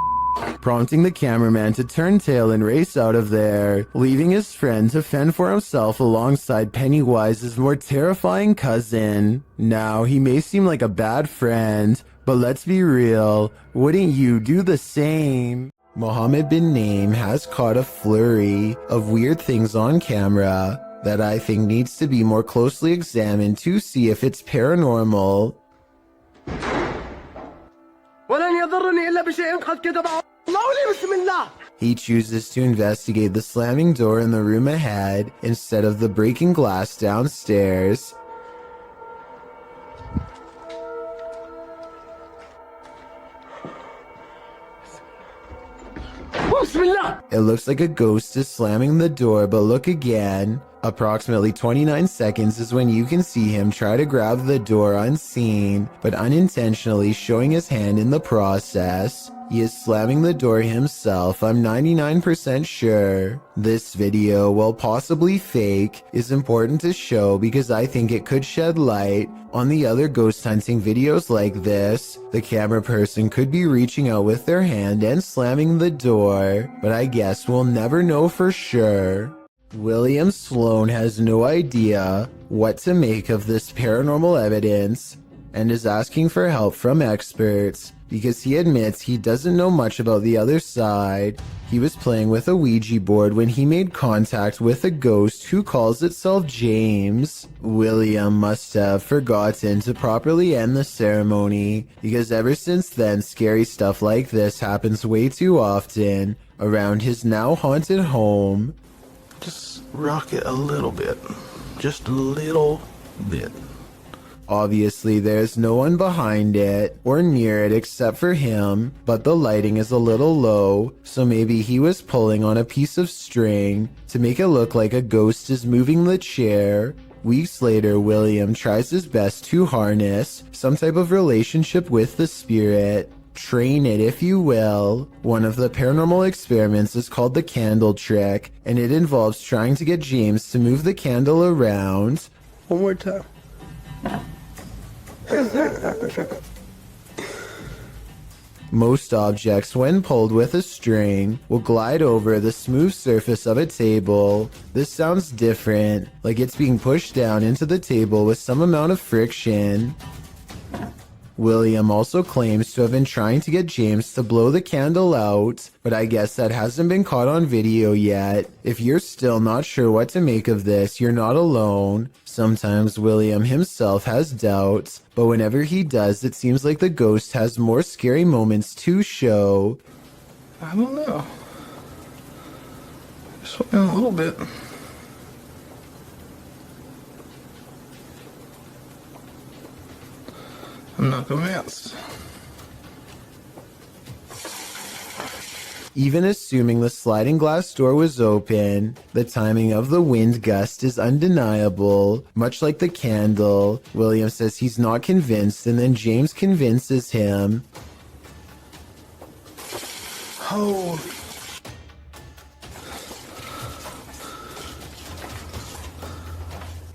Prompting the cameraman to turn tail and race out of there, leaving his friend to fend for himself alongside Pennywise's more terrifying cousin. Now, he may seem like a bad friend, but let's be real, wouldn't you do the same? Mohammed bin Naim has caught a flurry of weird things on camera that I think needs to be more closely examined to see if it's paranormal. He chooses to investigate the slamming door in the room ahead instead of the breaking glass downstairs. It looks like a ghost is slamming the door, but look again. Approximately 29 seconds is when you can see him try to grab the door unseen, but unintentionally showing his hand in the process. He is slamming the door himself, I'm 99% sure. This video, while possibly fake, is important to show because I think it could shed light on the other ghost hunting videos like this. The camera person could be reaching out with their hand and slamming the door, but I guess we'll never know for sure. William Sloan has no idea what to make of this paranormal evidence and is asking for help from experts because he admits he doesn't know much about the other side. He was playing with a Ouija board when he made contact with a ghost who calls itself James. William must have forgotten to properly end the ceremony because ever since then, scary stuff like this happens way too often around his now haunted home. Just rock it a little bit. Just a little bit. Obviously, there's no one behind it or near it except for him, but the lighting is a little low, so maybe he was pulling on a piece of string to make it look like a ghost is moving the chair. Weeks later, William tries his best to harness some type of relationship with the spirit. Train it, if you will. One of the paranormal experiments is called the candle trick, and it involves trying to get James to move the candle around. One more time. Most objects, when pulled with a string, will glide over the smooth surface of a table. This sounds different, like it's being pushed down into the table with some amount of friction. William also claims to have been trying to get James to blow the candle out, but I guess that hasn't been caught on video yet. If you're still not sure what to make of this, you're not alone. Sometimes William himself has doubts, but whenever he does, it seems like the ghost has more scary moments to show. I don't know. Just a little bit. I'm not convinced. Even assuming the sliding glass door was open, the timing of the wind gust is undeniable. Much like the candle, William says he's not convinced, and then James convinces him. Holy.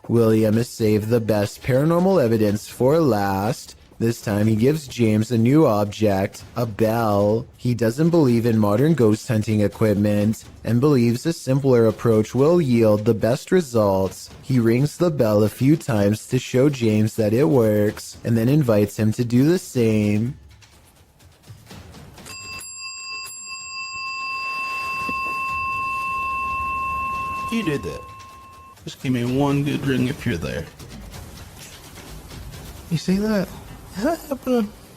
William has saved the best paranormal evidence for last. This time he gives James a new object, a bell. He doesn't believe in modern ghost hunting equipment and believes a simpler approach will yield the best results. He rings the bell a few times to show James that it works and then invites him to do the same. You did that. Just give me one good ring if you're there. You say that?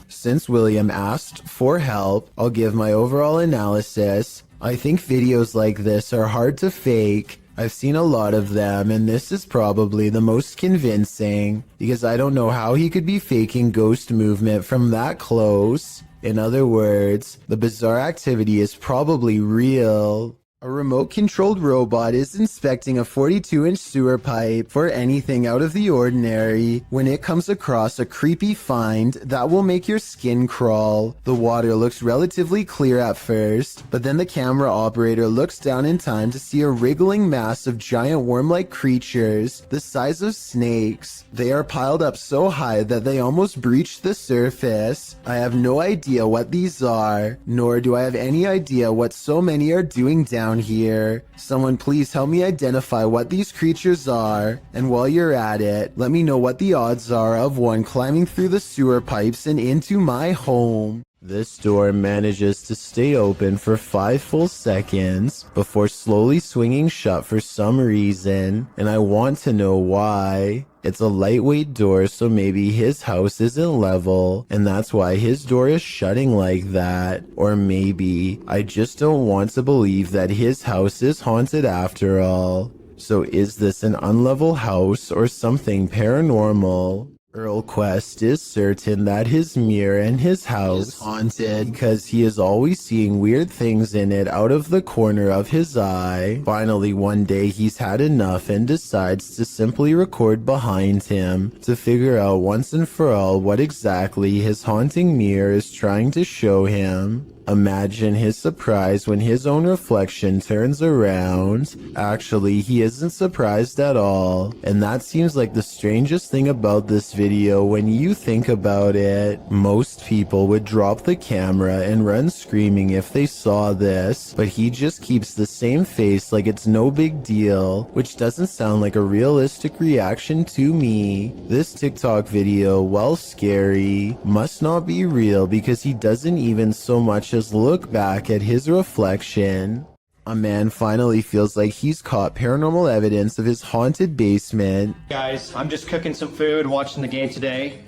Since William asked for help, I'll give my overall analysis. I think videos like this are hard to fake. I've seen a lot of them, and this is probably the most convincing, because I don't know how he could be faking ghost movement from that close. In other words, the bizarre activity is probably real. A remote-controlled robot is inspecting a 42-inch sewer pipe for anything out of the ordinary when it comes across a creepy find that will make your skin crawl. The water looks relatively clear at first, but then the camera operator looks down in time to see a wriggling mass of giant worm-like creatures the size of snakes. They are piled up so high that they almost breach the surface. I have no idea what these are, nor do I have any idea what so many are doing down here. Someone please help me identify what these creatures are, and while you're at it, let me know what the odds are of one climbing through the sewer pipes and into my home. This door manages to stay open for 5 full seconds before slowly swinging shut for some reason, and I want to know why. It's a lightweight door, so maybe his house isn't level, and that's why his door is shutting like that. Or maybe I just don't want to believe that his house is haunted after all. So is this an unlevel house or something paranormal? Earl Quest is certain that his mirror and his house is haunted because he is always seeing weird things in it out of the corner of his eye. Finally, one day he's had enough and decides to simply record behind him to figure out once and for all what exactly his haunting mirror is trying to show him. Imagine his surprise when his own reflection turns around. Actually, he isn't surprised at all. And that seems like the strangest thing about this video when you think about it. Most people would drop the camera and run screaming if they saw this, but he just keeps the same face like it's no big deal, which doesn't sound like a realistic reaction to me. This TikTok video, while scary, must not be real because he doesn't even so much as look back at his reflection. A man finally feels like he's caught paranormal evidence of his haunted basement. Guys, I'm just cooking some food, watching the game today.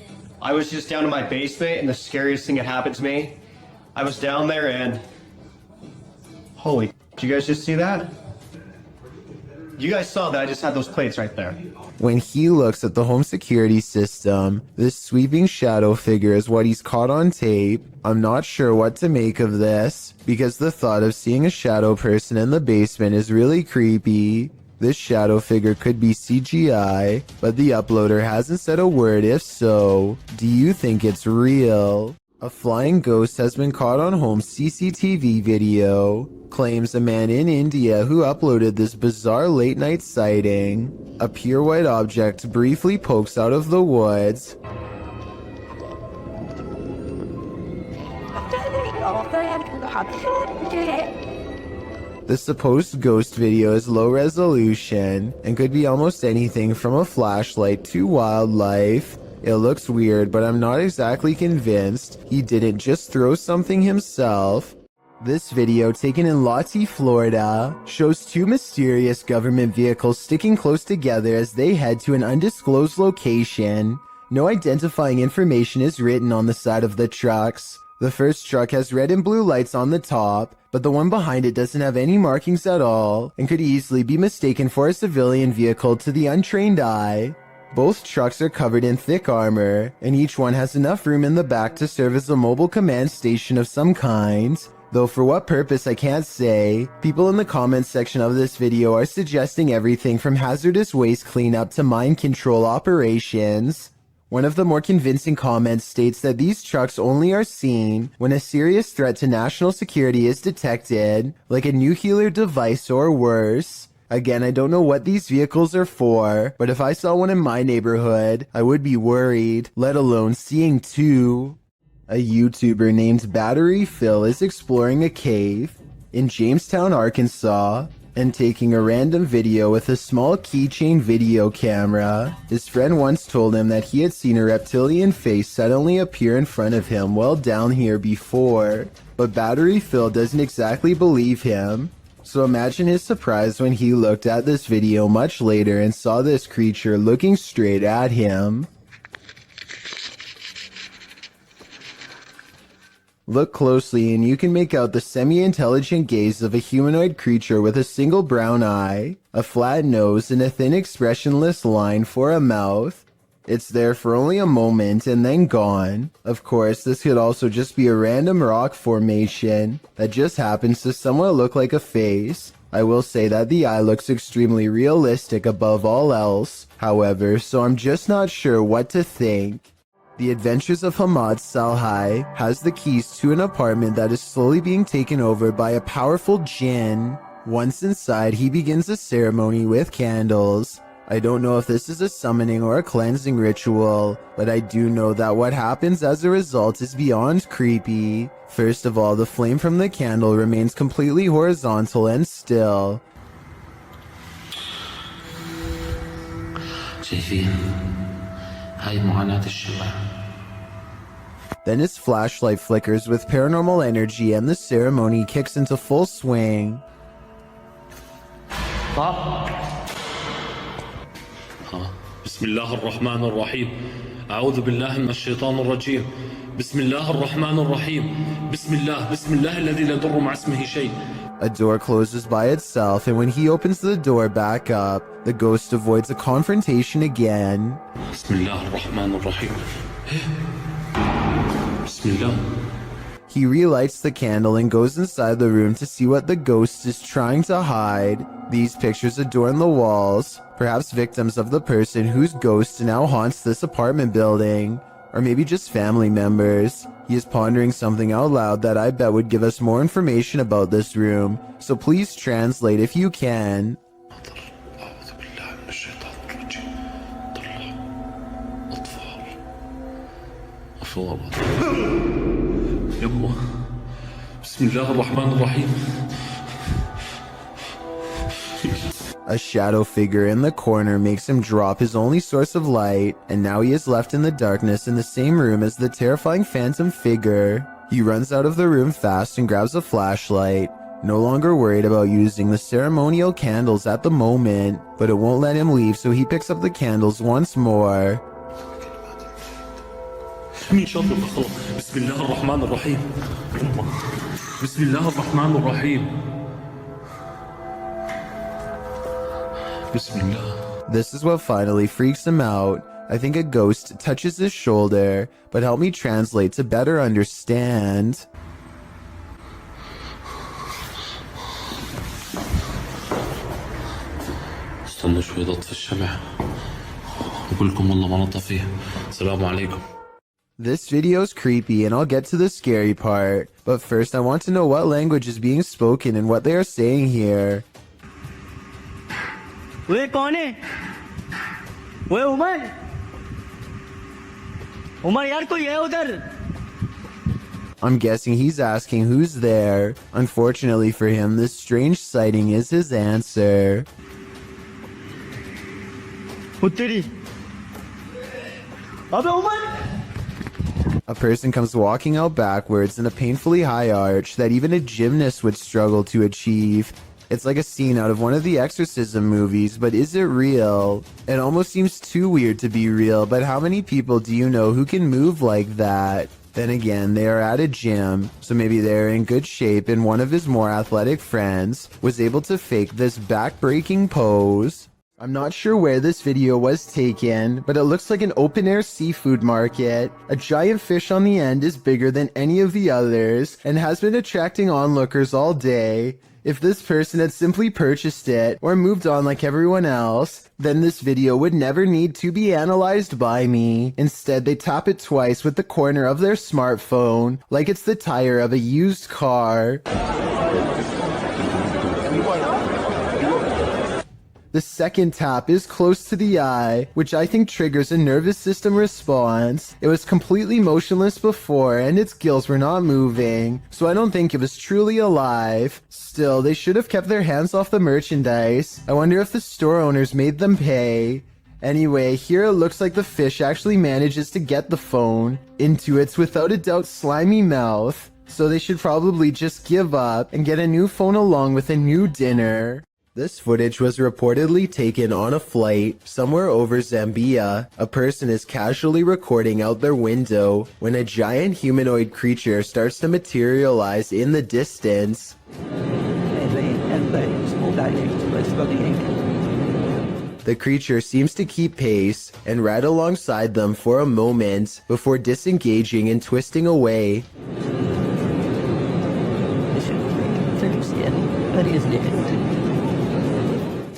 I was just down in my basement and the scariest thing that happened to me. I was down there and... Holy, did you guys just see that? You guys saw that, I just had those plates right there. When he looks at the home security system, this sweeping shadow figure is what he's caught on tape. I'm not sure what to make of this, because the thought of seeing a shadow person in the basement is really creepy. This shadow figure could be CGI, but the uploader hasn't said a word if so. Do you think it's real? A flying ghost has been caught on home CCTV video, claims a man in India who uploaded this bizarre late-night sighting. A pure white object briefly pokes out of the woods. The supposed ghost video is low resolution and could be almost anything from a flashlight to wildlife. It looks weird, but I'm not exactly convinced he didn't just throw something himself. This video, taken in Lottie, Florida, shows 2 mysterious government vehicles sticking close together as they head to an undisclosed location. No identifying information is written on the side of the trucks. The first truck has red and blue lights on the top, but the one behind it doesn't have any markings at all and could easily be mistaken for a civilian vehicle to the untrained eye. Both trucks are covered in thick armor, and each one has enough room in the back to serve as a mobile command station of some kind. Though for what purpose I can't say. People in the comments section of this video are suggesting everything from hazardous waste cleanup to mind control operations. One of the more convincing comments states that these trucks only are seen when a serious threat to national security is detected, like a nuclear device or worse. Again, I don't know what these vehicles are for, but if I saw one in my neighborhood, I would be worried, let alone seeing 2. A YouTuber named Battery Phil is exploring a cave in Jamestown, Arkansas, and taking a random video with a small keychain video camera. His friend once told him that he had seen a reptilian face suddenly appear in front of him while down here before, but Battery Phil doesn't exactly believe him. So imagine his surprise when he looked at this video much later and saw this creature looking straight at him. Look closely and you can make out the semi-intelligent gaze of a humanoid creature with a single brown eye, a flat nose, and a thin expressionless line for a mouth. It's there for only a moment and then gone. Of course, this could also just be a random rock formation that just happens to somewhat look like a face. I will say that the eye looks extremely realistic above all else, however, so I'm just not sure what to think. The Adventures of Hamad Salhai has the keys to an apartment that is slowly being taken over by a powerful jinn. Once inside, he begins a ceremony with candles. I don't know if this is a summoning or a cleansing ritual, but I do know that what happens as a result is beyond creepy. First of all, the flame from the candle remains completely horizontal and still. Then his flashlight flickers with paranormal energy and the ceremony kicks into full swing. بسم الله الرحمن الرحيم أعوذ بالله من الشيطان الرجيم بسم الله الرحمن الرحيم بسم الله الذي لا يضر مع اسمه شيء. A door closes by itself, and when he opens the door back up, the ghost avoids a confrontation again. بسم الله الرحمن الرحيم بسم الله. He relights the candle and goes inside the room to see what the ghost is trying to hide. These pictures adorn the walls, perhaps victims of the person whose ghost now haunts this apartment building, or maybe just family members. He is pondering something out loud that I bet would give us more information about this room, so please translate if you can. A shadow figure in the corner makes him drop his only source of light, and now he is left in the darkness in the same room as the terrifying phantom figure. He runs out of the room fast and grabs a flashlight, no longer worried about using the ceremonial candles at the moment, but it won't let him leave, so he picks up the candles once more. بسم الله الرحمن الرحيم بسم الله الرحمن الرحيم بسم الله. This is what finally freaks him out. I think a ghost touches his shoulder, but help me translate to better understand. استنوا شوي اطفي الشمع اقول لكم والله ما نطفيه. السلام عليكم. This video is creepy and I'll get to the scary part, but first I want to know what language is being spoken and what they are saying here. वे कौन है? वे उमर? उमर यार कोई है उधर? I'm guessing he's asking who's there. Unfortunately for him, this strange sighting is his answer. उत्तरी. अबे Umar? A person comes walking out backwards in a painfully high arch that even a gymnast would struggle to achieve. It's like a scene out of one of the exorcism movies, but is it real? It almost seems too weird to be real, but how many people do you know who can move like that? Then again, they are at a gym, so maybe they're in good shape and one of his more athletic friends was able to fake this back-breaking pose. I'm not sure where this video was taken, but it looks like an open-air seafood market. A giant fish on the end is bigger than any of the others and has been attracting onlookers all day. If this person had simply purchased it or moved on like everyone else, then this video would never need to be analyzed by me. Instead, they tap it twice with the corner of their smartphone, like it's the tire of a used car. The second tap is close to the eye, which I think triggers a nervous system response. It was completely motionless before and its gills were not moving, so I don't think it was truly alive. Still, they should have kept their hands off the merchandise. I wonder if the store owners made them pay. Anyway, here it looks like the fish actually manages to get the phone into its without a doubt slimy mouth, so they should probably just give up and get a new phone along with a new dinner. This footage was reportedly taken on a flight somewhere over Zambia. A person is casually recording out their window when a giant humanoid creature starts to materialize in the distance. The creature seems to keep pace and ride alongside them for a moment before disengaging and twisting away.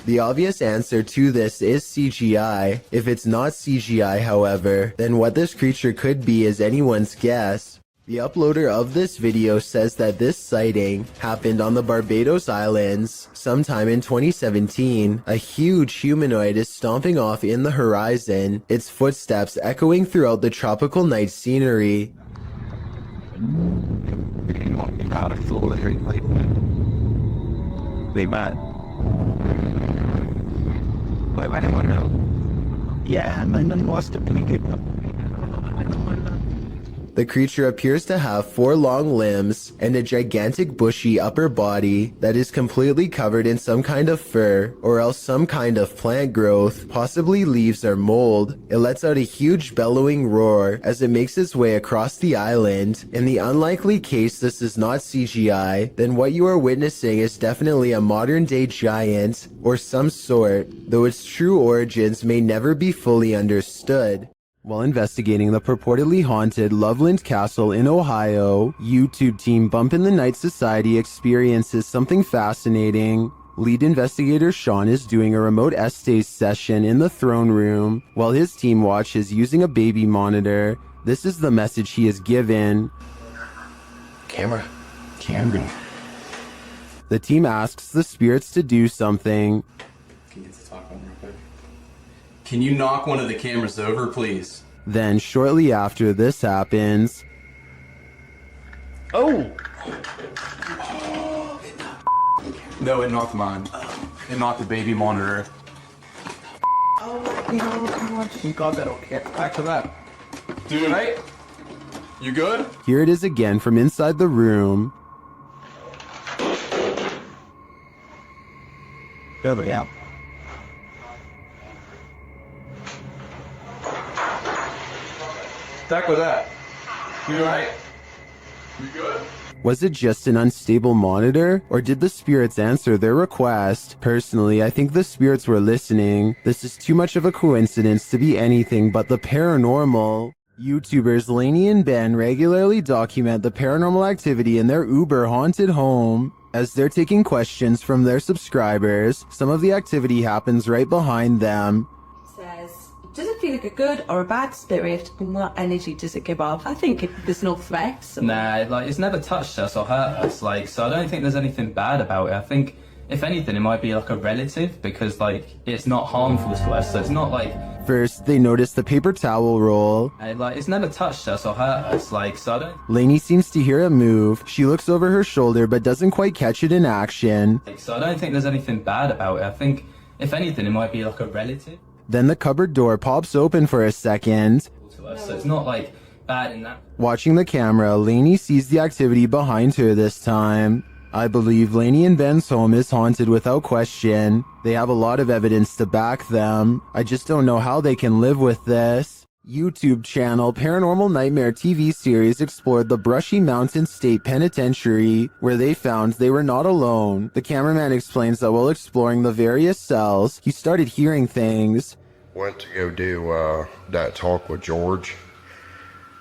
The obvious answer to this is CGI. If it's not CGI, however, then what this creature could be is anyone's guess. The uploader of this video says that this sighting happened on the Barbados Islands sometime in 2017. A huge humanoid is stomping off in the horizon, its footsteps echoing throughout the tropical night scenery. The creature appears to have 4 long limbs and a gigantic bushy upper body that is completely covered in some kind of fur or else some kind of plant growth, possibly leaves or mold. It lets out a huge bellowing roar as it makes its way across the island. In the unlikely case this is not CGI, then what you are witnessing is definitely a modern day giant or some sort, though its true origins may never be fully understood. While investigating the purportedly haunted Loveland Castle in Ohio, YouTube team Bump in the Night Society experiences something fascinating. Lead investigator Sean is doing a remote essays session in the throne room while his team watches using a baby monitor. This is the message he is given. Camera. The team asks the spirits to do something. Can you get to talk on real quick? Can you knock one of the cameras over, please? Then, shortly after this happens... Oh! No, it knocked mine. It knocked the baby monitor. Oh, come on. You got that, okay. Back to that. Dude, right? You good? Here it is again from inside the room. Over, yeah. Stuck with that. You alright? You good? Was it just an unstable monitor, or did the spirits answer their request? Personally, I think the spirits were listening. This is too much of a coincidence to be anything but the paranormal. YouTubers Lainey and Ben regularly document the paranormal activity in their uber haunted home. As they're taking questions from their subscribers, some of the activity happens right behind them. Says, does it feel like a good or a bad spirit, and what energy does it give off? I think there's no threats. Nah, like, it's never touched us or hurt us, like, so I don't think there's anything bad about it. I think, if anything, it might be like a relative, because, like, it's not harmful to us, so it's not like... First, they notice the paper towel roll. Like, it's never touched us or hurt us, like, so I don't... Lainey seems to hear it move. She looks over her shoulder, but doesn't quite catch it in action. Like, so I don't think there's anything bad about it. I think, if anything, it might be like a relative. Then the cupboard door pops open for a second. To us, so it's not, like, bad in that... Watching the camera, Lainey sees the activity behind her this time. I believe Lainey and Ben's home is haunted without question. They have a lot of evidence to back them. I just don't know how they can live with this. YouTube channel Paranormal Nightmare TV series explored the Brushy Mountain State Penitentiary, where they found they were not alone. The cameraman explains that while exploring the various cells, he started hearing things. Went to go do that talk with George,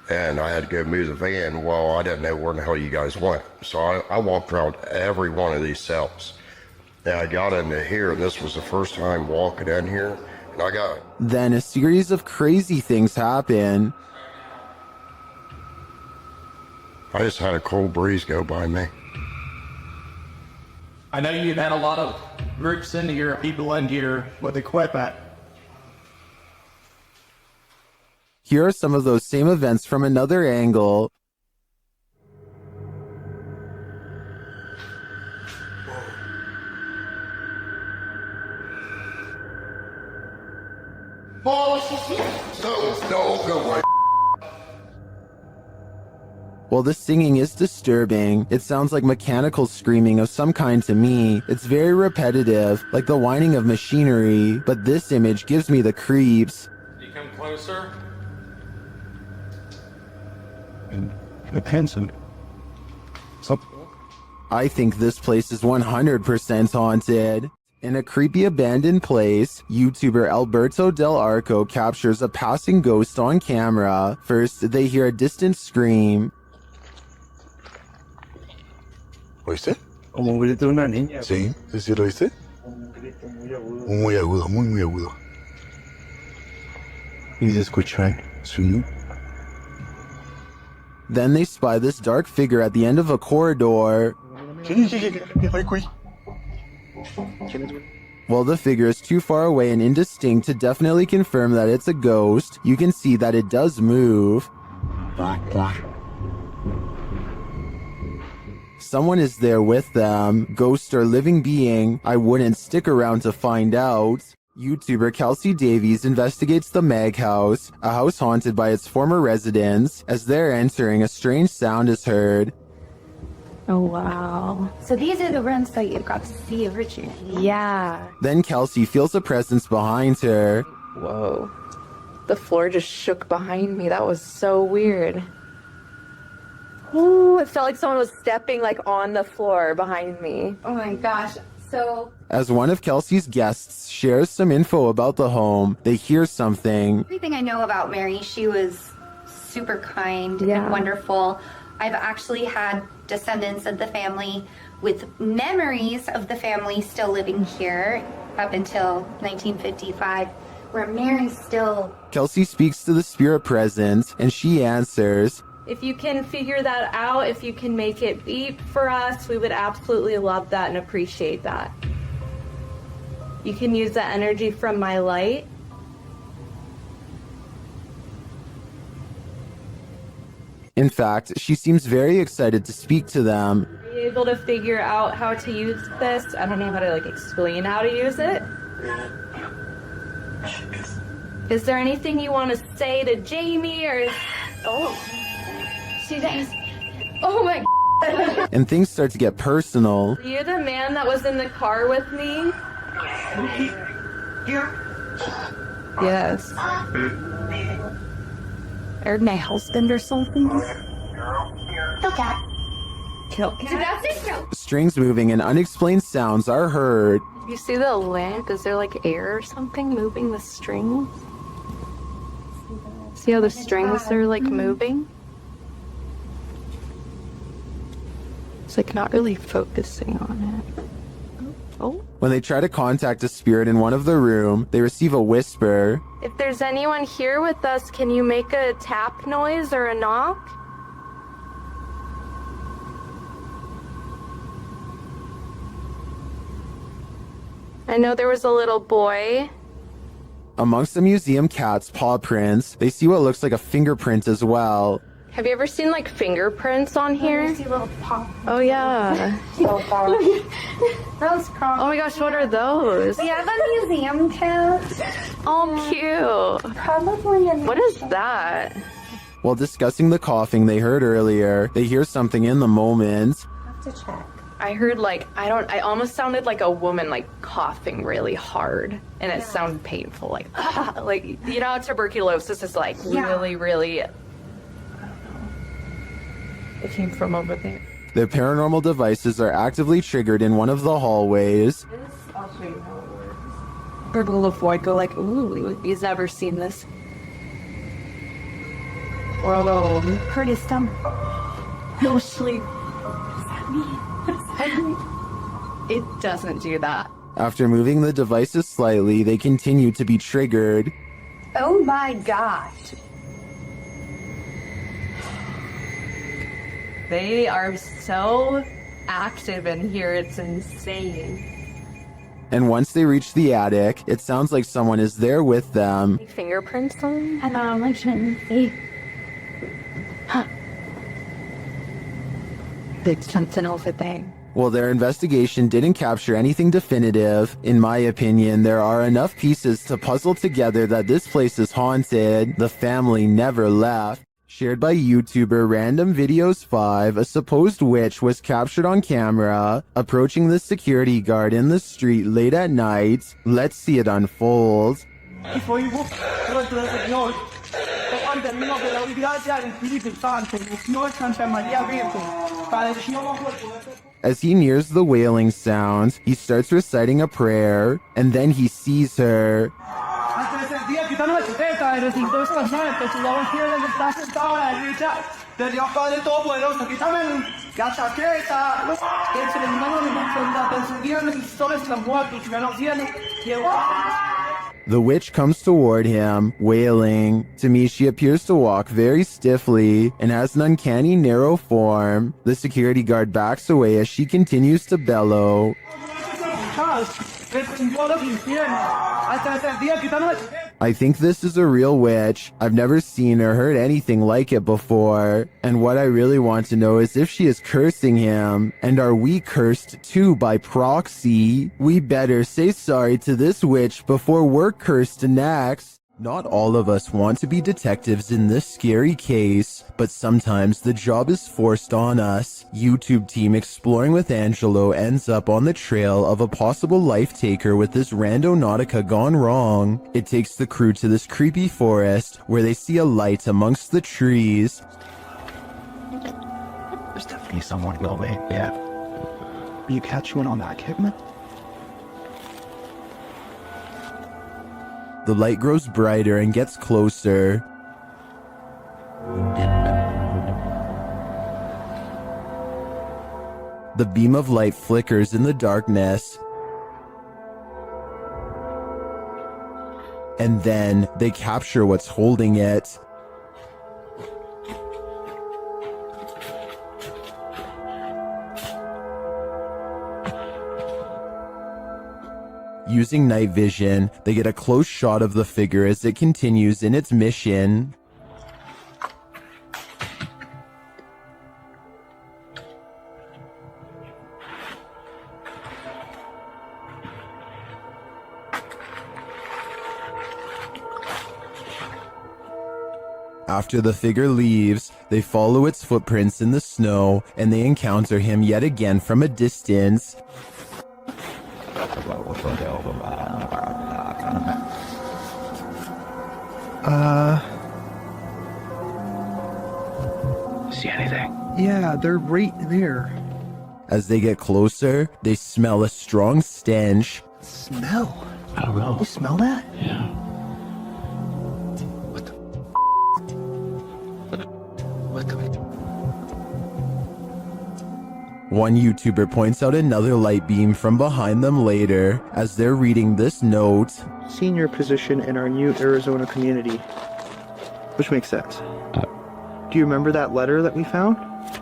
and I had to go move the van. Well, I didn't know where the hell you guys went, so I walked around every one of these cells. And I got into here, and this was the first time walking in here, and I got... Then a series of crazy things happen. I just had a cold breeze go by me. I know you've had a lot of groups into here, people into here with equipment. Here are some of those same events from another angle. While the singing is disturbing, it sounds like mechanical screaming of some kind to me. It's very repetitive, like the whining of machinery, but this image gives me the creeps. You come closer. Attention. I think this place is 100% haunted. In a creepy abandoned place, YouTuber Alberto Del Arco captures a passing ghost on camera. First, they hear a distant scream. ¿Oíste? Como un grito de una niña. Sí, sí, lo oíste. Muy agudo, muy agudo. ¿Y se escucha? Sí. Then they spy this dark figure at the end of a corridor. While the figure is too far away and indistinct to definitely confirm that it's a ghost, you can see that it does move. Someone is there with them, ghost or living being. I wouldn't stick around to find out. YouTuber Kelsey Davies investigates the Meg house, a house haunted by its former residents. As they're entering, a strange sound is heard. Oh, wow. So these are the rooms that you got to see originally? Yeah. Then Kelsey feels a presence behind her. Whoa. The floor just shook behind me. That was so weird. Ooh, it felt like someone was stepping like on the floor behind me. Oh my gosh. So As one of Kelsey's guests shares some info about the home, they hear something. everything I know about Mary, she was super kind Yeah. and wonderful. I've actually had descendants of the family with memories of the family still living here up until 1955, where Mary's still... Kelsey speaks to the spirit present, and she answers. If you can figure that out, if you can make it beep for us, we would absolutely love that and appreciate that. You can use that energy from my light. In fact, she seems very excited to speak to them. Are you able to figure out how to use this? I don't know how to like explain how to use it. Is there anything you want to say to Jamie or Oh, she guys. Oh my God. And things start to get personal. are you the man that was in the car with me? Yes. Or my husband or something? Okay. Kill. Strings moving and unexplained sounds are heard. You see the lamp? Is there like air or something moving the strings? See how the strings are like moving? It's like not really focusing on it. Oh. When they try to contact a spirit in one of the room, they receive a whisper. If there's anyone here with us, can you make a tap noise or a knock? I know there was a little boy. Amongst the museum cat's paw prints, they see what looks like a fingerprint as well. Have you ever seen like fingerprints on here? See little pop. Oh yeah. Those crawling. Oh my gosh, what are those? We have a museum cat. Oh, cute. Probably a What is that? While discussing the coughing they heard earlier, they hear something in the moment. have to check. I heard like, I almost sounded like a woman like coughing really hard and it sounded painful. Like, like, you know, how tuberculosis is like really, really, it came from over there. Their paranormal devices are actively triggered in one of the hallways. I'll show you how it works. Gurgle of void go like, ooh, he's never seen this. Or although, Hurt his stomach. no sleep. It doesn't do that. After moving the devices slightly, they continue to be triggered. Oh my God. They are so active in here, it's insane. And once they reach the attic, it sounds like someone is there with them. Fingerprints on? And I'm like, see. Huh. There's something over there. While their investigation didn't capture anything definitive, in my opinion, there are enough pieces to puzzle together that this place is haunted. The family never left. Shared by YouTuber Random Videos 5, a supposed witch was captured on camera approaching the security guard in the street late at night. Let's see it unfold. As he nears the wailing sound, he starts reciting a prayer, and then he sees her. The witch comes toward him, wailing. To me, she appears to walk very stiffly and has an uncanny narrow form. The security guard backs away as she continues to bellow. I think this is a real witch. I've never seen or heard anything like it before. And what I really want to know is if she is cursing him. And are we cursed too by proxy? We better say sorry to this witch before we're cursed next. Not all of us want to be detectives in this scary case, but sometimes the job is forced on us. YouTube team Exploring with Angelo ends up on the trail of a possible life taker with this randonautica gone wrong. It takes the crew to this creepy forest where they see a light amongst the trees. There's definitely someone going, yeah. Are you catching on that, Kidman? The light grows brighter and gets closer. The beam of light flickers in the darkness. And then they capture what's holding it. Using night vision, they get a close shot of the figure as it continues in its mission. After the figure leaves, they follow its footprints in the snow and they encounter him yet again from a distance. See anything? Yeah, they're right there. As they get closer, they smell a strong stench. Smell? I don't know. You smell that? Yeah. One YouTuber points out another light beam from behind them later as they're reading this note. Senior position in our new Arizona community. Which makes sense. Do you remember that letter that we found?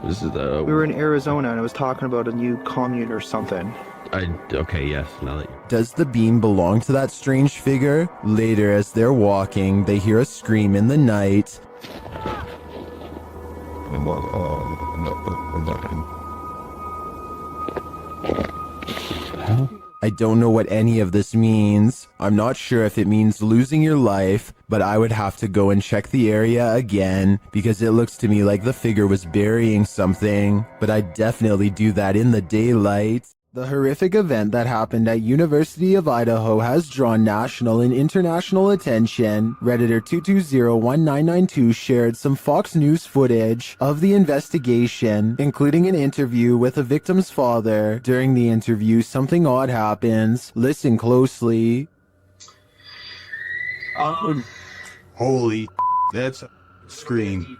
This is the... We were in Arizona and it was talking about a new commune or something. Okay, yes, now that you... Does the beam belong to that strange figure? Later, as they're walking, they hear a scream in the night. I don't know what any of this means. I'm not sure if it means losing your life, but I would have to go and check the area again because it looks to me like the figure was burying something, but I'd definitely do that in the daylight. The horrific event that happened at University of Idaho has drawn national and international attention. Redditor 2201992 shared some Fox News footage of the investigation, including an interview with a victim's father. During the interview, something odd happens. Listen closely. Holy, that's a scream.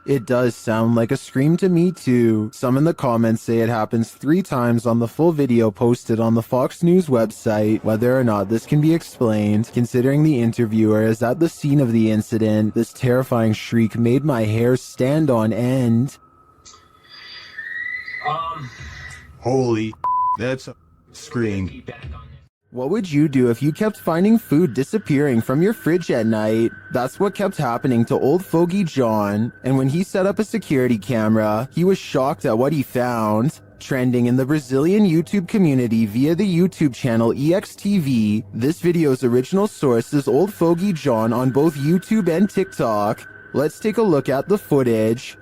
It does sound like a scream to me too. Some in the comments say it happens 3 times on the full video posted on the Fox News website. Whether or not this can be explained, considering the interviewer is at the scene of the incident, this terrifying shriek made my hair stand on end. Holy, that's a scream. What would you do if you kept finding food disappearing from your fridge at night? That's what kept happening to old fogey John, and when he set up a security camera, he was shocked at what he found. Trending in the Brazilian YouTube community via the YouTube channel EXTV, this video's original source is old fogey John on both YouTube and TikTok. Let's take a look at the footage.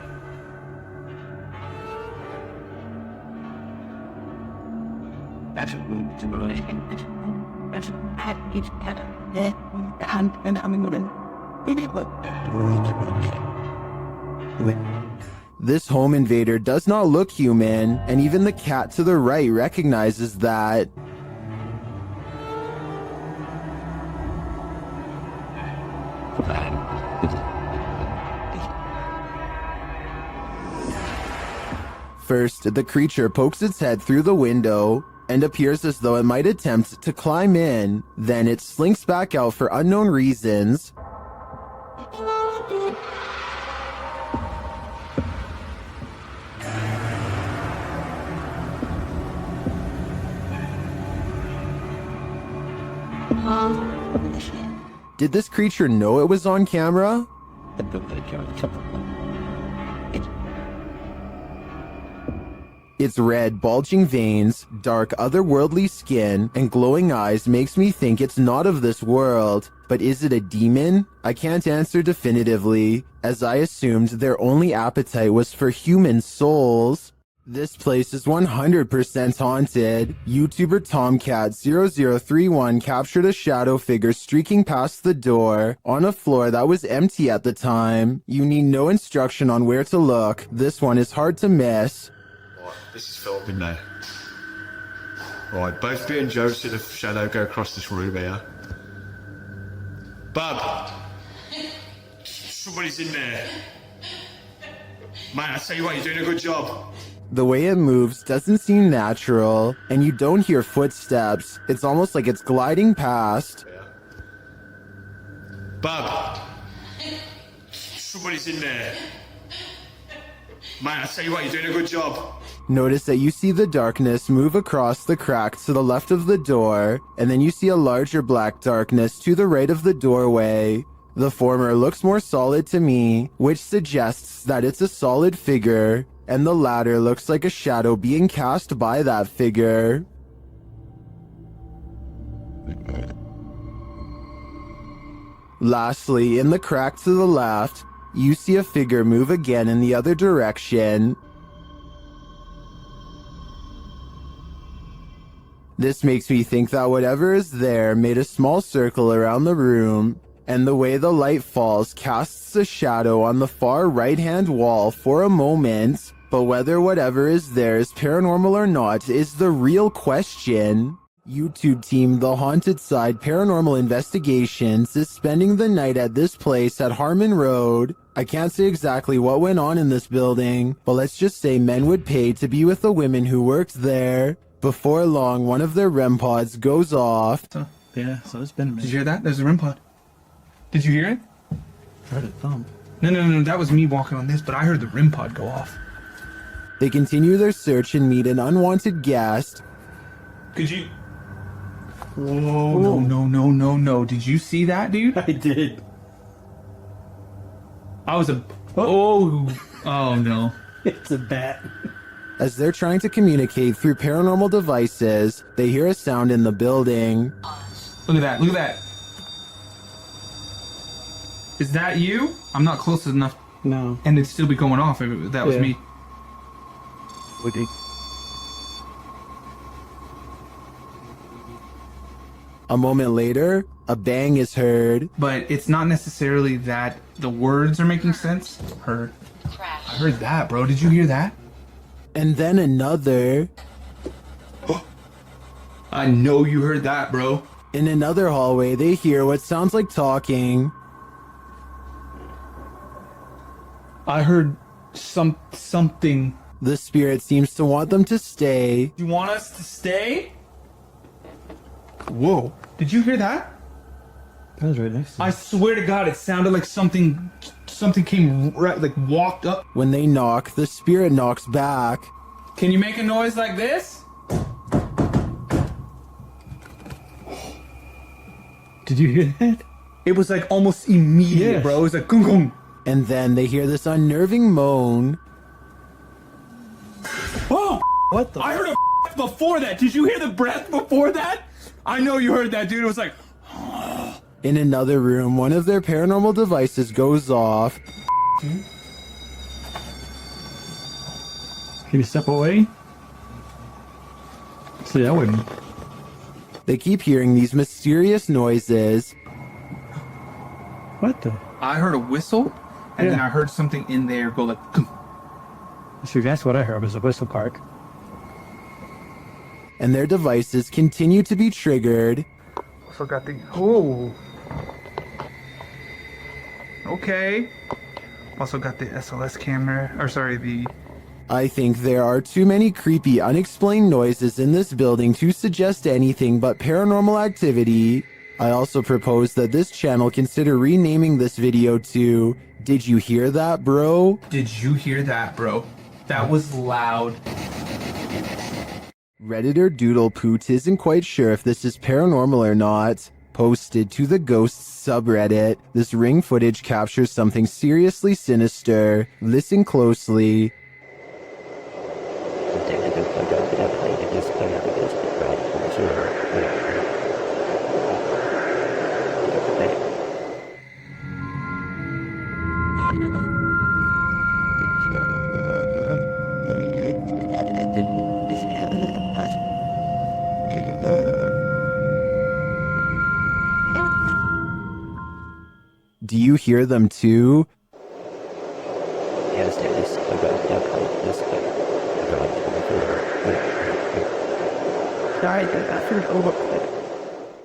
This home invader does not look human, and even the cat to the right recognizes that. First, the creature pokes its head through the window and appears as though it might attempt to climb in. Then it slinks back out for unknown reasons. Did this creature know it was on camera? Its red, bulging veins, dark, otherworldly skin, and glowing eyes makes me think it's not of this world. But is it a demon? I can't answer definitively, as I assumed their only appetite was for human souls. This place is 100% haunted. YouTuber Tomcat0031 captured a shadow figure streaking past the door on a floor that was empty at the time. You need no instruction on where to look. This one is hard to miss. This is filmed, isn't it? Right, both me and Joe see the shadow go across this room here. Bub! Somebody's in there. Man, I tell you what, you're doing a good job. The way it moves doesn't seem natural, and you don't hear footsteps. It's almost like it's gliding past. Bub! Somebody's in there. Man, I tell you what, you're doing a good job. Notice that you see the darkness move across the crack to the left of the door, and then you see a larger black darkness to the right of the doorway. The former looks more solid to me, which suggests that it's a solid figure, and the latter looks like a shadow being cast by that figure. Lastly, in the crack to the left, you see a figure move again in the other direction. This makes me think that whatever is there made a small circle around the room, and the way the light falls casts a shadow on the far right-hand wall for a moment. But whether whatever is there is paranormal or not is the real question. YouTube team The Haunted Side Paranormal Investigations is spending the night at this place at Harmon Road. I can't say exactly what went on in this building, but let's just say men would pay to be with the women who worked there. Before long, one of their REM pods goes off. Yeah, so it's been a minute. Did you hear that? There's a REM pod. Did you hear it? I heard it thump. No, that was me walking on this, but I heard the REM pod go off. They continue their search and meet an unwanted guest. Could you... Whoa, no. Did you see that, dude? I did. I was a... Oh no. It's a bat. As they're trying to communicate through paranormal devices, they hear a sound in the building. Look at that. Is that you? I'm not close enough. No. And it'd still be going off if that was me. Woody. A moment later, a bang is heard. But it's not necessarily that the words are making sense. I heard that, bro. Did you hear that? And then another. I know you heard that, bro. In another hallway, they hear what sounds like talking. I heard something. The spirit seems to want them to stay. You want us to stay? Whoa. Did you hear that? That was right next to me. I swear to God, it sounded like something came right, like walked up. When they knock, the spirit knocks back. Can you make a noise like this? Did you hear that? It was like almost immediate, bro. It was like gung gung. And then they hear this unnerving moan. Oh! What the? I heard a before that. Did you hear the breath before that? I know you heard that, dude. It was like... In another room, one of their paranormal devices goes off. Can you step away? See, I wouldn't. They keep hearing these mysterious noises. What the? I heard a whistle, and then I heard something in there go like. See, that's what I heard was a whistle park. And their devices continue to be triggered. Also got the. Oh. Okay. Also got the SLS camera, or sorry, the. I think there are too many creepy, unexplained noises in this building to suggest anything but paranormal activity. I also propose that this channel consider renaming this video to Did You Hear That, Bro? Did you hear that, bro? That was loud. Redditor Doodlepoot isn't quite sure if this is paranormal or not. Posted to the Ghosts subreddit, this ring footage captures something seriously sinister. Listen closely. Do you hear them too?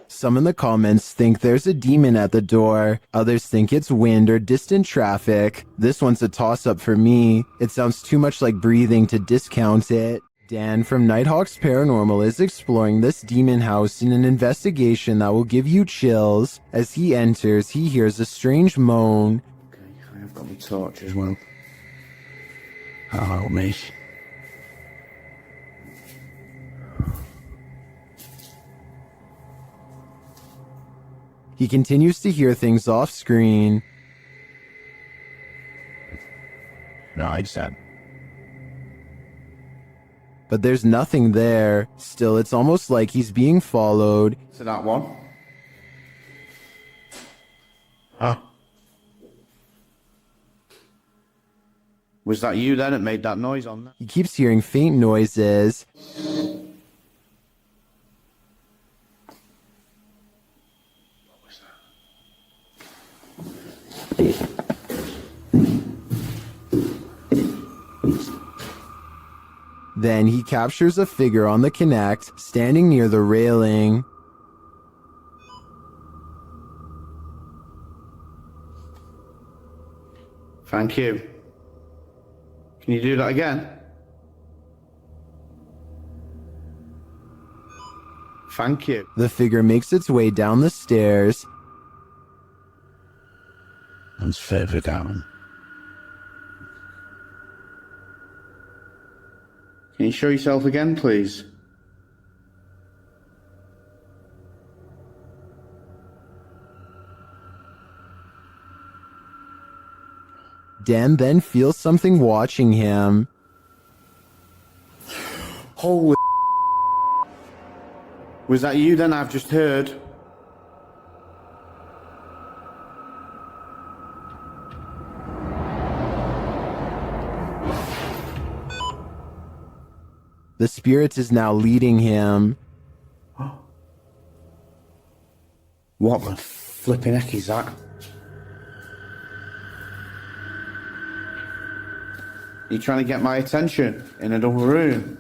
Some in the comments think there's a demon at the door. Others think it's wind or distant traffic. This one's a toss-up for me. It sounds too much like breathing to discount it. Dan from Nighthawks Paranormal is exploring this demon house in an investigation that will give you chills. As he enters, he hears a strange moan. Okay, I have got my torch as well. That'll help me. He continues to hear things off screen. No, I said. But there's nothing there. Still, it's almost like he's being followed. So that one. Huh? Was that you then that made that noise on there? He keeps hearing faint noises. Then he captures a figure on the Kinect, standing near the railing. Thank you. Can you do that again? Thank you. The figure makes its way down the stairs. And further down. Can you show yourself again, please? Dan then feels something watching him. Holy. Was that you then I've just heard? The spirit is now leading him. What the flipping heck is that? You trying to get my attention in another room?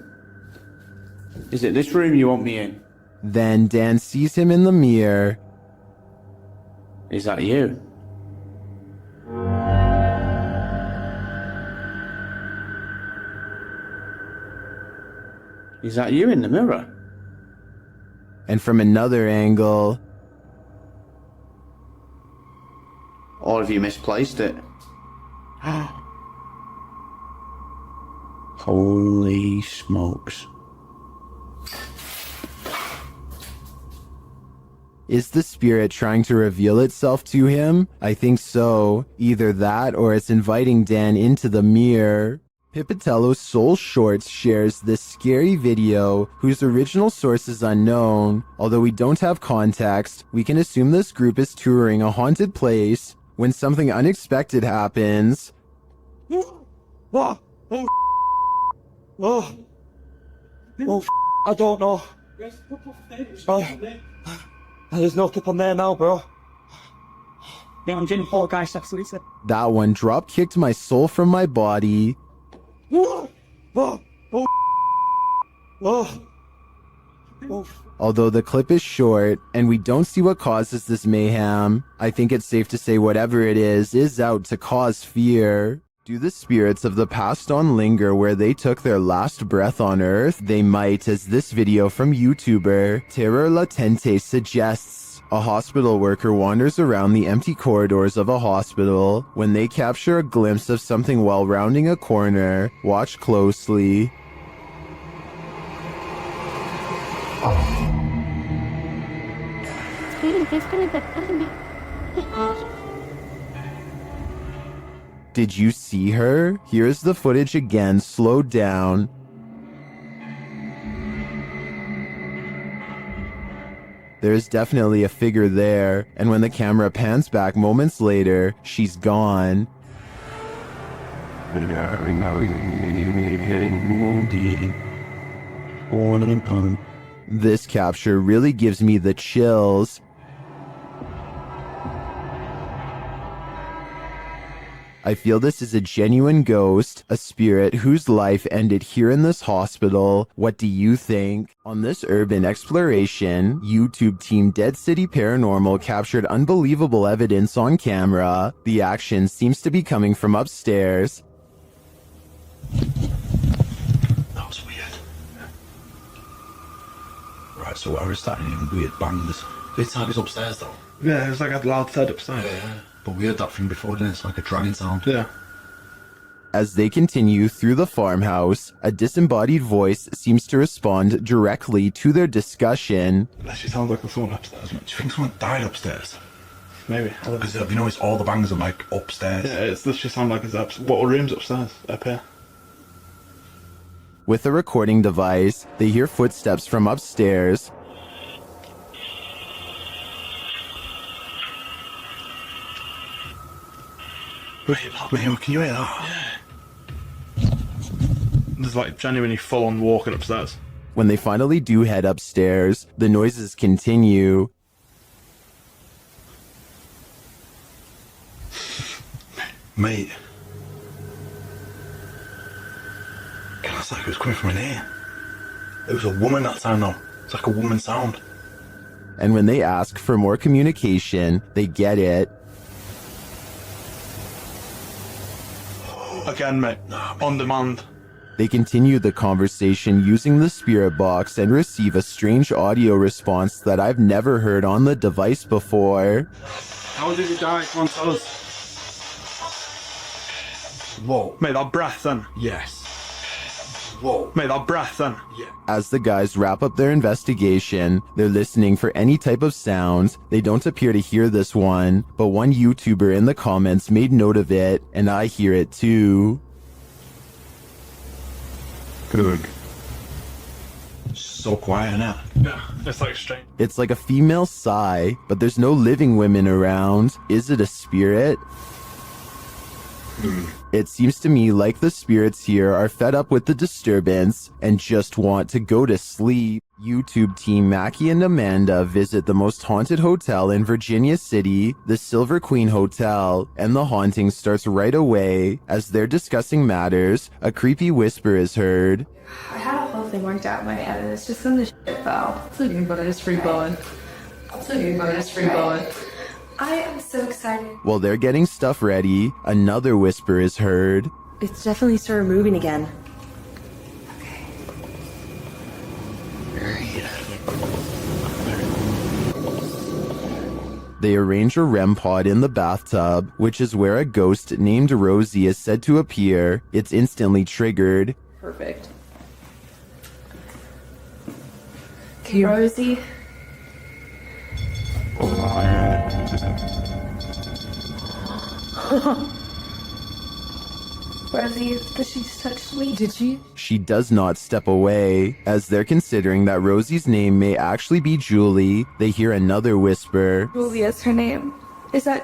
Is it this room you want me in? Then Dan sees him in the mirror. Is that you? Is that you in the mirror? And from another angle. Or have you misplaced it? Holy smokes. Is the spirit trying to reveal itself to him? I think so. Either that or it's inviting Dan into the mirror. Pipitello's Soul Shorts shares this scary video, whose original source is unknown. Although we don't have context, we can assume this group is touring a haunted place when something unexpected happens. What? Oh, oh, oh, I don't know. Oh, there's no tip on there now, bro. Yeah, I'm getting four guys, that's what he said. That one drop kicked my soul from my body. Oh, oh, oh, oh, oh. Although the clip is short and we don't see what causes this mayhem, I think it's safe to say whatever it is out to cause fear. Do the spirits of the past on linger where they took their last breath on Earth? They might, as this video from YouTuber Terror Latente suggests. A hospital worker wanders around the empty corridors of a hospital when they capture a glimpse of something while rounding a corner. Watch closely. Did you see her? Here's the footage again, slowed down. There's definitely a figure there, and when the camera pans back moments later, she's gone. This capture really gives me the chills. I feel this is a genuine ghost, a spirit whose life ended here in this hospital. What do you think? On this urban exploration, YouTube team Dead City Paranormal captured unbelievable evidence on camera. The action seems to be coming from upstairs. That was weird. Right, so I was starting hearing weird bangs. This time it's upstairs though. Yeah, it's like a loud thud upstairs. Yeah. But we heard that thing before, didn't it? It's like a dragging sound. Yeah. As they continue through the farmhouse, a disembodied voice seems to respond directly to their discussion. That actually sounds like someone upstairs. Do you think someone died upstairs? Maybe. Because have you noticed all the bangs are like upstairs? Yeah, it's literally sound like it's what room's upstairs? Up here. With a recording device, they hear footsteps from upstairs. Wait, can you hear that? Yeah. There's like genuinely full-on walking upstairs. When they finally do head upstairs, the noises continue. Mate. Can I say it was coming from in here? It was a woman that time though. It's like a woman sound. And when they ask for more communication, they get it. Again, mate. On demand. They continue the conversation using the spirit box and receive a strange audio response that I've never heard on the device before. How did you die? Come on, tell us. Whoa. Mate, that breath then. Yes. Whoa. Mate, that breath then. Yeah. As the guys wrap up their investigation, they're listening for any type of sounds. They don't appear to hear this one, but one YouTuber in the comments made note of it, and I hear it too. Good. So quiet now. Yeah, it's like strange. It's like a female sigh, but there's no living women around. Is it a spirit? It seems to me like the spirits here are fed up with the disturbance and just want to go to sleep. YouTube team Mackie and Amanda visit the most haunted hotel in Virginia City, the Silver Queen Hotel, and the haunting starts right away. As they're discussing matters, a creepy whisper is heard. I had a whole thing worked out in my head and it's just in the shit fell. It's looking but it's free blowing. It's looking but it's free blowing. I am so excited. While they're getting stuff ready, another whisper is heard. It's definitely started moving again. They arrange a REM pod in the bathtub, which is where a ghost named Rosie is said to appear. It's instantly triggered. Perfect. Okay, Rosie. Rosie, did she touch me? Did she? She does not step away. As they're considering that Rosie's name may actually be Julie, they hear another whisper. Julia's her name. I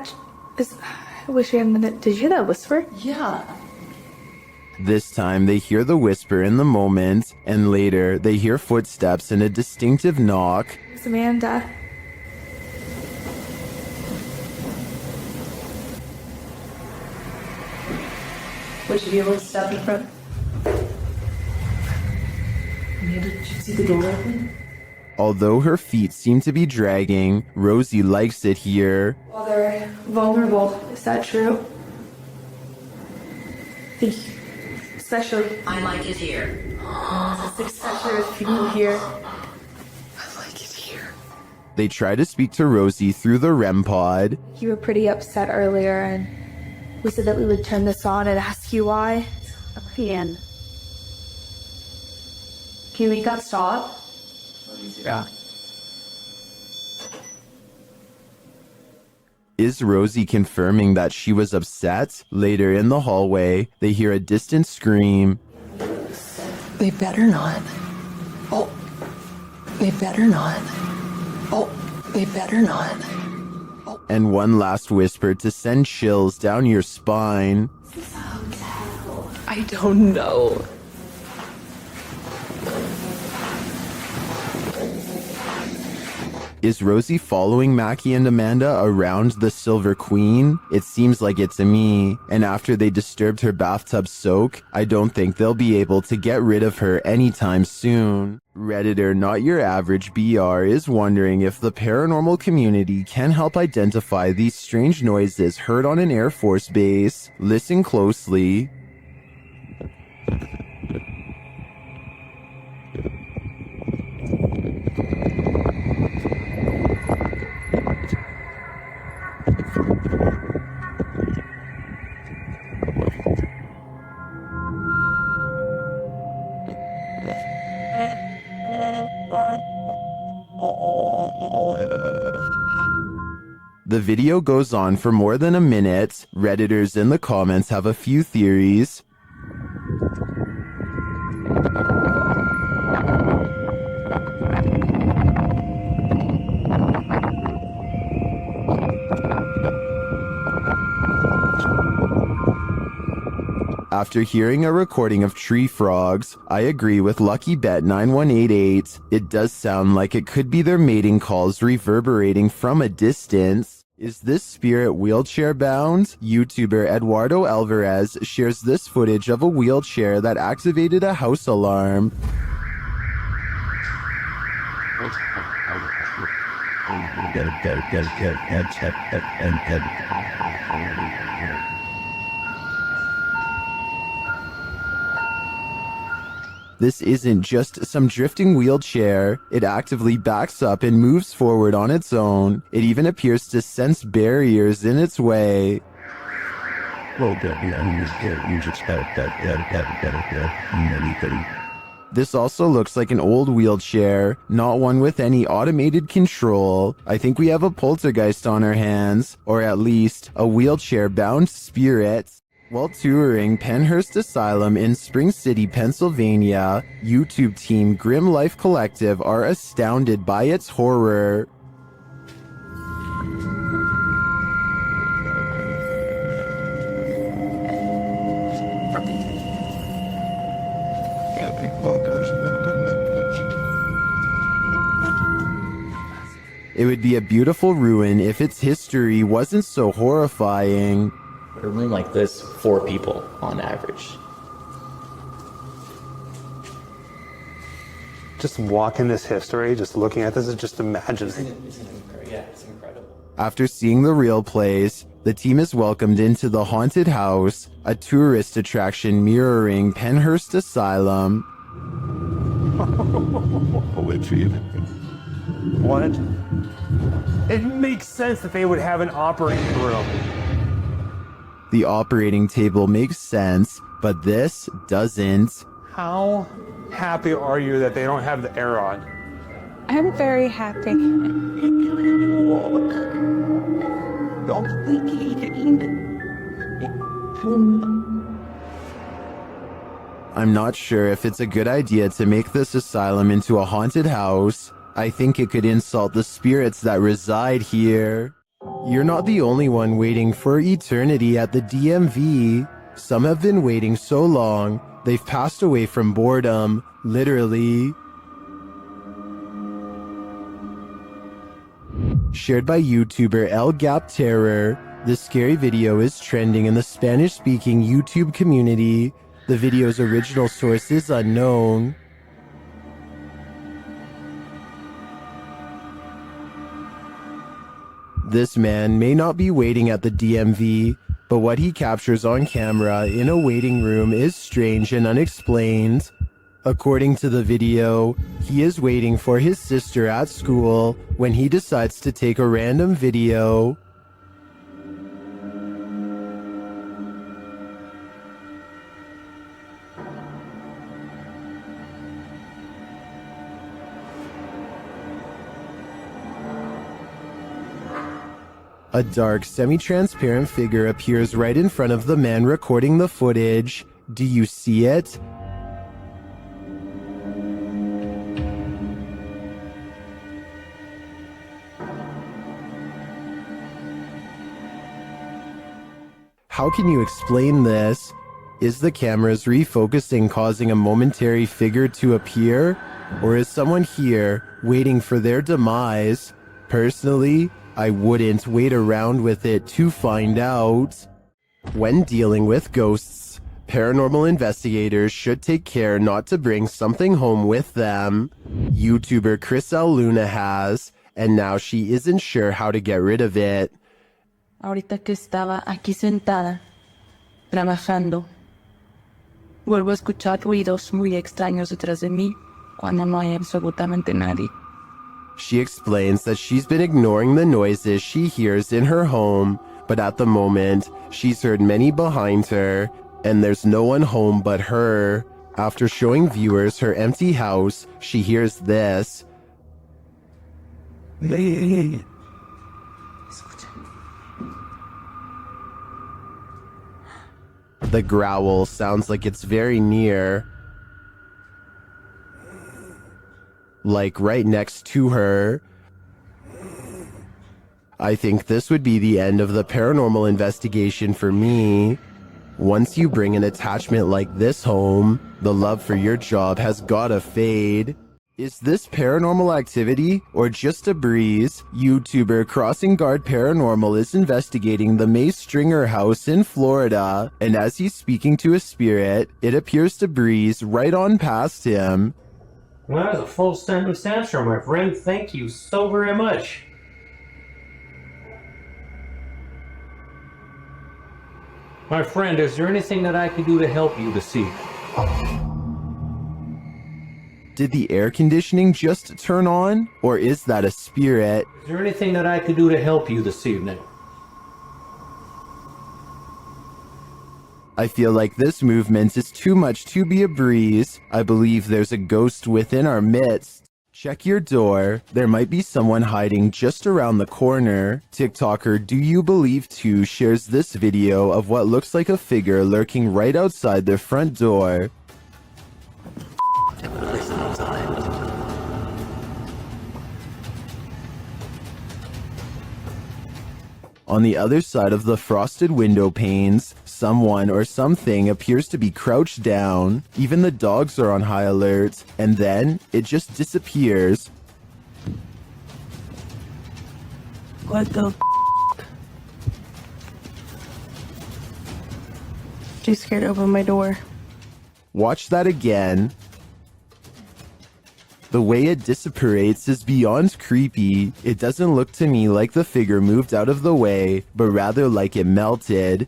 wish we had a minute. Did you hear that whisper? Yeah. This time they hear the whisper in the moment, and later they hear footsteps and a distinctive knock. It's Amanda. Would you be able to step in front? Amanda, did you see the door open? Although her feet seem to be dragging, Rosie likes it here. Well, they're vulnerable. Is that true? Especially. I like it here. Especially with people here. They try to speak to Rosie through the REM pod. You were pretty upset earlier, and we said that we would turn this on and ask you why. Ian. Can you make that stop? Yeah. Is Rosie confirming that she was upset? Later in the hallway, they hear a distant scream. They better not. Oh, they better not. Oh, they better not. And one last whisper to send chills down your spine. I don't know. Is Rosie following Mackie and Amanda around the Silver Queen? It seems like it to me. And after they disturbed her bathtub soak, I don't think they'll be able to get rid of her anytime soon. Redditor Not Your Average BR is wondering if the paranormal community can help identify these strange noises heard on an Air Force base. Listen closely. The video goes on for more than a minute. Redditors in the comments have a few theories. After hearing a recording of tree frogs, I agree with Lucky Bet 9188. It does sound like it could be their mating calls reverberating from a distance. Is this spirit wheelchair bound? YouTuber Eduardo Alvarez shares this footage of a wheelchair that activated a house alarm. This isn't just some drifting wheelchair. It actively backs up and moves forward on its own. It even appears to sense barriers in its way. This also looks like an old wheelchair, not one with any automated control. I think we have a poltergeist on our hands, or at least a wheelchair-bound spirit. While touring Penhurst Asylum in Spring City, Pennsylvania, YouTube team Grim Life Collective are astounded by its horror. It would be a beautiful ruin if its history wasn't so horrifying. A room like this, 4 people on average. Just walking this history, just looking at this, is just imagining. Yeah, it's incredible. After seeing the real place, the team is welcomed into the haunted house, a tourist attraction mirroring Penhurst Asylum. What? It makes sense that they would have an operating room. The operating table makes sense, but this doesn't. How happy are you that they don't have the air on? I'm very happy. I'm not sure if it's a good idea to make this asylum into a haunted house. I think it could insult the spirits that reside here. You're not the only one waiting for eternity at the DMV. Some have been waiting so long, they've passed away from boredom, literally. Shared by YouTuber El Gap Terror, this scary video is trending in the Spanish-speaking YouTube community. The video's original source is unknown. This man may not be waiting at the DMV, but what he captures on camera in a waiting room is strange and unexplained. According to the video, he is waiting for his sister at school when he decides to take a random video. A dark, semi-transparent figure appears right in front of the man recording the footage. Do you see it? How can you explain this? Is the camera's refocusing causing a momentary figure to appear? Or is someone here waiting for their demise? Personally, I wouldn't wait around with it to find out. When dealing with ghosts, paranormal investigators should take care not to bring something home with them. YouTuber Chris L. Luna has, and now she isn't sure how to get rid of it. Ahorita que estaba aquí sentada, trabajando, vuelvo a escuchar ruidos muy extraños detrás de mí cuando no hay absolutamente nadie. She explains that she's been ignoring the noises she hears in her home, but at the moment, she's heard many behind her, and there's no one home but her. After showing viewers her empty house, she hears this. The growl sounds like it's very near. Like right next to her. I think this would be the end of the paranormal investigation for me. Once you bring an attachment like this home, the love for your job has gotta fade. Is this paranormal activity or just a breeze? YouTuber Crossing Guard Paranormal is investigating the May Stringer house in Florida, and as he's speaking to a spirit, it appears to breeze right on past him. Well, that was a full sentence answer, my friend. Thank you so very much. My friend, is there anything that I can do to help you this evening? Did the air conditioning just turn on? Or is that a spirit? Is there anything that I can do to help you this evening? I feel like this movement is too much to be a breeze. I believe there's a ghost within our midst. Check your door. There might be someone hiding just around the corner. TikToker Do You Believe 2 shares this video of what looks like a figure lurking right outside their front door. On the other side of the frosted window panes, someone or something appears to be crouched down. Even the dogs are on high alert, and then it just disappears. What the She's scared to open my door. Watch that again. The way it disapparates is beyond creepy. It doesn't look to me like the figure moved out of the way, but rather like it melted.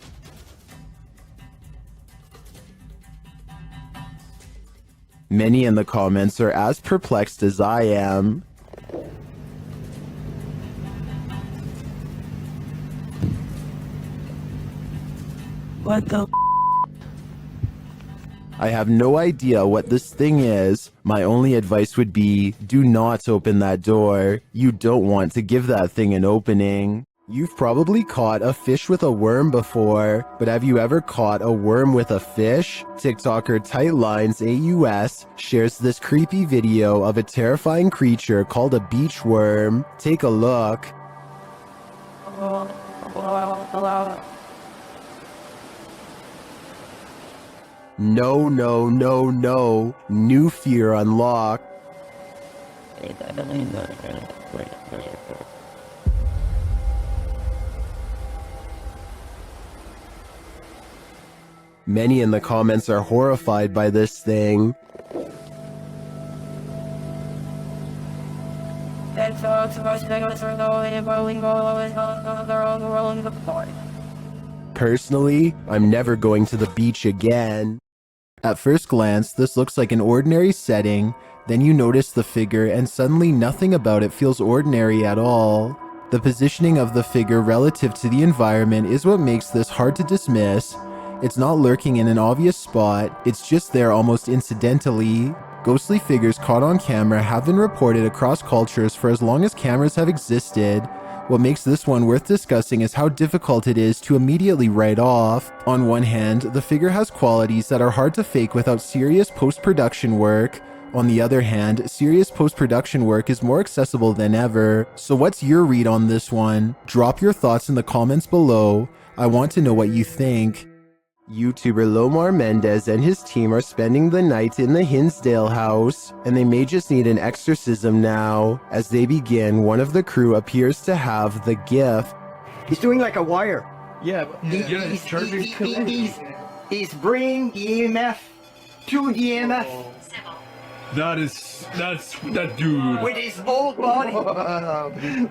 Many in the comments are as perplexed as I am. What the I have no idea what this thing is. My only advice would be, do not open that door. You don't want to give that thing an opening. You've probably caught a fish with a worm before, but have you ever caught a worm with a fish? TikToker Tightlines AUS shares this creepy video of a terrifying creature called a beach worm. Take a look. No, no, no, no. New fear unlocked. Many in the comments are horrified by this thing. Personally, I'm never going to the beach again. At first glance, this looks like an ordinary setting, then you notice the figure and suddenly nothing about it feels ordinary at all. The positioning of the figure relative to the environment is what makes this hard to dismiss. It's not lurking in an obvious spot, it's just there almost incidentally. Ghostly figures caught on camera have been reported across cultures for as long as cameras have existed. What makes this one worth discussing is how difficult it is to immediately write off. On one hand, the figure has qualities that are hard to fake without serious post-production work. On the other hand, serious post-production work is more accessible than ever. So what's your read on this one? Drop your thoughts in the comments below. I want to know what you think. YouTuber Lomar Mendez and his team are spending the night in the Hinsdale house, and they may just need an exorcism now. As they begin, one of the crew appears to have the gift. He's doing like a wire. Yeah, He's bringing EMF to EMF. That dude. With his whole body.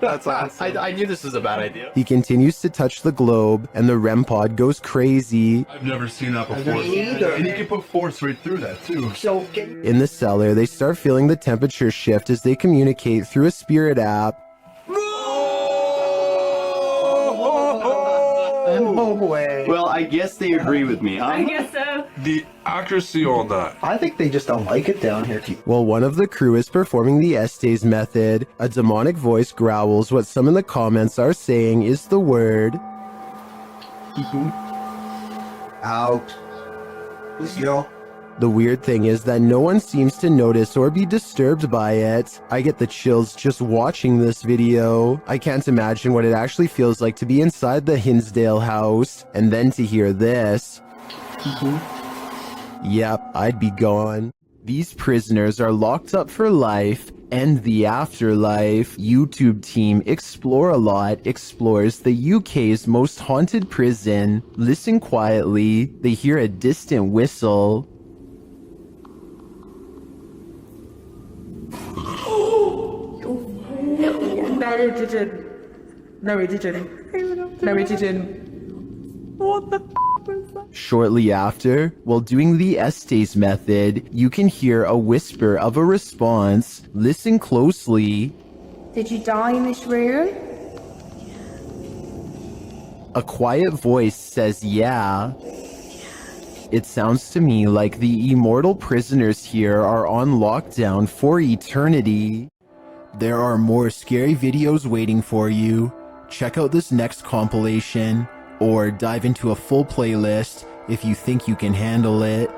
That's awesome. I knew this was a bad idea. He continues to touch the globe, and the REM pod goes crazy. I've never seen that before. And you can put force right through that too. So In the cellar, they start feeling the temperature shift as they communicate through a spirit app. no way. Well, I guess they agree with me, huh? I guess so. The accuracy on that. I think they just don't like it down here. While one of the crew is performing the Estes method, a demonic voice growls what some in the comments are saying is the word out. Yo. The weird thing is that no one seems to notice or be disturbed by it. I get the chills just watching this video. I can't imagine what it actually feels like to be inside the Hinsdale house, and then to hear this. Yep, I'd be gone. These prisoners are locked up for life and the afterlife. YouTube team Explore a Lot explores the UK's most haunted prison. Listen quietly, they hear a distant whistle. What the was that? Shortly after, while doing the Estes method, you can hear a whisper of a response. Listen closely. Did you die in this room? A quiet voice says yeah. It sounds to me like the immortal prisoners here are on lockdown for eternity. There are more scary videos waiting for you. Check out this next compilation, or dive into a full playlist if you think you can handle it.